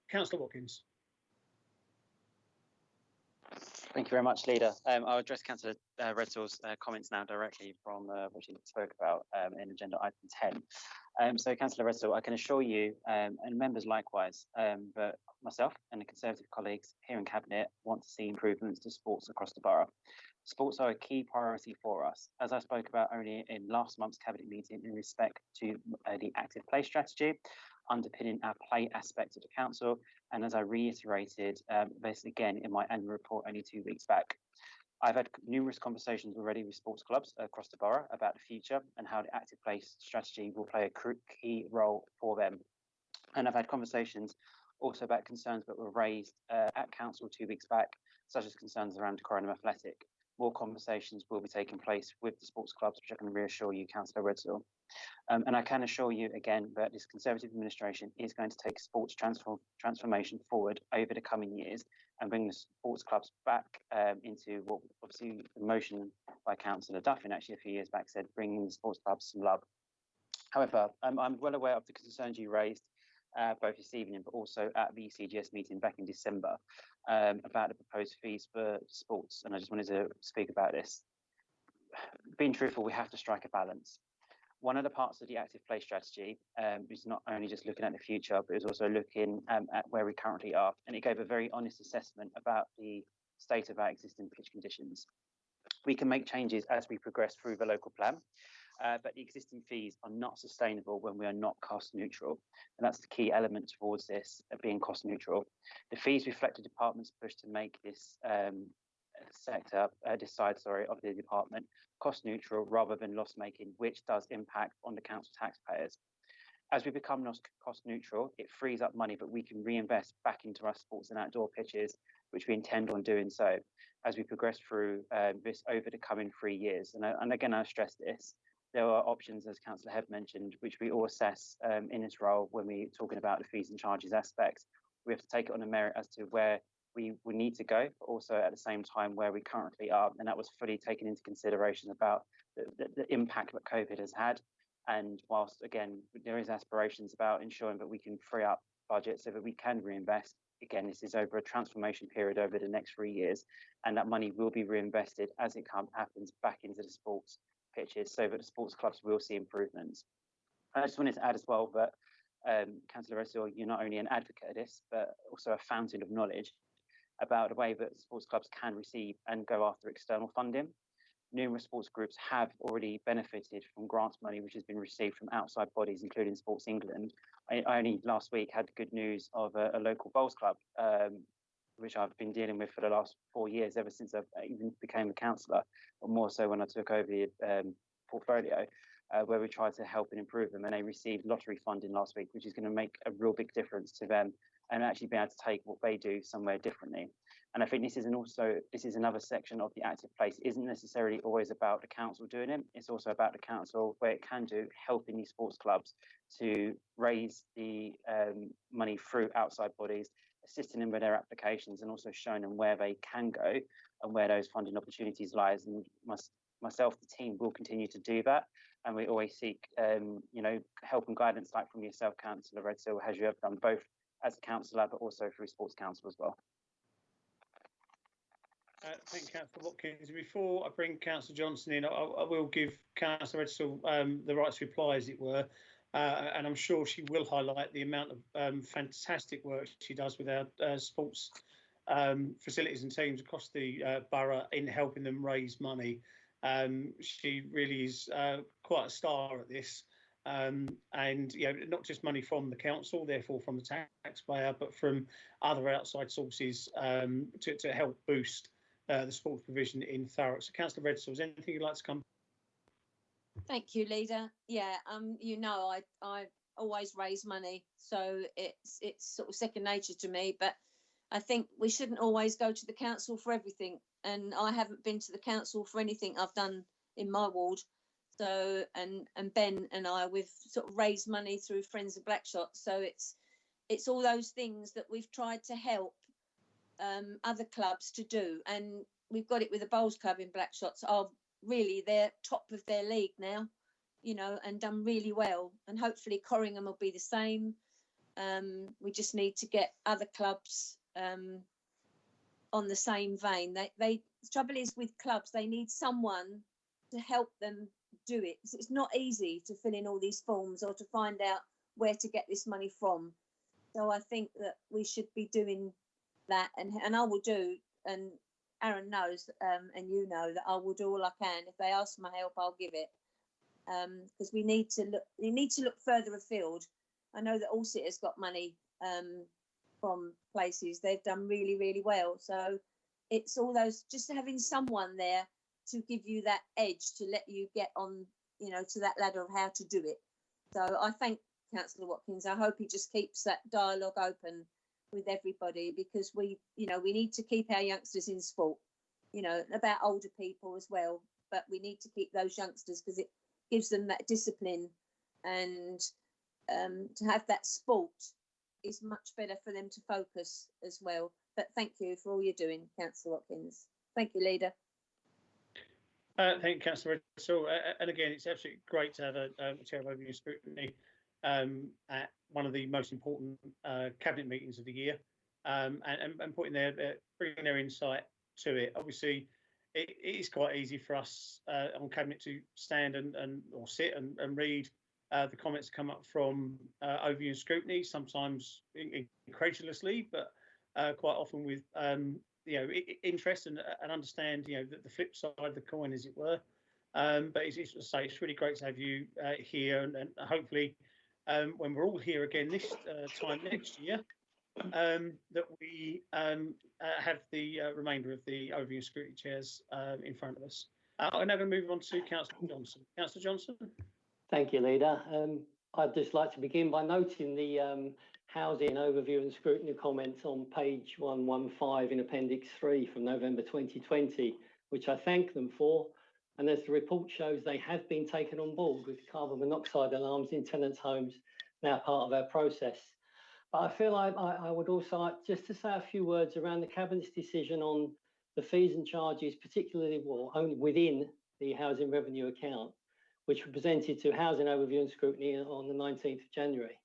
Councillor Watkins. Thank you very much, Leader. I'll address Councillor Redsall's comments now directly from what she spoke about in agenda item 10. So, Councillor Redsall, I can assure you, and members likewise, that myself and the Conservative colleagues here in Cabinet want to see improvements to sports across the borough. Sports are a key priority for us, as I spoke about only in last month's Cabinet meeting in respect to the active play strategy, underpinning our play aspect of the council, and as I reiterated this again in my annual report only 2 weeks back. I've had numerous conversations already with sports clubs across the borough about the future and how the active play strategy will play a key role for them. And I've had conversations also about concerns that were raised at council 2 weeks back, such as concerns around Coronum Athletic. More conversations will be taking place with the sports clubs, which I can reassure you, Councillor Redsall. And I can assure you again that this Conservative administration is going to take sports transformation forward over the coming years and bring the sports clubs back into what obviously the motion by Councillor Duffin actually a few years back said, bringing the sports clubs some love. However, I'm well aware of the concerns you raised both this evening, but also at the CGS meeting back in December about the proposed fees for sports. And I just wanted to speak about this. Being truthful, we have to strike a balance. One of the parts of the active play strategy is not only just looking at the future, but is also looking at where we currently are. And it gave a very honest assessment about the state of our existing pitch conditions. We can make changes as we progress through the local plan, but the existing fees are not sustainable when we are not cost neutral. And that's the key element towards this, being cost neutral. The fees reflect the department's push to make this this side of the department cost neutral rather than loss making, which does impact on the council taxpayers. As we become cost neutral, it frees up money that we can reinvest back into our sports and outdoor pitches, which we intend on doing so as we progress through this over the coming 3 years. And again, I stress this, there are options, as Councillor Hebb mentioned, which we all assess in this role when we're talking about the fees and charges aspects. We have to take it on a merit as to where we need to go, but also at the same time where we currently are. And that was fully taken into consideration about the impact that COVID has had. And whilst, again, there is aspirations about ensuring that we can free up budget so that we can reinvest, again, this is over a transformation period over the next 3 years, and that money will be reinvested as it happens back into the sports pitches so that the sports clubs will see improvements. I just wanted to add as well that Councillor Redsall, you're not only an advocate of this, but also a fountain of knowledge about the way that sports clubs can receive and go after external funding. Numerous sports groups have already benefited from grants money which has been received from outside bodies, including Sports England. I only last week had good news of a local bowls club, which I've been dealing with for the last 4 years, ever since I even became a councillor, but more so when I took over the portfolio, where we tried to help and improve them. And they received lottery funding last week, which is going to make a real big difference to them and actually be able to take what they do somewhere differently. And I think this is another section of the active place. It isn't necessarily always about the council doing it. It's also about the council, where it can do, helping these sports clubs to raise the money through outside bodies, assisting them with their applications, and also showing them where they can go and where those funding opportunities lies. And myself, the team, will continue to do that. And we always seek, help and guidance, like from yourself, Councillor Redsall, as you have done both as a councillor, but also through Sports Council as well. Thank you, Councillor Watkins. Before I bring Councillor Johnson in, I will give Councillor Redsall the right to reply, as it were, and I'm sure she will highlight the amount of fantastic work she does with our sports facilities and teams across the borough in helping them raise money. She really is quite a star at this. And not just money from the council, therefore from the taxpayer, but from other outside sources to help boost the sports provision in Thurrock. So, Councillor Redstall, is anything you'd like to come? Thank you, Leader. Yeah, I always raise money, so it's sort of second nature to me. But I think we shouldn't always go to the council for everything, and I haven't been to the council for anything I've done in my ward. So and Ben and I, we've sort of raised money through Friends of Blackshot. So it's all those things that we've tried to help other clubs to do, and we've got it with the Bowls Club in Blackshot. So really, they're top of their league now, and done really well. And hopefully Corringham will be the same. We just need to get other clubs on the same vein. The trouble is with clubs, they need someone to help them do it. It's not easy to fill in all these forms or to find out where to get this money from. So I think that we should be doing that, and I will do, and Aaron knows, and you know that I will do all I can. If they ask my help, I'll give it, because we need to look further afield. I know that Allsit has got money from places. They've done really, really well. So it's all those, just having someone there to give you that edge to let you get on, to that ladder of how to do it. So I thank Councillor Watkins. I hope he just keeps that dialogue open with everybody, because we need to keep our youngsters in sport, about older people as well, but we need to keep those youngsters because it gives them that discipline, and to have that sport is much better for them to focus as well. But thank you for all you're doing, Councillor Watkins. Thank you, Leader. Thank you, Councillor Redstall. And again, it's absolutely great to have a chair of overview scrutiny at one of the most important cabinet meetings of the year, and putting bringing their insight to it. Obviously, it is quite easy for us on cabinet to stand or sit and read the comments that come up from overview and scrutiny, sometimes incredulously, but quite often with interest and understand the flip side of the coin, as it were. But it's really great to have you here, and hopefully when we're all here again this time next year, that we have the remainder of the overview and scrutiny chairs in front of us. I'm now going to move on to Councillor Johnson. Councillor Johnson. Thank you, Leader. I'd just like to begin by noting the housing overview and scrutiny comments on page 115 in Appendix 3 from November 2020, which I thank them for. And as the report shows, they have been taken on board, with carbon monoxide alarms in tenants' homes now part of our process. But I feel I would also like just to say a few words around the Cabinet's decision on the fees and charges, particularly only within the housing revenue account, which were presented to Housing Overview and Scrutiny on the 19th of January.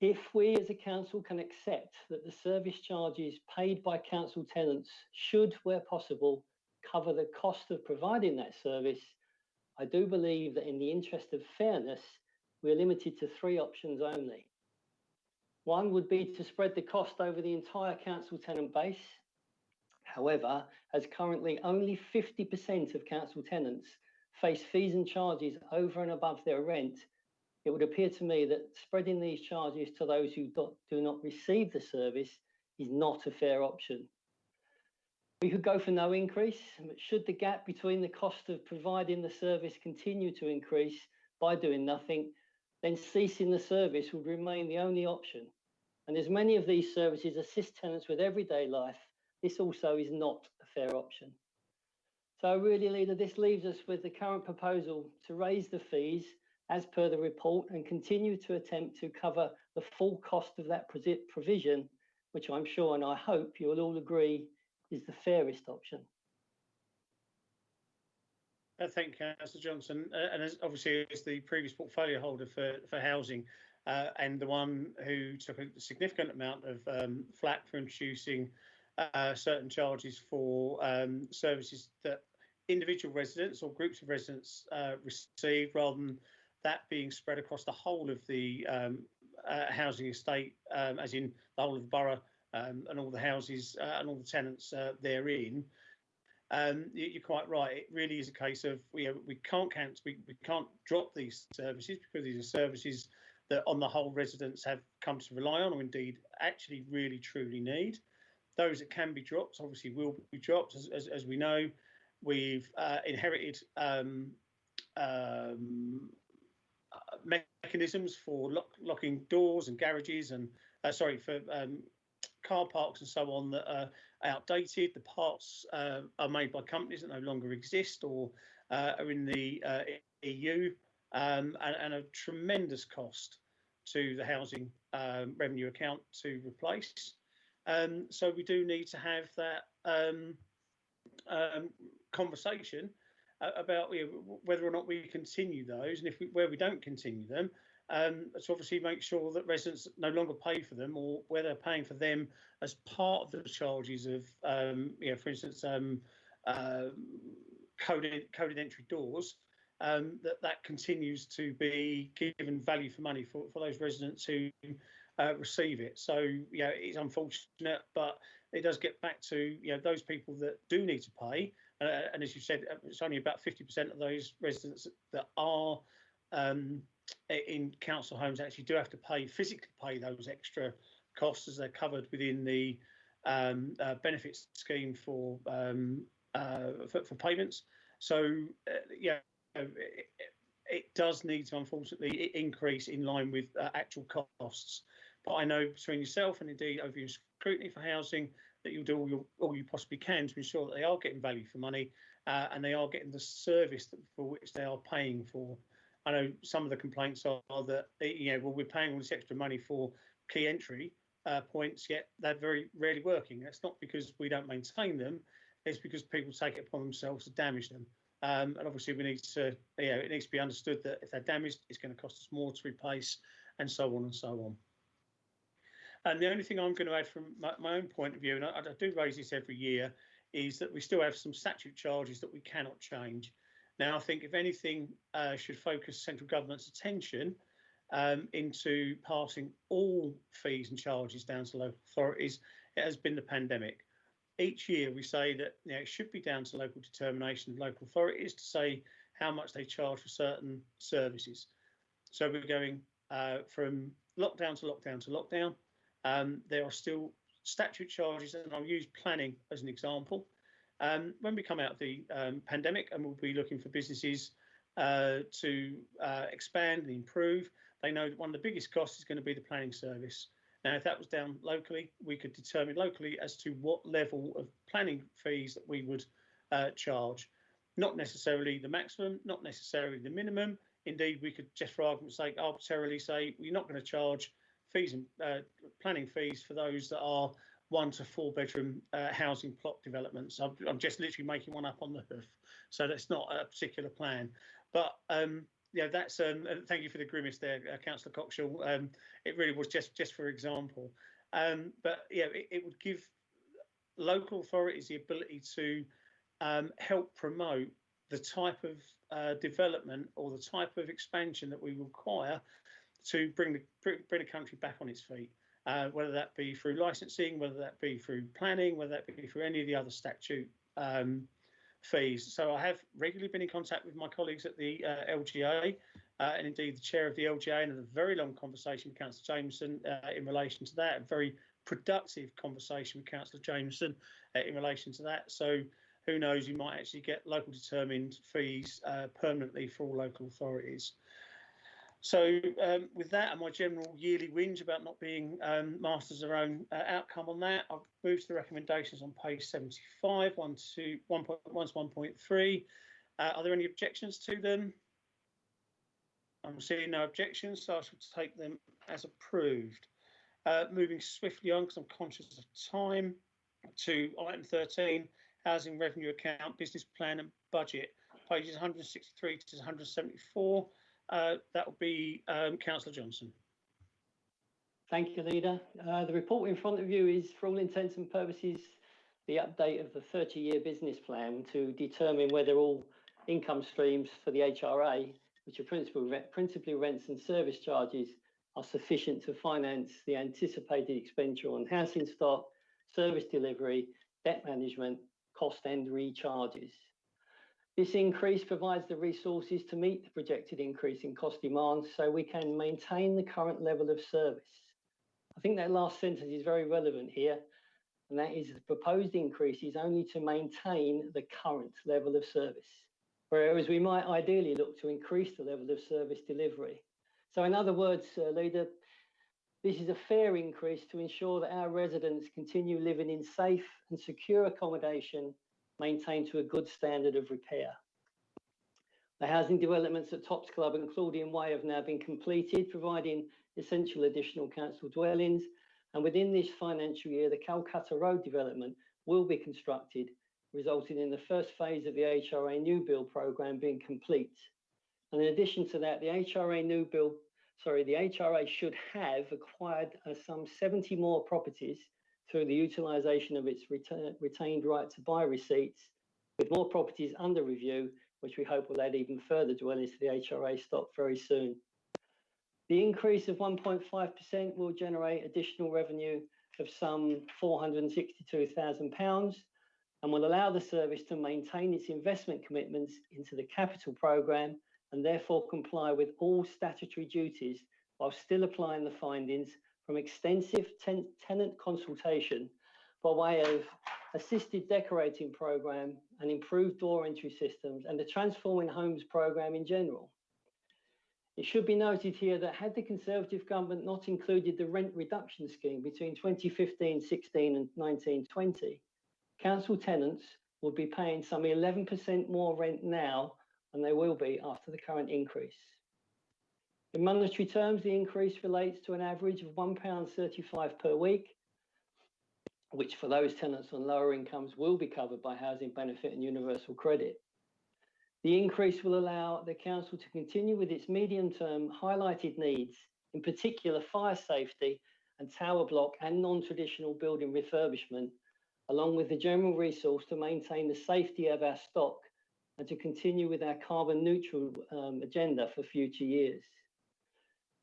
If we as a council can accept that the service charges paid by council tenants should, where possible, cover the cost of providing that service, I do believe that in the interest of fairness, we're limited to 3 options only. One would be to spread the cost over the entire council tenant base. However, as currently only 50% of council tenants face fees and charges over and above their rent, it would appear to me that spreading these charges to those who do not receive the service is not a fair option. We could go for no increase, but should the gap between the cost of providing the service continue to increase by doing nothing, then ceasing the service would remain the only option. And as many of these services assist tenants with everyday life, this also is not a fair option. So really, Leader, this leaves us with the current proposal to raise the fees as per the report and continue to attempt to cover the full cost of that provision, which I'm sure and I hope you will all agree is the fairest option. Thank you, Councillor Johnson. And obviously, as the previous portfolio holder for housing, and the one who took a significant amount of flack for introducing certain charges for services that individual residents or groups of residents receive, rather than that being spread across the whole of the housing estate, as in the whole of the borough, and all the houses and all the tenants therein. You're quite right. It really is a case of we can't drop these services, because these are services that, on the whole, residents have come to rely on, or indeed actually really truly need. Those that can be dropped obviously will be dropped. As we know, we've inherited mechanisms for locking doors and garages, and for car parks and so on, that are outdated. The parts are made by companies that no longer exist or are in the EU, and a tremendous cost to the housing revenue account to replace. So we do need to have that conversation about whether or not we continue those, and where we don't continue them, to obviously make sure that residents no longer pay for them, or where they're paying for them as part of the charges of, for instance, coded entry doors, that continues to be given value for money for those residents who receive it. So it's unfortunate, but it does get back to those people that do need to pay, and as you said, it's only about 50% of those residents that are in council homes actually do have to physically pay those extra costs, as they're covered within the benefits scheme for payments. So it does need to, unfortunately, increase in line with actual costs. But I know between yourself and indeed Overview Scrutiny for Housing that you'll do all you possibly can to ensure that they are getting value for money, and they are getting the service for which they are paying for. I know some of the complaints are that we're paying all this extra money for key entry points, yet they're very rarely working. That's not because we don't maintain them; it's because people take it upon themselves to damage them. And obviously, we need to, it needs to be understood that if they're damaged, it's going to cost us more to replace, and so on and so on. And the only thing I'm going to add from my own point of view, and I do raise this every year, is that we still have some statute charges that we cannot change. Now, I think if anything should focus central government's attention into passing all fees and charges down to local authorities, it has been the pandemic. Each year we say that it should be down to local determination of local authorities to say how much they charge for certain services. So we're going from lockdown to lockdown to lockdown. There are still statute charges, and I'll use planning as an example. When we come out of the pandemic, and we'll be looking for businesses to expand and improve, they know that one of the biggest costs is going to be the planning service. Now, if that was down locally, we could determine locally as to what level of planning fees that we would charge. Not necessarily the maximum, not necessarily the minimum. Indeed, we could, just for argument's sake, arbitrarily say we're not going to charge fees and planning fees for those that are 1 to 4 bedroom housing plot developments. I'm just literally making one up on the hoof, so that's not a particular plan. But that's thank you for the grimace there, Councillor Cockshaw. It really was just for example. But it would give local authorities the ability to help promote the type of development or the type of expansion that we require to bring the country back on its feet, whether that be through licensing, whether that be through planning, whether that be through any of the other statute fees. So I have regularly been in contact with my colleagues at the LGA, and indeed the chair of the LGA, and had a very long conversation with Councillor Jameson in relation to that, a very productive conversation with Councillor Jameson in relation to that. So who knows, you might actually get local determined fees permanently for all local authorities. So with that and my general yearly whinge about not being masters of our own outcome on that, I've moved to the recommendations on page 75, 1 to 1.3. Are there any objections to them? I'm seeing no objections, so I shall take them as approved. Moving swiftly on, because I'm conscious of time, to item 13, Housing Revenue Account, Business Plan and Budget, pages 163 to 174. That will be Councillor Johnson. Thank you, Leader. The report in front of you is, for all intents and purposes, the update of the 30-year business plan to determine whether all income streams for the HRA, which are principally rents and service charges, are sufficient to finance the anticipated expenditure on housing stock, service delivery, debt management, cost and recharges. This increase provides the resources to meet the projected increase in cost demands so we can maintain the current level of service. I think that last sentence is very relevant here, and that is the proposed increase is only to maintain the current level of service, whereas we might ideally look to increase the level of service delivery. So in other words, Leader, this is a fair increase to ensure that our residents continue living in safe and secure accommodation maintained to a good standard of repair. The housing developments at Tops Club and Claudian Way have now been completed, providing essential additional council dwellings. And within this financial year, the Calcutta Road development will be constructed, resulting in the first phase of the HRA new build programme being complete. And in addition to that, the HRA should have acquired some 70 more properties through the utilisation of its retained right to buy receipts, with more properties under review, which we hope will add even further dwellings to the HRA stock very soon. The increase of 1.5% will generate additional revenue of some £462,000 and will allow the service to maintain its investment commitments into the capital programme and therefore comply with all statutory duties while still applying the findings from extensive tenant consultation by way of assisted decorating programme and improved door entry systems and the Transforming Homes programme in general. It should be noted here that had the Conservative government not included the rent reduction scheme between 2015-16 and 19-20, council tenants would be paying some 11% more rent now than they will be after the current increase. In monetary terms, the increase relates to an average of £1.35 per week, which for those tenants on lower incomes will be covered by housing benefit and universal credit. The increase will allow the council to continue with its medium-term highlighted needs, in particular fire safety and tower block and non-traditional building refurbishment, along with the general resource to maintain the safety of our stock and to continue with our carbon neutral agenda for future years.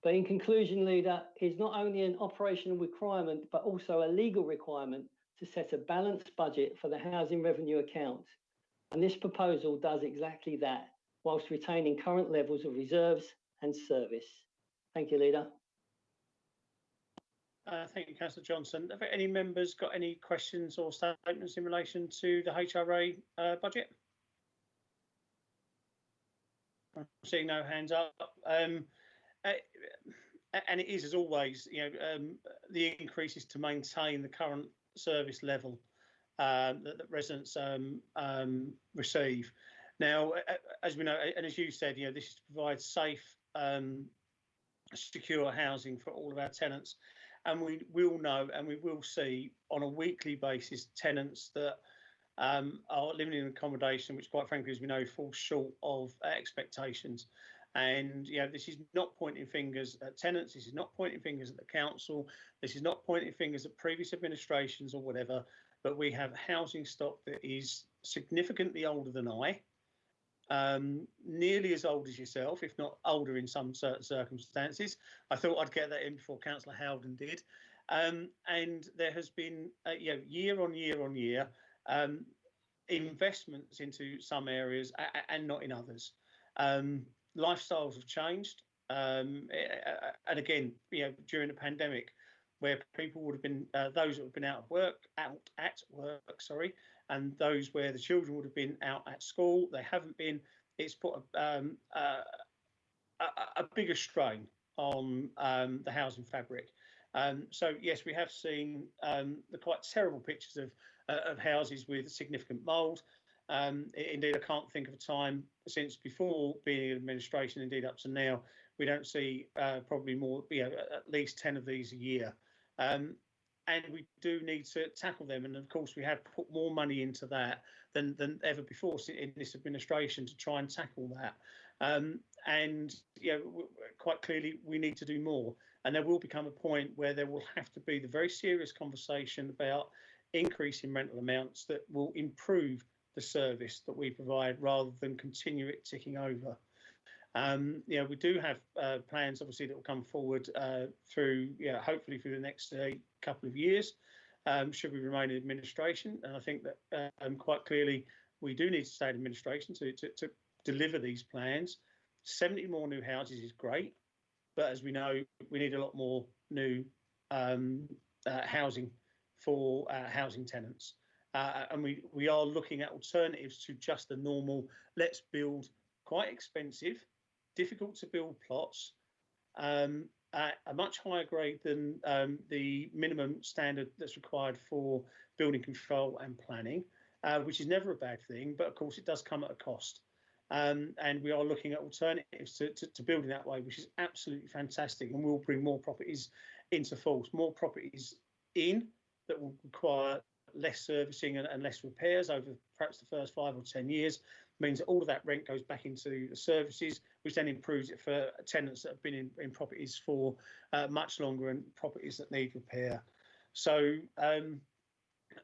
But in conclusion, Leader, it's not only an operational requirement, but also a legal requirement to set a balanced budget for the housing revenue account. And this proposal does exactly that, whilst retaining current levels of reserves and service. Thank you, Leader. Thank you, Councillor Johnson. Have any members got any questions or statements in relation to the HRA budget? I'm seeing no hands up. And it is, as always, the increase is to maintain the current service level that residents receive. Now, as we know, and as you said, this is to provide safe, secure housing for all of our tenants. And we will know and we will see on a weekly basis tenants that are living in accommodation, which quite frankly, as we know, falls short of expectations. And this is not pointing fingers at tenants. This is not pointing fingers at the council. This is not pointing fingers at previous administrations or whatever. But we have housing stock that is significantly older than I, nearly as old as yourself, if not older in some certain circumstances. I thought I'd get that in before Councillor Howden did. And there has been, year on year on year, investments into some areas and not in others. Lifestyles have changed, and again, during the pandemic, where people would have been those that have been at work, and those where the children would have been out at school, they haven't been. It's put a bigger strain on the housing fabric. So yes, we have seen the quite terrible pictures of houses with significant mould. Indeed, I can't think of a time since before being in administration, indeed up to now, we don't see probably more, at least 10 of these a year. And we do need to tackle them. And of course, we have put more money into that than ever before in this administration to try and tackle that. And quite clearly, we need to do more. And there will become a point where there will have to be the very serious conversation about increasing rental amounts that will improve the service that we provide rather than continue it ticking over. We do have plans, obviously, that will come forward through, hopefully through the next couple of years, should we remain in administration. And I think that quite clearly we do need to stay in administration to deliver these plans. 70 more new houses is great, but as we know, we need a lot more new housing for housing tenants. And we are looking at alternatives to just the normal, let's build quite expensive, difficult to build plots at a much higher grade than the minimum standard that's required for building control and planning, which is never a bad thing, but of course it does come at a cost. And we are looking at alternatives to building that way, which is absolutely fantastic, and will bring more properties into force, more properties in that will require less servicing and less repairs over perhaps the first 5 or 10 years, means that all of that rent goes back into the services, which then improves it for tenants that have been in properties for much longer and properties that need repair. So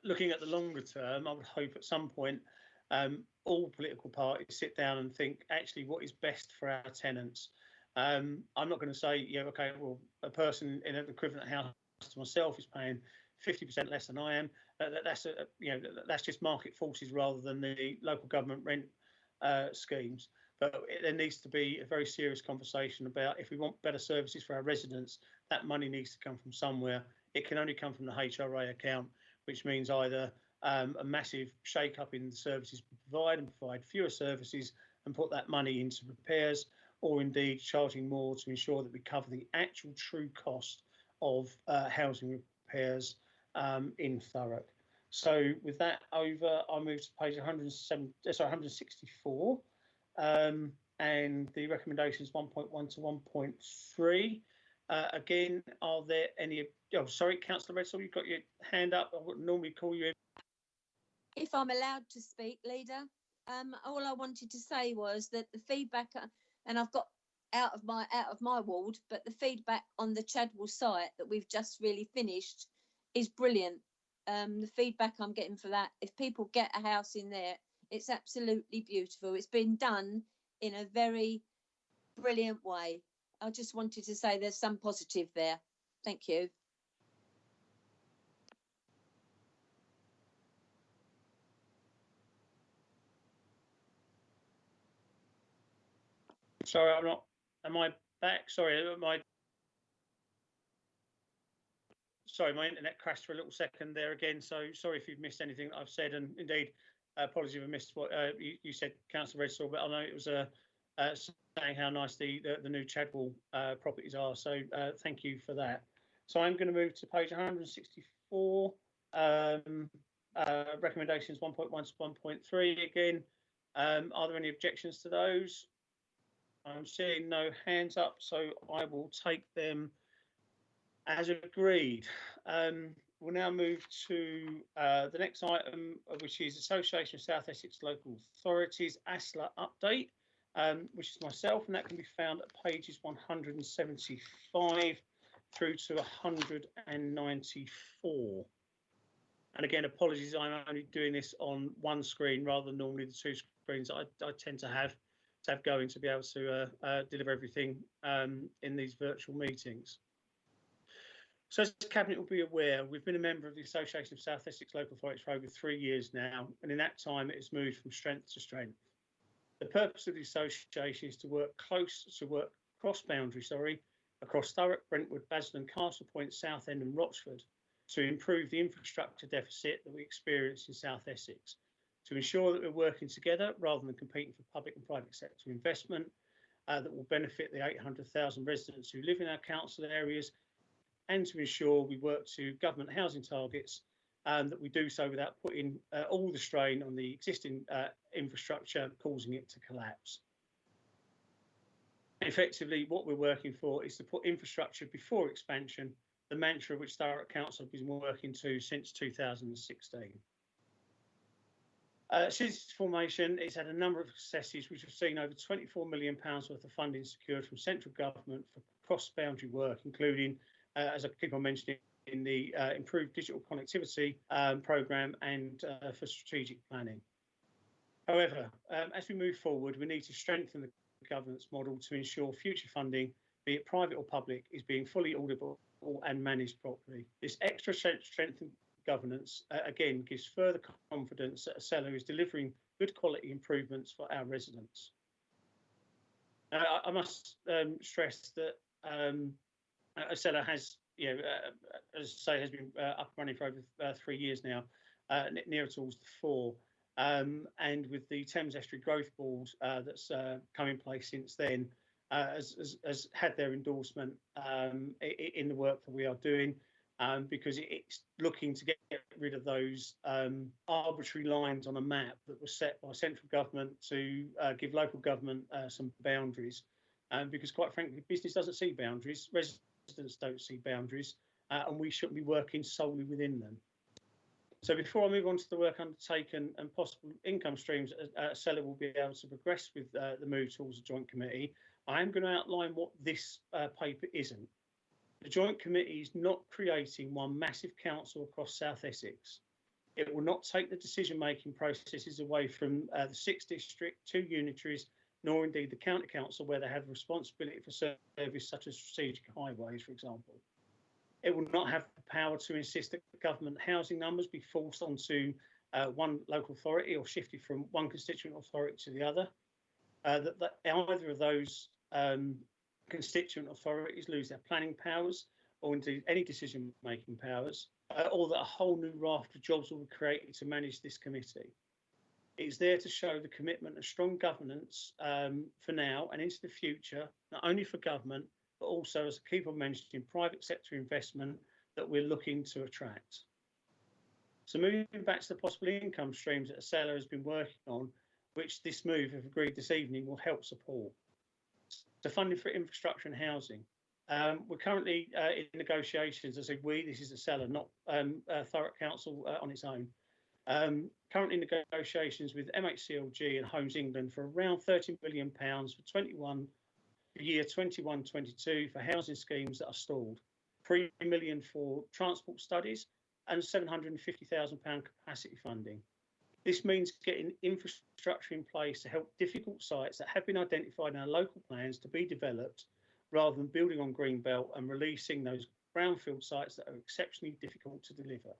looking at the longer term, I would hope at some point all political parties sit down and think, actually, what is best for our tenants? I'm not going to say, okay, well, a person in an equivalent house to myself is paying 50% less than I am. That's just market forces rather than the local government rent schemes. But there needs to be a very serious conversation about, if we want better services for our residents, that money needs to come from somewhere. It can only come from the HRA account, which means either a massive shake-up in the services we provide and provide fewer services and put that money into repairs, or indeed charging more to ensure that we cover the actual true cost of housing repairs in Thurrock. So with that over, I'll move to page 164, and the recommendations 1.1 to 1.3. Again, are there any? Oh, sorry, Councillor Redsall, you've got your hand up. I wouldn't normally call you in. If I'm allowed to speak, Leader, all I wanted to say was that the feedback, and I've got out of my ward, but the feedback on the Chadwell site that we've just really finished is brilliant. The feedback I'm getting for that, if people get a house in there, it's absolutely beautiful. It's been done in a very brilliant way. I just wanted to say there's some positive there. Thank you. Sorry, I'm not. Am I back? Sorry, sorry, my internet crashed for a little second there again. So sorry if you've missed anything that I've said, and indeed, apologies if I missed what you said, Councillor Redsall. But I know it was saying how nice the new Chadwell properties are. So thank you for that. So I'm going to move to page 164. Recommendations 1.1 to 1.3 again. Are there any objections to those? I'm seeing no hands up, so I will take them as agreed. We'll now move to the next item, which is Association of South Essex Local Authorities ASLA update, which is myself, and that can be found at pages 175 through to 194. And again, apologies, I'm only doing this on one screen rather than normally the two screens I tend to have going to be able to deliver everything in these virtual meetings. So as the Cabinet will be aware, we've been a member of the Association of South Essex Local Authorities for over 3 years now, and in that time it has moved from strength to strength. The purpose of the association is to work cross-boundary, across Thurrock, Brentwood, Basildon, Castle Point, Southend and Rochford to improve the infrastructure deficit that we experience in South Essex, to ensure that we're working together rather than competing for public and private sector investment that will benefit the 800,000 residents who live in our council areas, and to ensure we work to government housing targets, that we do so without putting all the strain on the existing infrastructure, causing it to collapse. Effectively, what we're working for is to put infrastructure before expansion, the mantra which Thurrock Council has been working to since 2016. Since its formation, it's had a number of successes which have seen over £24 million worth of funding secured from central government for cross-boundary work, including, as I keep on mentioning, in the improved digital connectivity programme and for strategic planning. However, as we move forward, we need to strengthen the governance model to ensure future funding, be it private or public, is being fully auditable and managed properly. This extra strength in governance, again, gives further confidence that Acela is delivering good quality improvements for our residents. I must stress that Acela has, as I say, has been up and running for over 3 years now, nearer towards 4. And with the Thames Estuary Growth Board that's come in place since then, has had their endorsement in the work that we are doing, because it's looking to get rid of those arbitrary lines on a map that were set by central government to give local government some boundaries. Because quite frankly, business doesn't see boundaries, residents don't see boundaries, and we shouldn't be working solely within them. So before I move on to the work undertaken and possible income streams, Acela will be able to progress with the move towards a joint committee. I am going to outline what this paper isn't. The joint committee is not creating one massive council across South Essex. It will not take the decision-making processes away from the 6th district, 2 unitaries, nor indeed the county council, where they have responsibility for service such as strategic highways, for example. It will not have the power to insist that government housing numbers be forced onto one local authority or shifted from one constituent authority to the other. That either of those constituent authorities lose their planning powers or indeed any decision-making powers, or that a whole new raft of jobs will be created to manage this committee. It is there to show the commitment of strong governance for now and into the future, not only for government, but also, as I keep on mentioning, private sector investment that we're looking to attract. So moving back to the possible income streams that Acela has been working on, which this move, if agreed this evening, will help support. So funding for infrastructure and housing. We're currently in negotiations. I say we, this is Acela, not Thurrock Council on its own. Currently in negotiations with MHCLG and Homes England for around £30 million for year 21-22 for housing schemes that are stalled, £3 million for transport studies and £750,000 capacity funding. This means getting infrastructure in place to help difficult sites that have been identified in our local plans to be developed, rather than building on Greenbelt and releasing those brownfield sites that are exceptionally difficult to deliver.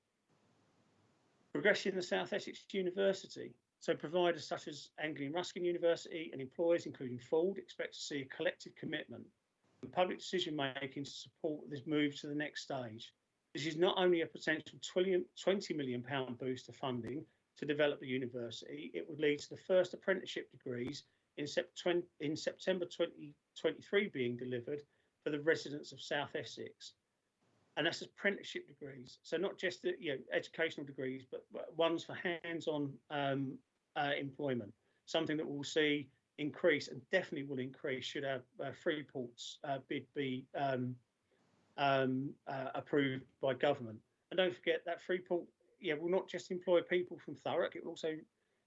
Progressing the South Essex University. So providers such as Anglian Ruskin University and employers, including Ford, expect to see a collective commitment and public decision making to support this move to the next stage. This is not only a potential £20 million boost to funding to develop the university, it would lead to the first apprenticeship degrees in September 2023 being delivered for the residents of South Essex. And that's apprenticeship degrees. So not just the educational degrees, but ones for hands-on employment, something that we'll see increase and definitely will increase should our Freeport's bid be approved by government. And don't forget that Freeport will not just employ people from Thurrock, it will also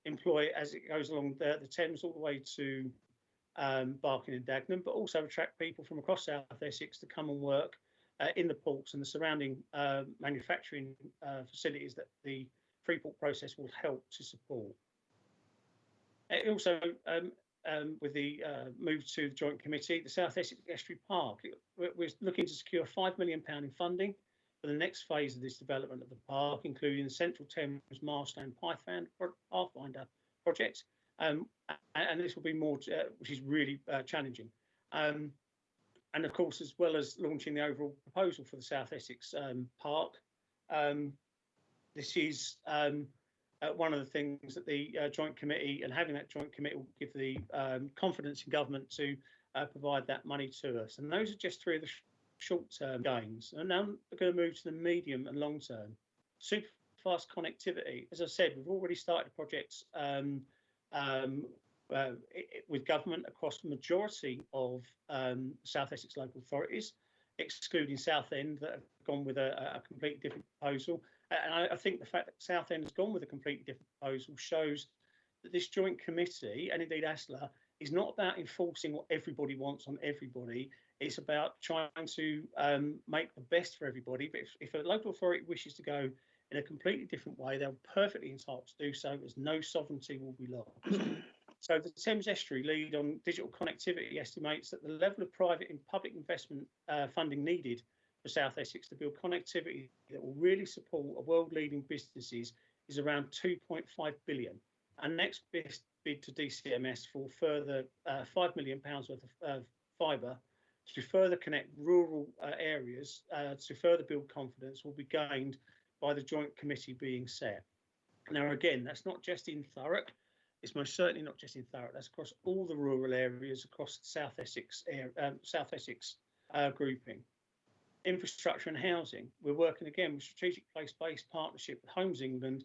employ, as it goes along the Thames all the way to Barking and Dagenham, but also attract people from across South Essex to come and work in the ports and the surrounding manufacturing facilities that the Freeport process will help to support. It also, with the move to the Joint Committee, the South Essex Estuary Park, we're looking to secure £5 million in funding for the next phase of this development of the park, including the Central Thames Marshland Pathfinder project, and this will be more, which is really challenging. And of course, as well as launching the overall proposal for the South Essex Park, this is one of the things that the Joint Committee, and having that Joint Committee will give the confidence in government to provide that money to us. And those are just 3 of the short-term gains. And now we're going to move to the medium and long-term. Super fast connectivity. As I said, we've already started projects with government across the majority of South Essex local authorities, excluding Southend that have gone with a completely different proposal. And I think the fact that Southend has gone with a completely different proposal shows that this joint committee, and indeed ASLA, is not about enforcing what everybody wants on everybody. It's about trying to make the best for everybody. But if a local authority wishes to go in a completely different way, they're perfectly entitled to do so, as no sovereignty will be lost. So the Thames Estuary Lead on Digital Connectivity estimates that the level of private and public investment funding needed for South Essex to build connectivity that will really support a world-leading businesses is around 2.5 billion. And next best bid to DCMS for further £5 million worth of fibre to further connect rural areas to further build confidence will be gained by the joint committee being set. Now, again, that's not just in Thurrock. It's most certainly not just in Thurrock. That's across all the rural areas across the South Essex grouping. Infrastructure and housing. We're working again with strategic place-based partnership with Homes England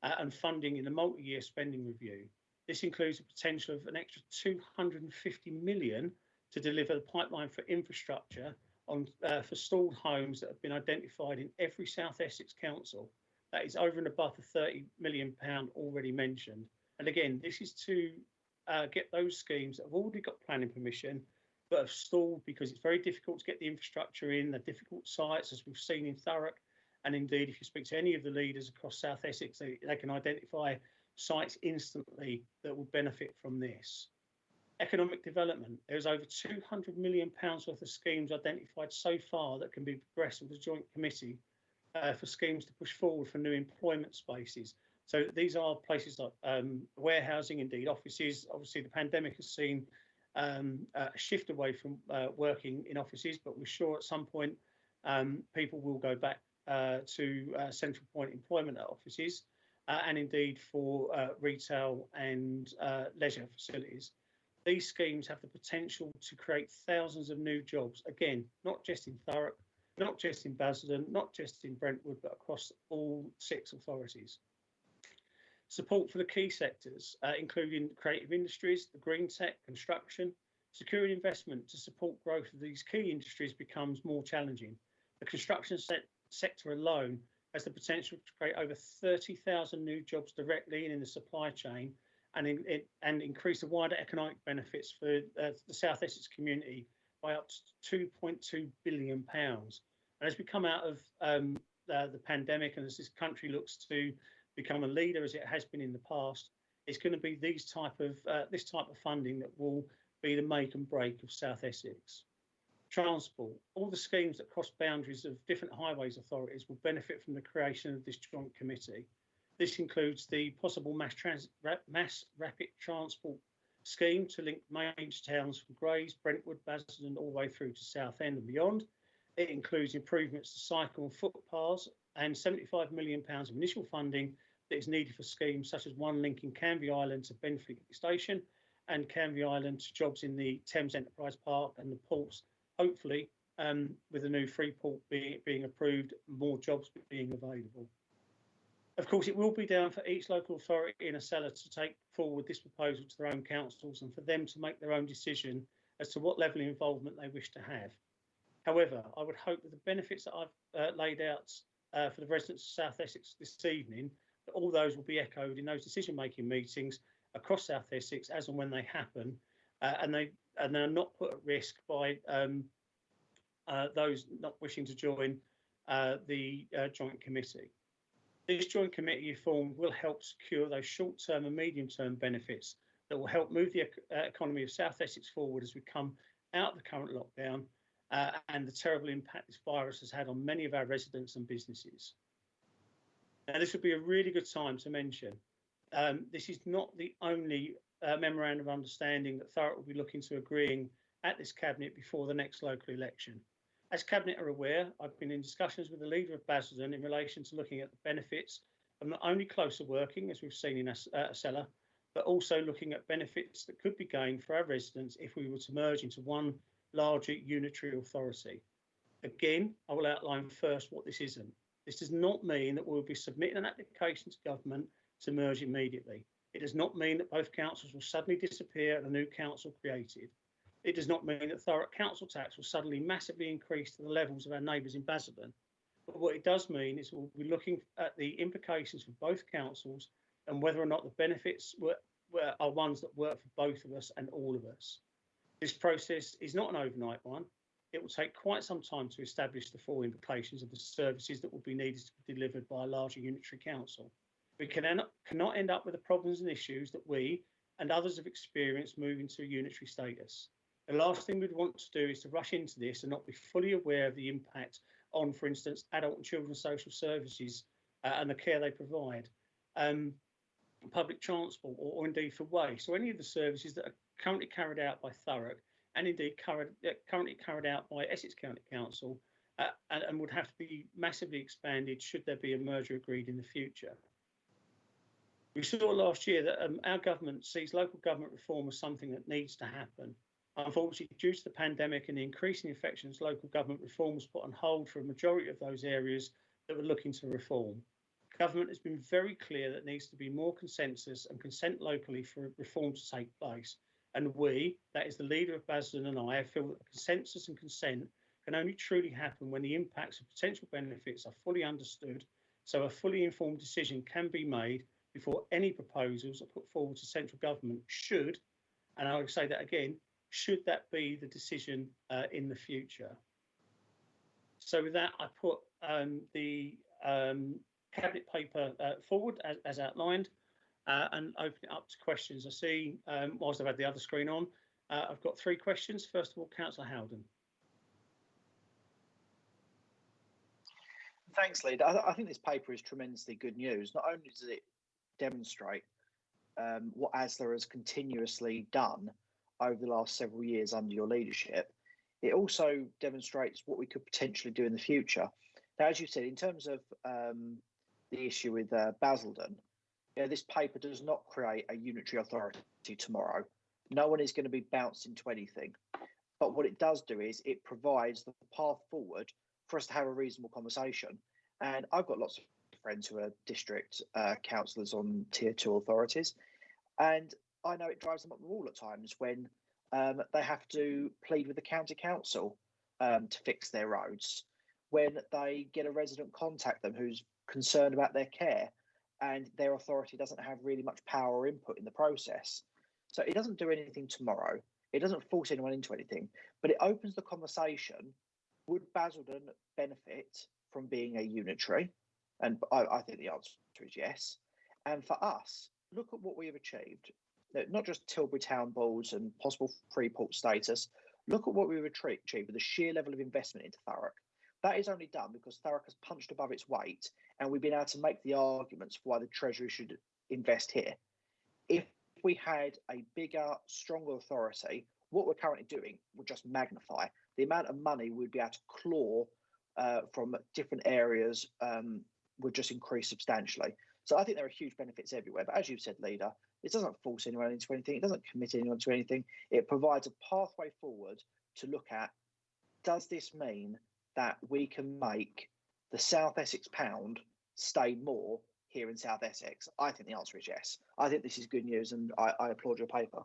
and funding in a multi-year spending review. This includes the potential of an extra 250 million to deliver the pipeline for infrastructure on for stalled homes that have been identified in every South Essex council. That is over and above the £30 million already mentioned. And again, this is to get those schemes that have already got planning permission but have stalled because it's very difficult to get the infrastructure in. They're difficult sites, as we've seen in Thurrock. And indeed, if you speak to any of the leaders across South Essex, they can identify sites instantly that will benefit from this. Economic development. There's over £200 million worth of schemes identified so far that can be progressed with the joint committee for schemes to push forward for new employment spaces. So these are places like warehousing, indeed offices. Obviously, the pandemic has seen a shift away from working in offices, but we're sure at some point people will go back to central point employment at offices and indeed for retail and leisure facilities. These schemes have the potential to create thousands of new jobs, again, not just in Thurrock, not just in Basildon, not just in Brentwood, but across all 6 authorities. Support for the key sectors, including creative industries, the green tech, construction. Securing investment to support growth of these key industries becomes more challenging. The construction sector alone has the potential to create over 30,000 new jobs directly in the supply chain and increase the wider economic benefits for the South Essex community by up to £2.2 billion. And as we come out of the pandemic and as this country looks to become a leader as it has been in the past, it's going to be this type of funding that will be the make and break of South Essex. Transport. All the schemes that cross boundaries of different highways authorities will benefit from the creation of this joint committee. This includes the possible mass rapid transport scheme to link major towns from Grays, Brentwood, Basildon all the way through to Southend and beyond. It includes improvements to cycle and footpaths and £75 million of initial funding that is needed for schemes such as one linking Canvey Island to Benfleet Station and Canvey Island to jobs in the Thames Enterprise Park and the ports, hopefully with the new Freeport being approved, more jobs being available. Of course, it will be down for each local authority in a cellar to take forward this proposal to their own councils and for them to make their own decision as to what level of involvement they wish to have. However, I would hope that the benefits that I've laid out for the residents of South Essex this evening, that all those will be echoed in those decision-making meetings across South Essex as and when they happen, and they're not put at risk by those not wishing to join the joint committee. This joint committee formed will help secure those short-term and medium-term benefits that will help move the economy of South Essex forward as we come out of the current lockdown and the terrible impact this virus has had on many of our residents and businesses. Now, this would be a really good time to mention. This is not the only memorandum of understanding that Thurrock will be looking to agreeing at this cabinet before the next local election. As Cabinet are aware, I've been in discussions with the leader of Basildon in relation to looking at the benefits of not only closer working, as we've seen in Acela, but also looking at benefits that could be gained for our residents if we were to merge into one larger unitary authority. Again, I will outline first what this isn't. This does not mean that we'll be submitting an application to government to merge immediately. It does not mean that both councils will suddenly disappear and a new council created. It does not mean that Thurrock council tax will suddenly massively increase to the levels of our neighbours in Basildon. But what it does mean is we'll be looking at the implications for both councils and whether or not the benefits are ones that work for both of us and all of us. This process is not an overnight one. It will take quite some time to establish the full implications of the services that will be needed to be delivered by a larger unitary council. We cannot end up with the problems and issues that we and others have experienced moving to a unitary status. The last thing we'd want to do is to rush into this and not be fully aware of the impact on, for instance, adult and children's social services and the care they provide, public transport, or indeed for waste, or any of the services that are currently carried out by Thurrock and indeed currently carried out by Essex County Council, and would have to be massively expanded should there be a merger agreed in the future. We saw last year that our government sees local government reform as something that needs to happen. Unfortunately, due to the pandemic and the increasing infections, local government reform was put on hold for a majority of those areas that were looking to reform. Government has been very clear that there needs to be more consensus and consent locally for reform to take place. And we, that is the leader of Basildon and I, feel that consensus and consent can only truly happen when the impacts and potential benefits are fully understood, so a fully informed decision can be made before any proposals are put forward to central government should, and I would say that again, should that be the decision in the future. So with that, I put the cabinet paper forward as outlined and open it up to questions. I see, whilst I've had the other screen on, I've got 3 questions. First of all, Councillor Howden. Thanks, Leader. I think this paper is tremendously good news. Not only does it demonstrate what ASLA has continuously done over the last several years under your leadership, it also demonstrates what we could potentially do in the future. Now, as you said, in terms of the issue with Basildon, this paper does not create a unitary authority tomorrow. No one is going to be bounced into anything. But what it does do is it provides the path forward for us to have a reasonable conversation. And I've got lots of friends who are district councillors on tier 2 authorities. And I know it drives them up the wall at times when they have to plead with the county council to fix their roads, when they get a resident contact them who's concerned about their care and their authority doesn't have really much power or input in the process. So it doesn't do anything tomorrow. It doesn't force anyone into anything, but it opens the conversation. Would Basildon benefit from being a unitary? And I think the answer is yes. And for us, look at what we have achieved. Not just Tilbury Town Boards and possible Freeport status. Look at what we've achieved with the sheer level of investment into Thurrock. That is only done because Thurrock has punched above its weight, and we've been able to make the arguments for why the Treasury should invest here. If we had a bigger, stronger authority, what we're currently doing would just magnify. The amount of money we'd be able to claw from different areas would just increase substantially. So I think there are huge benefits everywhere. But as you've said, Leader, it doesn't force anyone into anything. It doesn't commit anyone to anything. It provides a pathway forward to look at, does this mean that we can make the South Essex pound stay more here in South Essex? I think the answer is yes. I think this is good news, and I applaud your paper.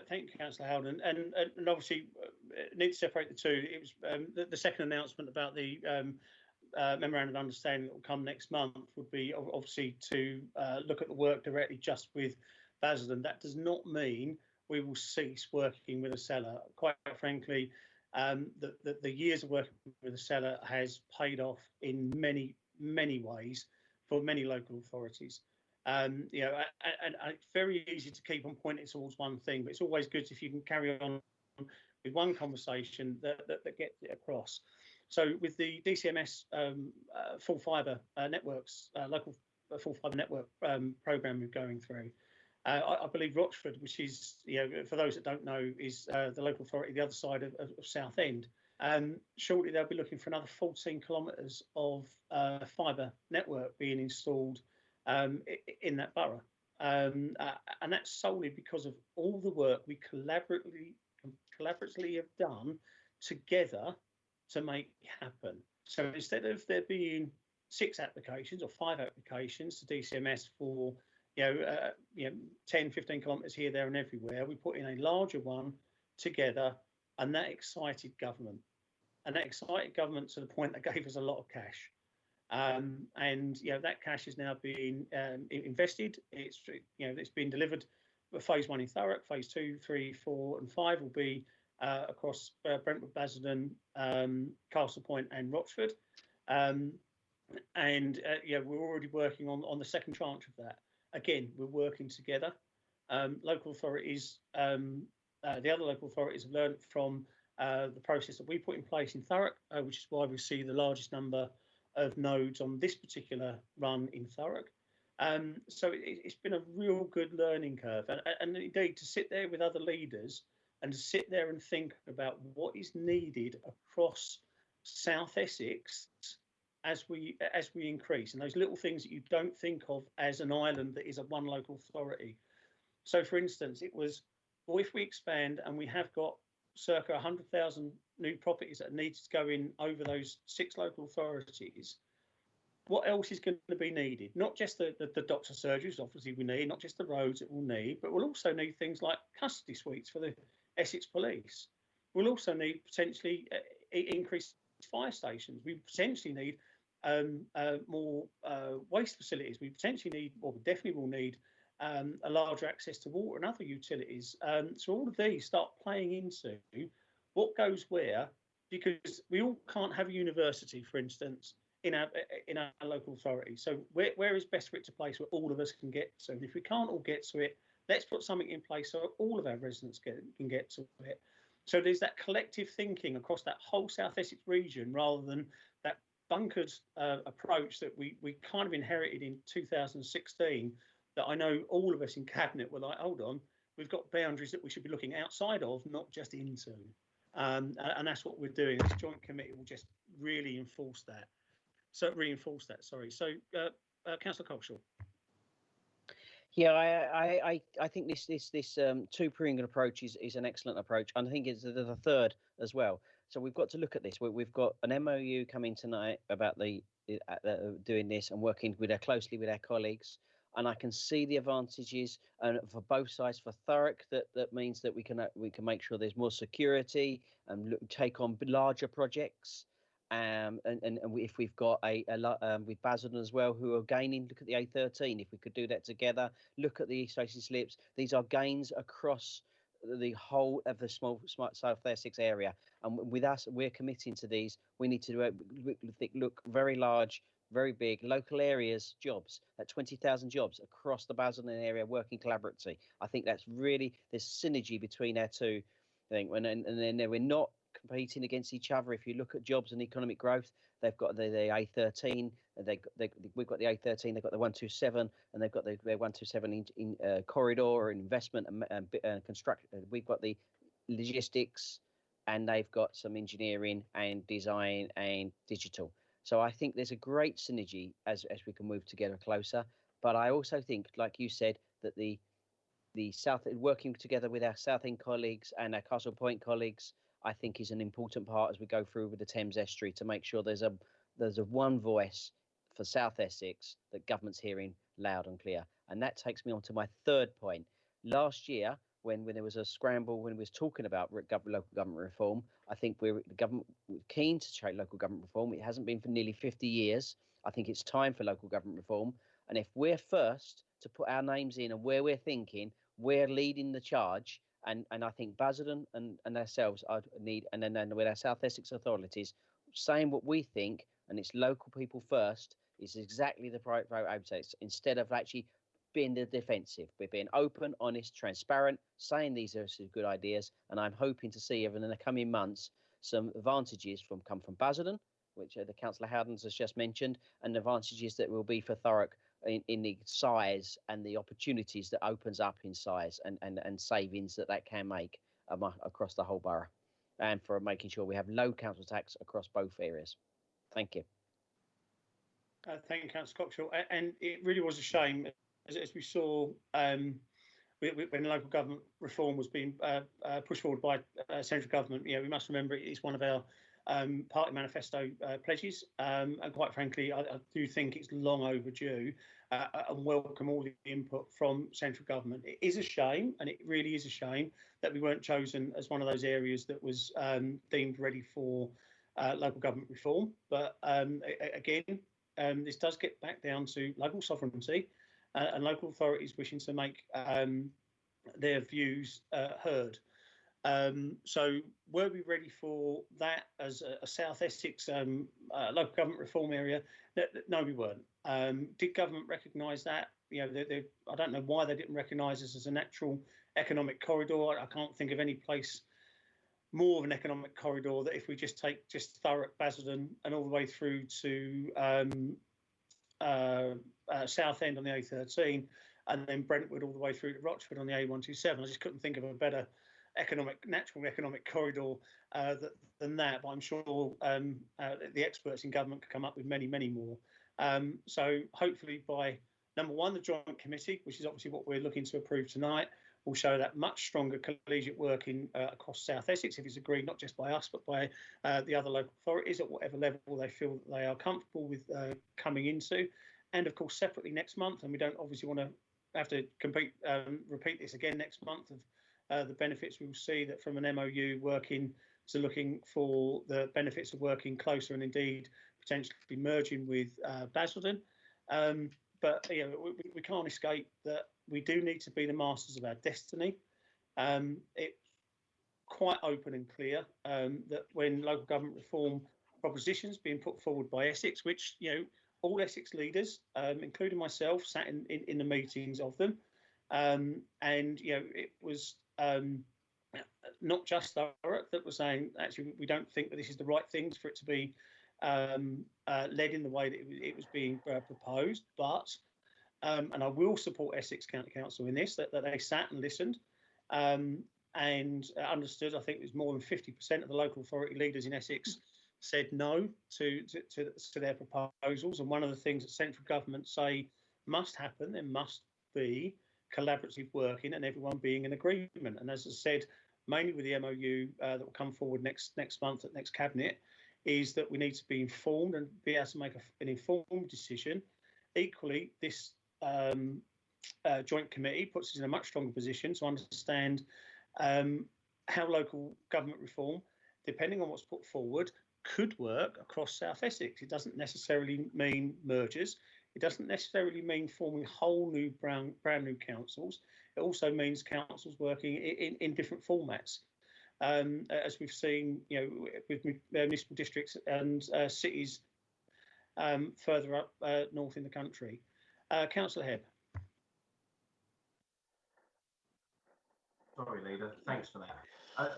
Thank you, Councillor Howden. And obviously, need to separate the two. It was the second announcement about the memorandum of understanding that will come next month would be obviously to look at the work directly just with Basildon. That does not mean we will cease working with a seller. Quite frankly, the years of working with a seller has paid off in many ways for many local authorities. And it's very easy to keep on pointing towards one thing, but it's always good if you can carry on with one conversation that gets it across. So with the DCMS full fibre networks, local full fibre network programme we're going through, I believe Rochford, which is, for those that don't know, is the local authority the other side of Southend. Shortly they'll be looking for another 14 kilometres of fibre network being installed in that borough, and that's solely because of all the work we collaboratively have done together to make it happen. So instead of there being 6 applications or 5 applications to DCMS for 10, 15 kilometres here, there and everywhere, we put in a larger one together, and that excited government. And that excited government to the point that gave us a lot of cash. And that cash is now being invested. It's been delivered. Phase 1 in Thurrock, phase 2, 3, 4, and 5 will be across Brentwood, Basildon, Castle Point, and Rochford. We're already working on the second tranche of that. again, we're working together. Local authorities, the other local authorities have learned from the process that we put in place in Thurrock, which is why we see the largest number of nodes on this particular run in Thurrock. So it's been a real good learning curve, and indeed to sit there with other leaders and to sit there and think about what is needed across South Essex as we increase, and those little things that you don't think of as an island that is a one local authority. So, for instance, it was, well, if we expand and we have got circa 100,000 new properties that need to go in over those 6 local authorities, what else is going to be needed? Not just the doctor surgeries, obviously we need, not just the roads that we'll need, but we'll also need things like custody suites for the Essex Police. We'll also need potentially increased fire stations. We potentially need more waste facilities. We potentially need, or we definitely will need, a larger access to water and other utilities. So all of these start playing into what goes where, because we all can't have a university, for instance, in our local authority. So where is best for it to place where all of us can get to? And if we can't all get to it, let's put something in place so all of our residents can get to it. So there's that collective thinking across that whole South Essex region, rather than that bunkered approach that we kind of inherited in 2016, that I know all of us in Cabinet were like, hold on, we've got boundaries that we should be looking outside of, not just into. And that's what we're doing. This joint committee will just really reinforce that. Sorry. So, Councillor Coxall. Yeah, I think this two-pronged approach is an excellent approach, and I think it's the third as well. So we've got to look at this. We've got an MOU coming tonight about doing this and working closely with our colleagues, and I can see the advantages for both sides. For Thurrock, that means that we can make sure there's more security and take on larger projects. And if we've got with Basildon as well, who are gaining, look at the A13. If we could do that together, look at the East Station slips. These are gains across the whole of the smart South Essex area. And with us, we're committing to these. We need to look very large, very big local areas, jobs, at 20,000 jobs across the Basildon area, working collaboratively. I think that's really, there's synergy between our two things. And then we're not competing against each other. If you look at jobs and economic growth, they've got the A13, we've got the A13, they've got the 127, and they've got their 127 in corridor and investment and construction. We've got the logistics, and they've got some engineering and design and digital. So I think there's a great synergy as we can move together closer. But I also think, like you said, that the South, working together with our South End colleagues and our Castle Point colleagues, I think is an important part as we go through with the Thames Estuary, to make sure there's a one voice for South Essex that government's hearing loud and clear. And that takes me on to my third point. Last year, when there was a scramble, when we was talking about local government reform, I think the government was keen to change local government reform. It hasn't been for nearly 50 years. I think it's time for local government reform. And if we're first to put our names in and where we're thinking, we're leading the charge. And I think Basildon and ourselves need, and then with our South Essex authorities, saying what we think, and it's local people first, is exactly the right route I would say. Instead of actually being the defensive, we're being open, honest, transparent, saying these are some good ideas, and I'm hoping to see over in the coming months some advantages come from Basildon, which the Councillor Howdens has just mentioned, and the advantages that will be for Thurrock in the size and the opportunities that opens up in size and savings that can make across the whole borough, and for making sure we have low council tax across both areas. Thank you. Thank you, Councillor Coxall. And it really was a shame, as we saw when local government reform was being pushed forward by central government. We must remember it's one of our party manifesto pledges, and quite frankly, I do think it's long overdue, and welcome all the input from central government. It is a shame, and it really is a shame that we weren't chosen as one of those areas that was deemed ready for local government reform. But again, this does get back down to local sovereignty and local authorities wishing to make their views heard. So were we ready for that as a South Essex local government reform area? No, we weren't. Did government recognise that? I don't know why they didn't recognise us as a natural economic corridor. I can't think of any place more of an economic corridor that if we just take Thurrock, Basildon, and all the way through to Southend on the A13, and then Brentwood all the way through to Rochford on the A127. I just couldn't think of a better natural economic corridor than that. But I'm sure the experts in government could come up with many, many more. So hopefully by number one, the Joint Committee, which is obviously what we're looking to approve tonight, will show that much stronger collegiate working across South Essex, if it's agreed not just by us but by the other local authorities at whatever level they feel that they are comfortable with coming into. And of course, separately next month, and we don't obviously want to have to repeat this again next month, of the benefits we will see that from an MOU working to looking for the benefits of working closer and indeed potentially merging with Basildon. But we can't escape that we do need to be the masters of our destiny. It's quite open and clear that when local government reform propositions being put forward by Essex, which all Essex leaders, including myself, sat in the meetings of them, and it was not just Thurrock that was saying actually we don't think that this is the right thing for it to be led in the way that it was being proposed, but and I will support Essex County Council in this, that they sat and listened and understood. I think there's more than 50% of the local authority leaders in Essex said no to their proposals. And one of the things that central government say must happen, there must be collaborative working and everyone being in agreement. And as I said, mainly with the MOU that will come forward next month at next cabinet, is that we need to be informed and be able to make an informed decision. Equally, this joint committee puts us in a much stronger position to understand how local government reform, depending on what's put forward, could work across South Essex. It doesn't necessarily mean mergers. It doesn't necessarily mean forming whole new brand new councils. It also means councils working in different formats, as we've seen, with municipal districts and cities further up north in the country. Councillor Hebb. Sorry, Leader. Thanks for that. A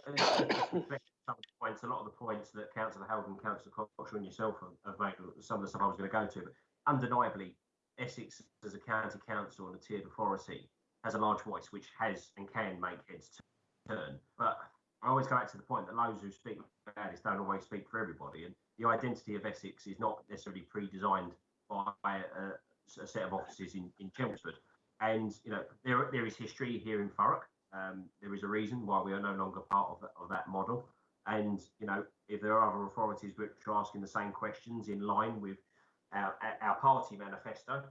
lot of the points that Councillor Held and Councillor Cockshall and yourself have made, some of the stuff I was going to go to, but undeniably, Essex as a county council and a tiered authority has a large voice which has and can make heads turn. But I always go back to the point that those who speak about this don't always speak for everybody, and the identity of Essex is not necessarily pre-designed by a set of offices in Chelmsford. And there is history here in Thurrock. There is a reason why we are no longer part of that model. And if there are other authorities which are asking the same questions in line with our party manifesto,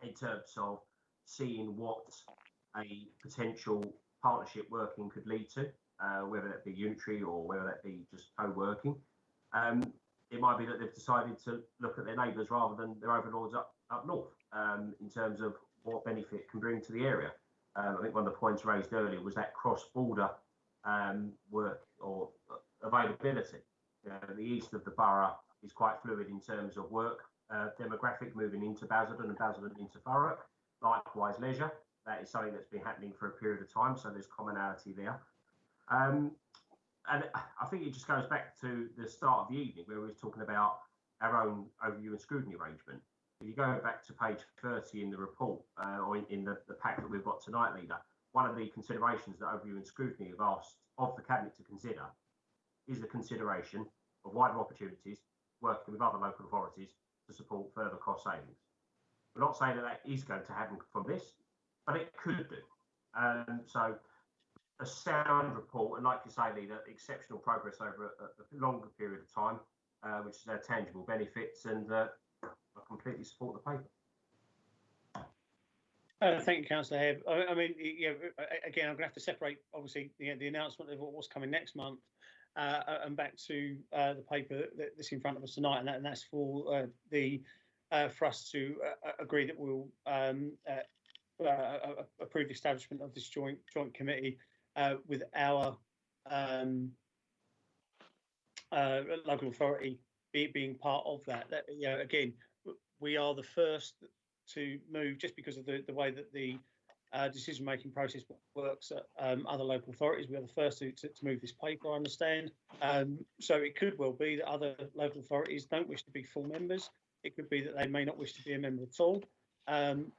in terms of seeing what a potential partnership working could lead to, whether that be unitary or whether that be just co-working, it might be that they've decided to look at their neighbours rather than their overlords up north, in terms of what benefit it can bring to the area. I think one of the points raised earlier was that cross-border work or availability. The east of the borough is quite fluid in terms of work demographic moving into Basildon and Basildon into Thurrock. Likewise, leisure. That is something that's been happening for a period of time, so there's commonality there. And I think it just goes back to the start of the evening where we were talking about our own overview and scrutiny arrangement. If you go back to page 30 in the report, or in the pack that we've got tonight, Leader, one of the considerations that overview and scrutiny have asked of the Cabinet to consider is the consideration of wider opportunities working with other local authorities to support further cost savings. We're not saying that is going to happen from this, but it could do. So a sound report, and like you say, Leader, exceptional progress over a longer period of time, which is tangible benefits, and I completely support the paper. Thank you, Councillor Hebb. I mean, again, I'm going to have to separate, obviously, the announcement of what's coming next month and back to the paper that's in front of us tonight, and that's for for us to agree that we'll approve the establishment of this joint committee with our local authority being part of that. Again, we are the first to move just because of the way that the decision-making process works at other local authorities. We are the first to move this paper, I understand. So it could well be that other local authorities don't wish to be full members. It could be that they may not wish to be a member at all. And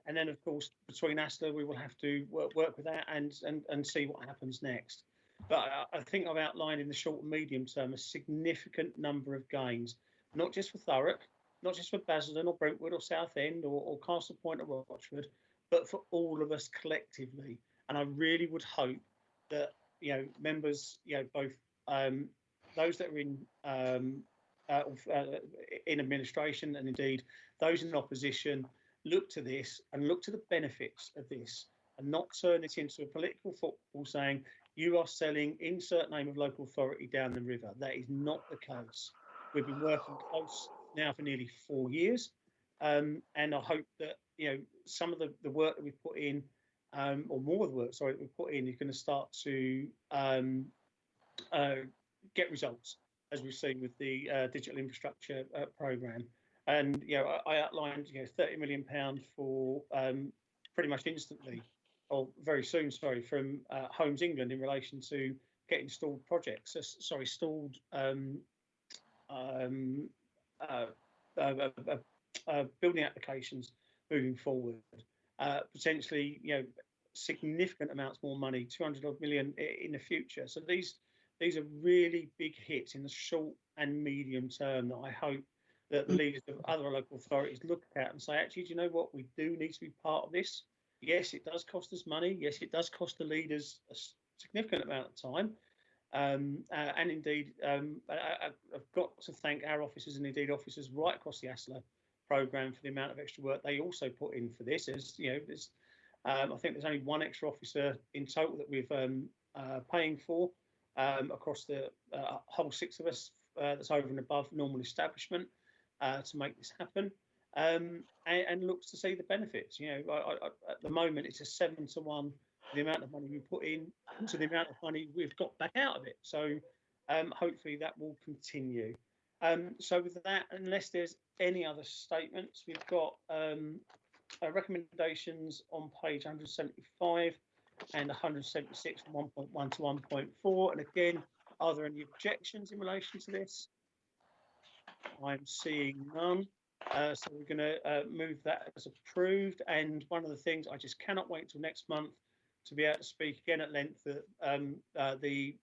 then, of course, between ASLA, we will have to work with that and see what happens next. But I think I've outlined in the short and medium term a significant number of gains, not just for Thurrock, not just for Basildon or Brentwood or Southend or Castle Point or Rochford, but for all of us collectively. And I really would hope that, members, both those that are in administration and indeed those in opposition, look to this and look to the benefits of this and not turn it into a political football saying you are selling insert name of local authority down the river. That is not the case. We've been working close now for nearly 4 years. And I hope that, some of the work that we've put in, or more of the work, sorry, that we've put in is going to start to get results, as we've seen with the digital infrastructure programme. And, I outlined, £30 million for pretty much instantly, or very soon, sorry, from Homes England in relation to getting stalled projects, stalled building applications moving forward. Potentially, significant amounts more money, 200 odd million in the future. So these are really big hits in the short and medium term that I hope that the leaders of other local authorities look at and say, actually, do you know what? We do need to be part of this. Yes, it does cost us money. Yes, it does cost the leaders a significant amount of time. And indeed, I've got to thank our officers and indeed officers right across the ASLA programme for the amount of extra work they also put in for this. I think there's only one extra officer in total that we've paying for across the whole 6 of us that's over and above normal establishment to make this happen, and looks to see the benefits. At the moment it's a 7-to-1 the amount of money we put in to the amount of money we've got back out of it. So hopefully that will continue. So with that, unless there's any other statements, we've got recommendations on page 175 and 176 from 1.1 to 1.4. And again, are there any objections in relation to this? I'm seeing none. So we're going to move that as approved. And one of the things, I just cannot wait till next month to be able to speak again at length that the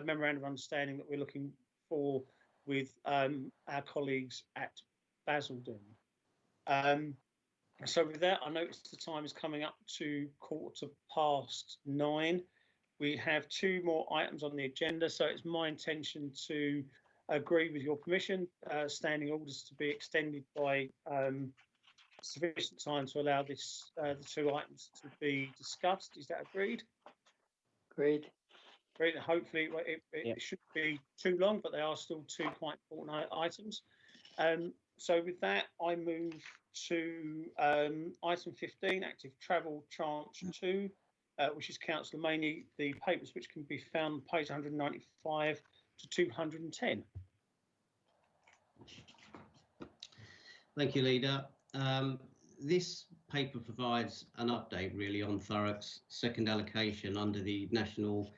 memorandum of understanding that we're looking for with our colleagues at Basildon. So with that, I notice the time is coming up to 9:15. We have 2 more items on the agenda, so it's my intention to agree with your permission, standing orders to be extended by sufficient time to allow this the 2 items to be discussed. Is that agreed? Agreed. Great. Hopefully it shouldn't be too long, but they are still 2 quite important items. So with that, I move to item 15, active travel tranche 2, which is Councillor Maney, the papers which can be found on page 195 to 210. Thank you, Leader. This paper provides an update really on Thurrock's second allocation under the National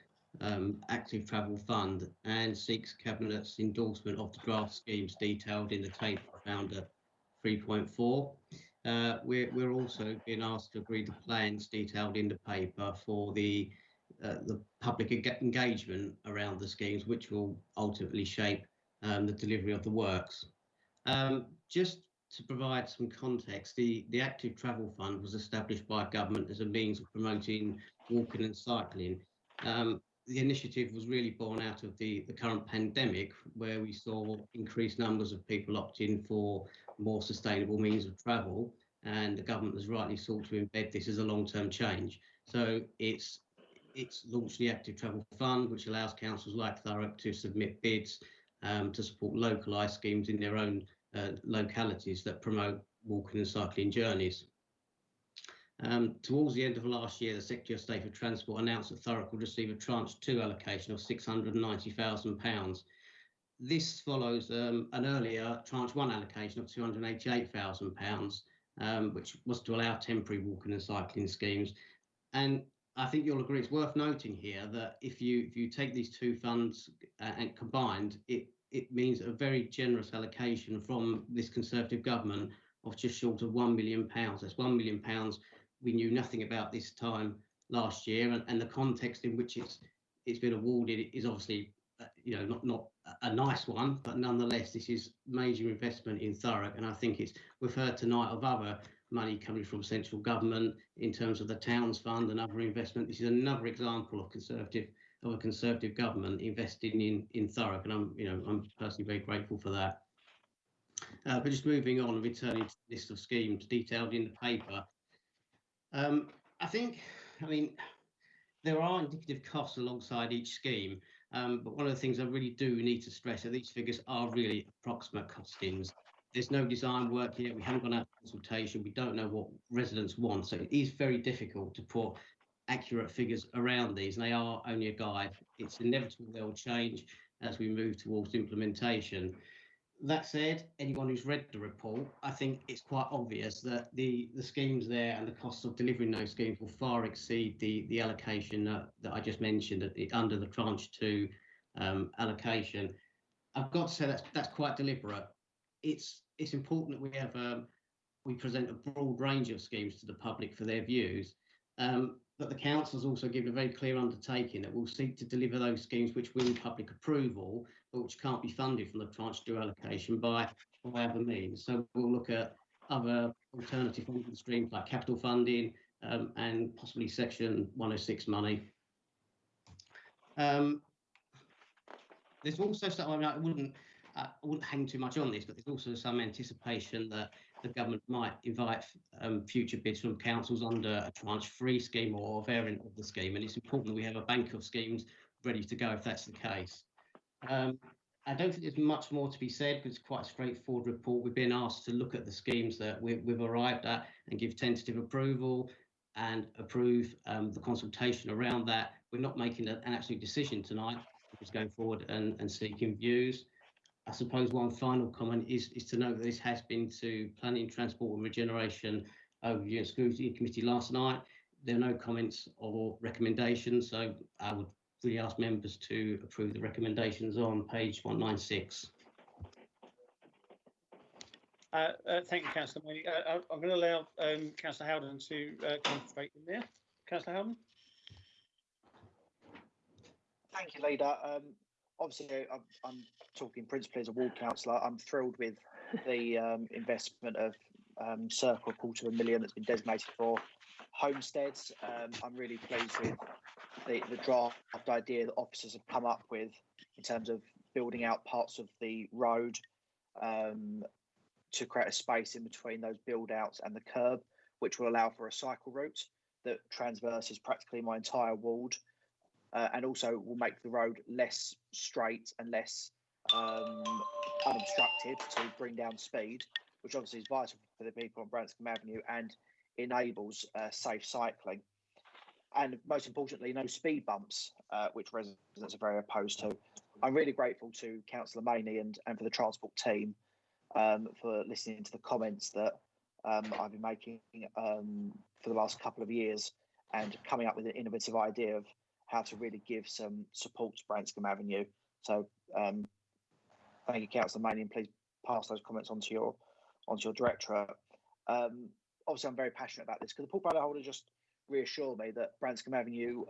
Active Travel Fund and seeks Cabinet's endorsement of the draft schemes detailed in the table found at 3.4. We're also being asked to agree the plans detailed in the paper for the public engagement around the schemes, which will ultimately shape the delivery of the works. Just to provide some context, the Active Travel Fund was established by government as a means of promoting walking and cycling. The initiative was really born out of the current pandemic, where we saw increased numbers of people opting for more sustainable means of travel, and the government has rightly sought to embed this as a long-term change. So it's launched the Active Travel Fund, which allows councils like Thurrock to submit bids to support localised schemes in their own localities that promote walking and cycling journeys. Towards the end of last year, the Secretary of State for Transport announced that Thurrock will receive a tranche 2 allocation of £690,000. This follows an earlier tranche 1 allocation of £288,000, which was to allow temporary walking and cycling schemes. And I think you'll agree it's worth noting here that if you take these two funds and combined, it means a very generous allocation from this Conservative government of just short of £1 million. That's £1 million we knew nothing about this time last year, and the context in which it's been awarded is obviously not a nice one, but nonetheless this is major investment in Thurrock. And I think we've heard tonight of other money coming from central government in terms of the Towns Fund and other investment. This is another example of a Conservative government investing in Thurrock, and I'm personally very grateful for that. But just moving on, returning to the list of schemes detailed in the paper, I mean, there are indicative costs alongside each scheme, but one of the things I really do need to stress that these figures are really approximate costings. There's no design work here. We haven't gone out for consultation. We don't know what residents want. So it is very difficult to put accurate figures around these, and they are only a guide. It's inevitable they'll change as we move towards implementation. That said, anyone who's read the report, I think it's quite obvious that the schemes there and the costs of delivering those schemes will far exceed the allocation that I just mentioned under the Tranche 2 allocation. I've got to say that's quite deliberate. It's important that we present a broad range of schemes to the public for their views, but the council's also given a very clear undertaking that we'll seek to deliver those schemes which win public approval, but which can't be funded from the Tranche 2 allocation by other means. So we'll look at other alternative funding streams like capital funding and possibly Section 106 money. There's also something I wouldn't hang too much on this, but there's also some anticipation that the government might invite future bids from councils under a Tranche 3 scheme or a variant of the scheme, and it's important that we have a bank of schemes ready to go if that's the case. I don't think there's much more to be said because it's quite a straightforward report. We've been asked to look at the schemes that we've arrived at and give tentative approval and approve the consultation around that. We're not making an absolute decision tonight. We're just going forward and seeking views. I suppose one final comment is to note that this has been to Planning, Transport and Regeneration Overview and Scrutiny Committee last night. There are no comments or recommendations, so I would really ask members to approve the recommendations on page 196. Thank you, Councillor Mooney. I'm going to allow Councillor Howden to come straight in there. Councillor Howden. Thank you, Leader. Obviously, I'm talking principally as a ward councillor. I'm thrilled with the investment of circa £250,000 that's been designated for homesteads. I'm really pleased with the draft idea that officers have come up with in terms of building out parts of the road to create a space in between those build outs and the curb, which will allow for a cycle route that transverses practically my entire ward. And also will make the road less straight and less unobstructed to bring down speed, which obviously is vital for the people on Branscombe Avenue and enables safe cycling. And most importantly, no speed bumps, which residents are very opposed to. I'm really grateful to Councillor Maney and for the transport team for listening to the comments that I've been making for the last couple of years and coming up with an innovative idea of how to really give some support to Branscombe Avenue. So thank you, Councillor Maney, and please pass those comments on to your directorate. Obviously, I'm very passionate about this. Could the portfolio holder just reassure me that Branscombe Avenue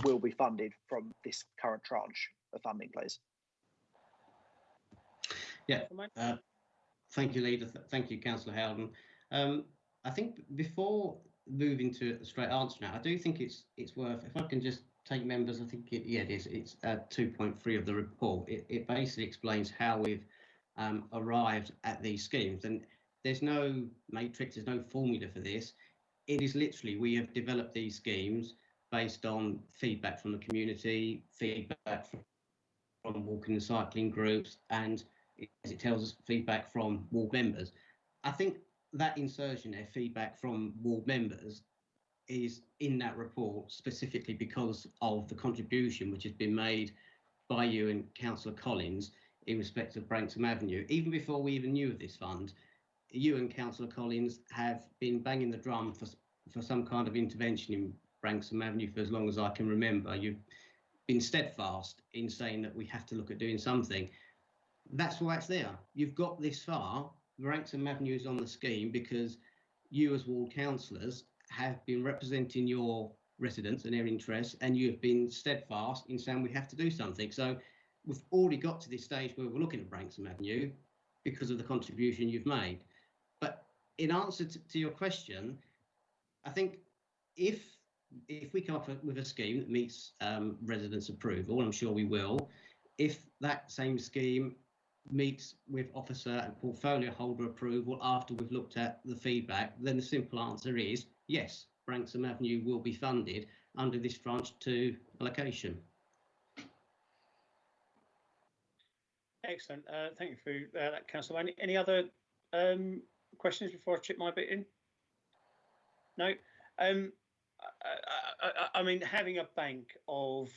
will be funded from this current tranche of funding, please? Yeah, thank you, Leader. Thank you, Councillor Howden. I think before moving to a straight answer now, I do think it's worth, if I can just take members, I think it is. It's 2.3 of the report. It basically explains how we've arrived at these schemes, and there's no matrix, there's no formula for this. It is literally, we have developed these schemes based on feedback from the community, feedback from walking and cycling groups, and as it tells us, feedback from ward members. I think that insertion there, feedback from ward members, is in that report specifically because of the contribution which has been made by you and Councillor Collins in respect of Branksome Avenue. Even before we even knew of this fund, you and Councillor Collins have been banging the drum for some kind of intervention in Branksome Avenue for as long as I can remember. You've been steadfast in saying that we have to look at doing something. That's why it's there. You've got this far. Branksome Avenue is on the scheme because you as ward councillors have been representing your residents and their interests, and you have been steadfast in saying we have to do something. So we've already got to this stage where we're looking at Branksome Avenue because of the contribution you've made. But in answer to your question, I think if we come up with a scheme that meets residents' approval, I'm sure we will, if that same scheme meets with officer and portfolio holder approval after we've looked at the feedback, then the simple answer is yes, Branksome Avenue will be funded under this tranche 2 allocation. Excellent. Thank you for that, Councillor. Any other questions before I chip my bit in? No. I mean, having a bank of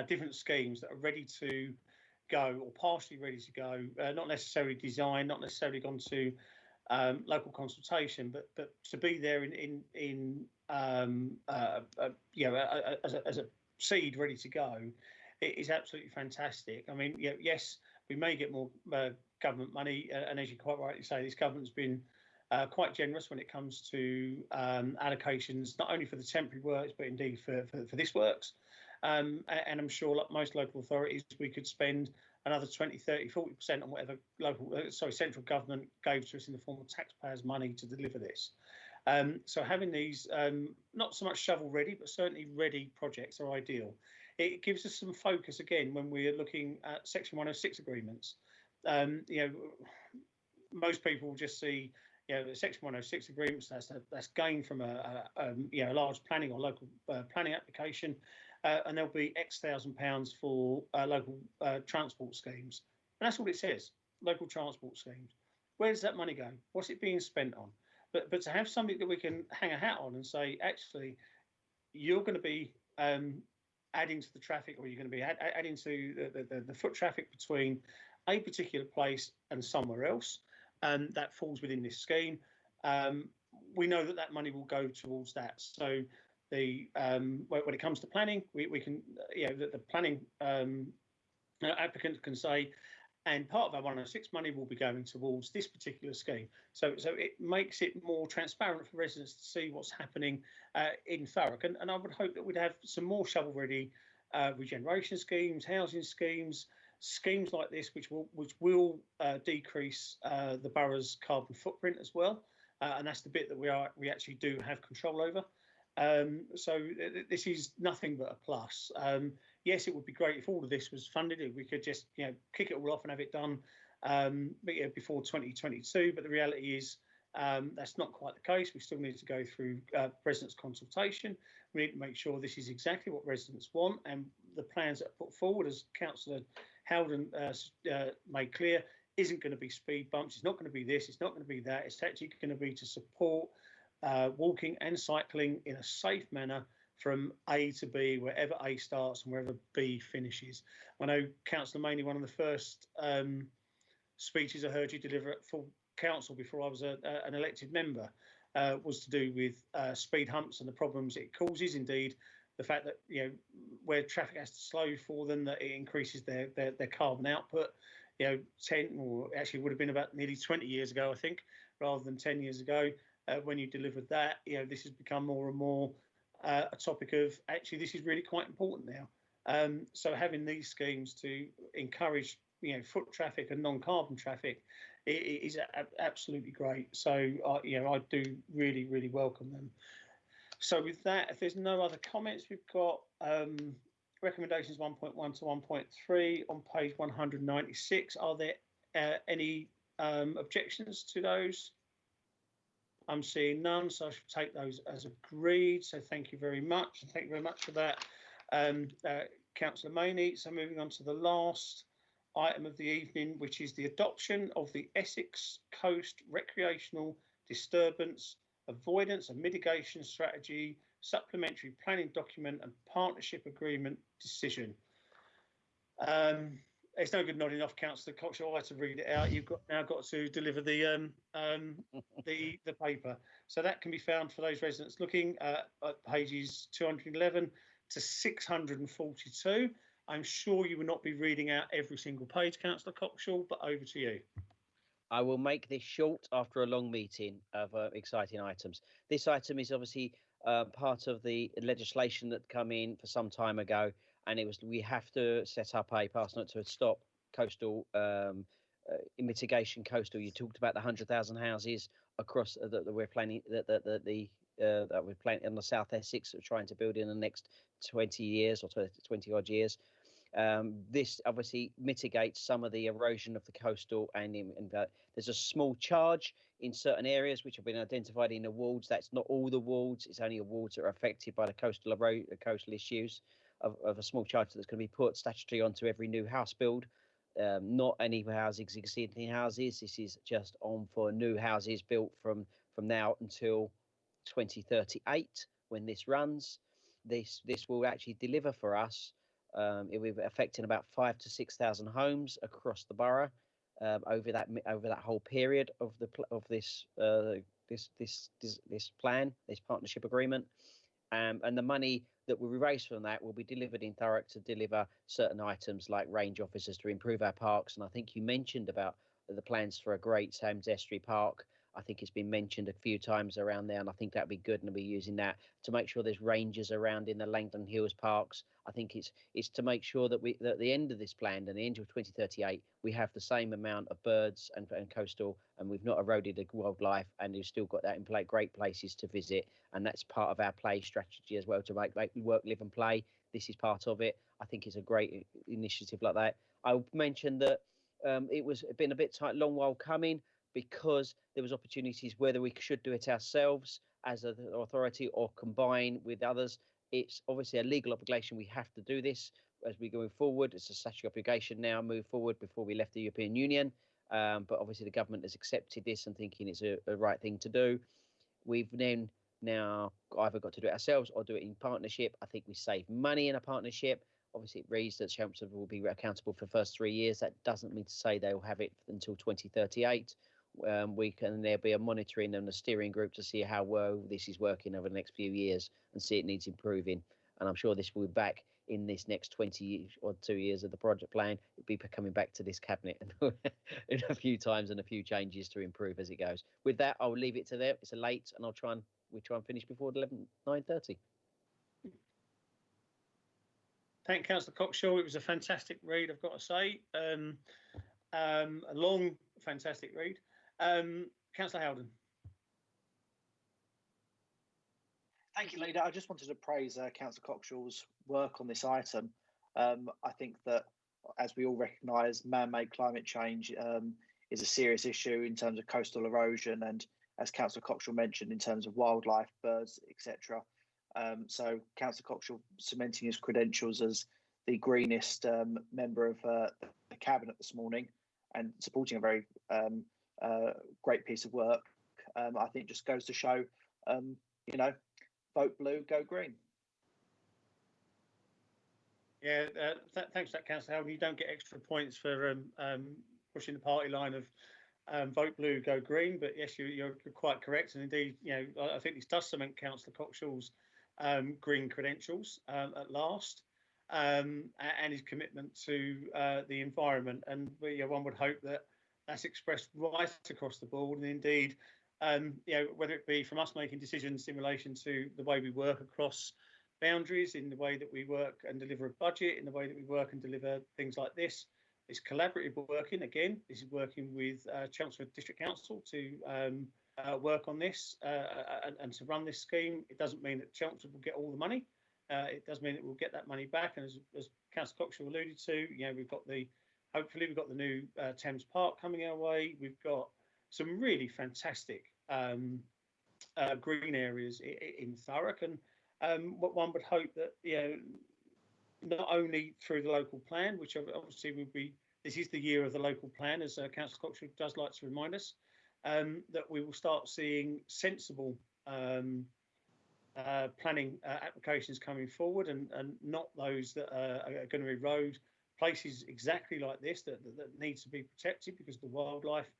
different schemes that are ready to go or partially ready to go, not necessarily designed, not necessarily gone to local consultation, but to be there in you know, as a seed ready to go, it is absolutely fantastic. I mean, yes, we may get more government money, and as you quite rightly say, this government's been quite generous when it comes to allocations, not only for the temporary works, but indeed for this works. And I'm sure, like most local authorities, we could spend another 20, 30, 40% on whatever central government gave to us in the form of taxpayers' money to deliver this. So having these not so much shovel ready, but certainly ready projects are ideal. It gives us some focus again when we're looking at Section 106 agreements. You know, most people just see, you know, the Section 106 agreements. That's gained from a large planning or local planning application, and there'll be X £1,000s for local transport schemes, and that's all it says. Local transport schemes. Where does that money go? What's it being spent on? But to have something that we can hang a hat on and say, actually, you're going to be adding to the traffic, or you're going to be adding to the foot traffic between a particular place and somewhere else, and that falls within this scheme. We know that money will go towards that. So the when it comes to planning, we can, you know, the planning applicant can say, and part of our 106 money will be going towards this particular scheme. So it makes it more transparent for residents to see what's happening in Thurrock. And I would hope that we'd have some more shovel-ready regeneration schemes, housing schemes, schemes like this, which will decrease the borough's carbon footprint as well. And that's the bit that we actually do have control over. So this is nothing but a plus. Yes, it would be great if all of this was funded. If we could just, you know, kick it all off and have it done before 2022. But the reality is that's not quite the case. We still need to go through residents' consultation. We need to make sure this is exactly what residents want, and the plans that are put forward, as Councillor Howden made clear, isn't going to be speed bumps. It's not going to be this. It's not going to be that. It's actually going to be to support walking and cycling in a safe manner from A to B, wherever A starts and wherever B finishes. I know, Councillor Maney, one of the first speeches I heard you deliver at full council before I was an elected member was to do with speed humps and the problems it causes. Indeed, the fact that, you know, where traffic has to slow for them, that it increases their carbon output. You know, 10, or actually would have been about nearly 20 years ago, I think, rather than 10 years ago, when you delivered that. You know, this has become more and more a topic of, actually, this is really quite important now. So having these schemes to encourage, you know, foot traffic and non-carbon traffic is absolutely great. So you know, I do really, really welcome them. So with that, if there's no other comments, we've got recommendations 1.1 to 1.3 on page 196. Are there any objections to those? I'm seeing none, so I should take those as agreed. So thank you very much. Thank you very much for that, Councillor Maney. So moving on to the last item of the evening, which is the adoption of the Essex Coast Recreational Disturbance Avoidance and Mitigation Strategy Supplementary Planning Document and Partnership Agreement Decision. it's no good nodding off, Councillor Coxhill. I had to read it out. You've now got to deliver the paper. So that can be found for those residents looking at pages 211 to 642. I'm sure you will not be reading out every single page, Councillor Coxhill, but over to you. I will make this short after a long meeting of exciting items. This item is obviously part of the legislation that come in for some time ago, and we have to set up a pass note to stop coastal mitigation coastal. You talked about the 100,000 houses across that we're planning that we're planning on the South Essex, we're trying to build in the next 20 years or 20 odd years. This obviously mitigates some of the erosion of the coastal, and there's a small charge in certain areas which have been identified in the wards. That's not all the wards; it's only the wards that are affected by the coastal issues of a small charge that's going to be put statutory onto every new house build. Not any existing houses. This is just on for new houses built from now until 2038 when this runs. This will actually deliver for us. It will be affecting about 5,000 to 6,000 homes across the borough over that whole period of this plan, this partnership agreement, and the money that will be raised from that will be delivered in Thurrock to deliver certain items like range officers to improve our parks. And I think you mentioned about the plans for a great Thames Estuary Park. I think it's been mentioned a few times around there, and I think that'd be good, and I'll be using that to make sure there's rangers around in the Langdon Hills parks. I think it's to make sure that that at the end of this plan and the end of 2038, we have the same amount of birds and coastal, and we've not eroded the wildlife, and we've still got that in great places to visit, and that's part of our play strategy as well, to make work, live and play. This is part of it. I think it's a great initiative like that. I'll mention that it was been a bit tight, long while coming, because there was opportunities whether we should do it ourselves as an authority or combine with others. It's obviously a legal obligation. We have to do this as we go forward. It's a statutory obligation now, move forward before we left the European Union. But obviously the government has accepted this and thinking it's a right thing to do. We've then now either got to do it ourselves or do it in partnership. I think we save money in a partnership. Obviously, it reads that Chelmsford will be accountable for the first 3 years. That doesn't mean to say they'll have it until 2038. There'll be a monitoring and a steering group to see how well this is working over the next few years and see it needs improving. And I'm sure this will be back in this next 20 or 2 years of the project plan. It'll be coming back to this cabinet in a few times and a few changes to improve as it goes. With that, I'll leave it to there. It's a late, and we try and finish before 9:30. Thank you, Councillor Coxhill. It was a fantastic read, I've got to say. A long, fantastic read. Councillor Howden. Thank you, Leader. I just wanted to praise Councillor Coxhill's work on this item. I think that, as we all recognise, man-made climate change is a serious issue in terms of coastal erosion, and as Councillor Coxhill mentioned, in terms of wildlife, birds, etc. So Councillor Coxhill cementing his credentials as the greenest member of the Cabinet this morning and supporting a very great piece of work, I think just goes to show, vote blue, go green. Yeah, thanks for that, Councillor Howden. You don't get extra points for pushing the party line of vote blue, go green, but yes, you're quite correct. And indeed, I think this does cement Councillor Coxhill's green credentials at last, and his commitment to the environment. And one would hope that that's expressed right across the board. And indeed, whether it be from us making decisions in relation to the way we work across boundaries, in the way that we work and deliver a budget, in the way that we work and deliver things like this, it's collaborative working. Again, this is working with Chelmsford District Council to work on this and to run this scheme. It doesn't mean that Chelmsford will get all the money. It does mean that we'll get that money back. And as Councillor Coxhill alluded to, hopefully we've got the new Thames Park coming our way. We've got some really fantastic green areas in Thurrock, and what one would hope that not only through the local plan, which obviously will be, this is the year of the local plan, as Councillor Coxhill does like to remind us, that we will start seeing sensible planning applications coming forward, and not those that are going to erode places exactly like this that needs to be protected because of the wildlife,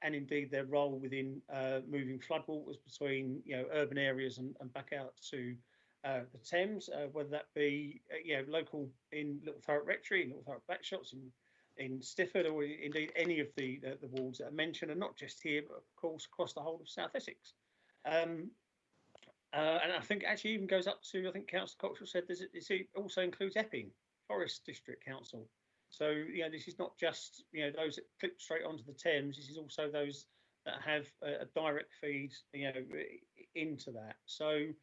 and indeed their role within moving floodwaters between urban areas and back out to the Thames, whether that be local in Little Thurrock Rectory, Little Thurrock Backshots, in Stifford, or indeed any of the wards that are mentioned, and not just here, but of course across the whole of South Essex. And I think actually even goes up to, I think Councillor Coxwell said it also includes Epping Forest District Council. So this is not just those that clip straight onto the Thames. This is also those that have a direct feed into that. So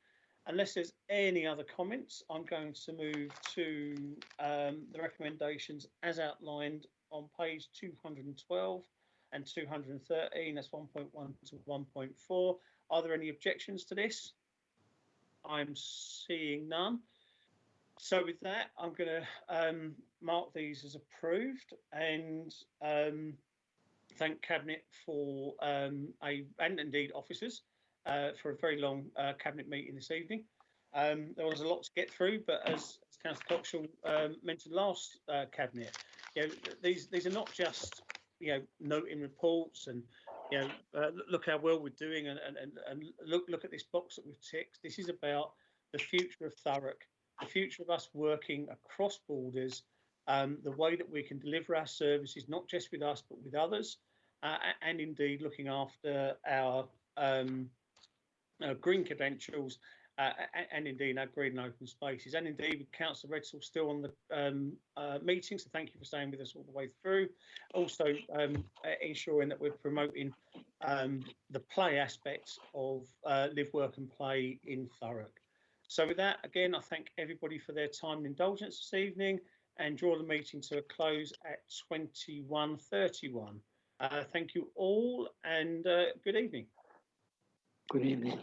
unless there's any other comments, I'm going to move to the recommendations as outlined on page 212 and 213. That's 1.1 to 1.4. Are there any objections to this? I'm seeing none. So with that, I'm going to mark these as approved and thank Cabinet for and indeed officers for a very long Cabinet meeting this evening. There was a lot to get through, but as Councillor Coxwell mentioned last Cabinet, these are not just noting reports and look how well we're doing and look at this box that we've ticked. This is about the future of Thurrock, the future of us working across borders, the way that we can deliver our services not just with us but with others, and indeed looking after our green credentials and indeed our green and open spaces. And indeed with Councillor Redsall still on the meeting, so thank you for staying with us all the way through. Also ensuring that we're promoting the play aspects of live, work and play in Thurrock. So with that, again, I thank everybody for their time and indulgence this evening and draw the meeting to a close at 21:31. Thank you all and good evening. Good evening.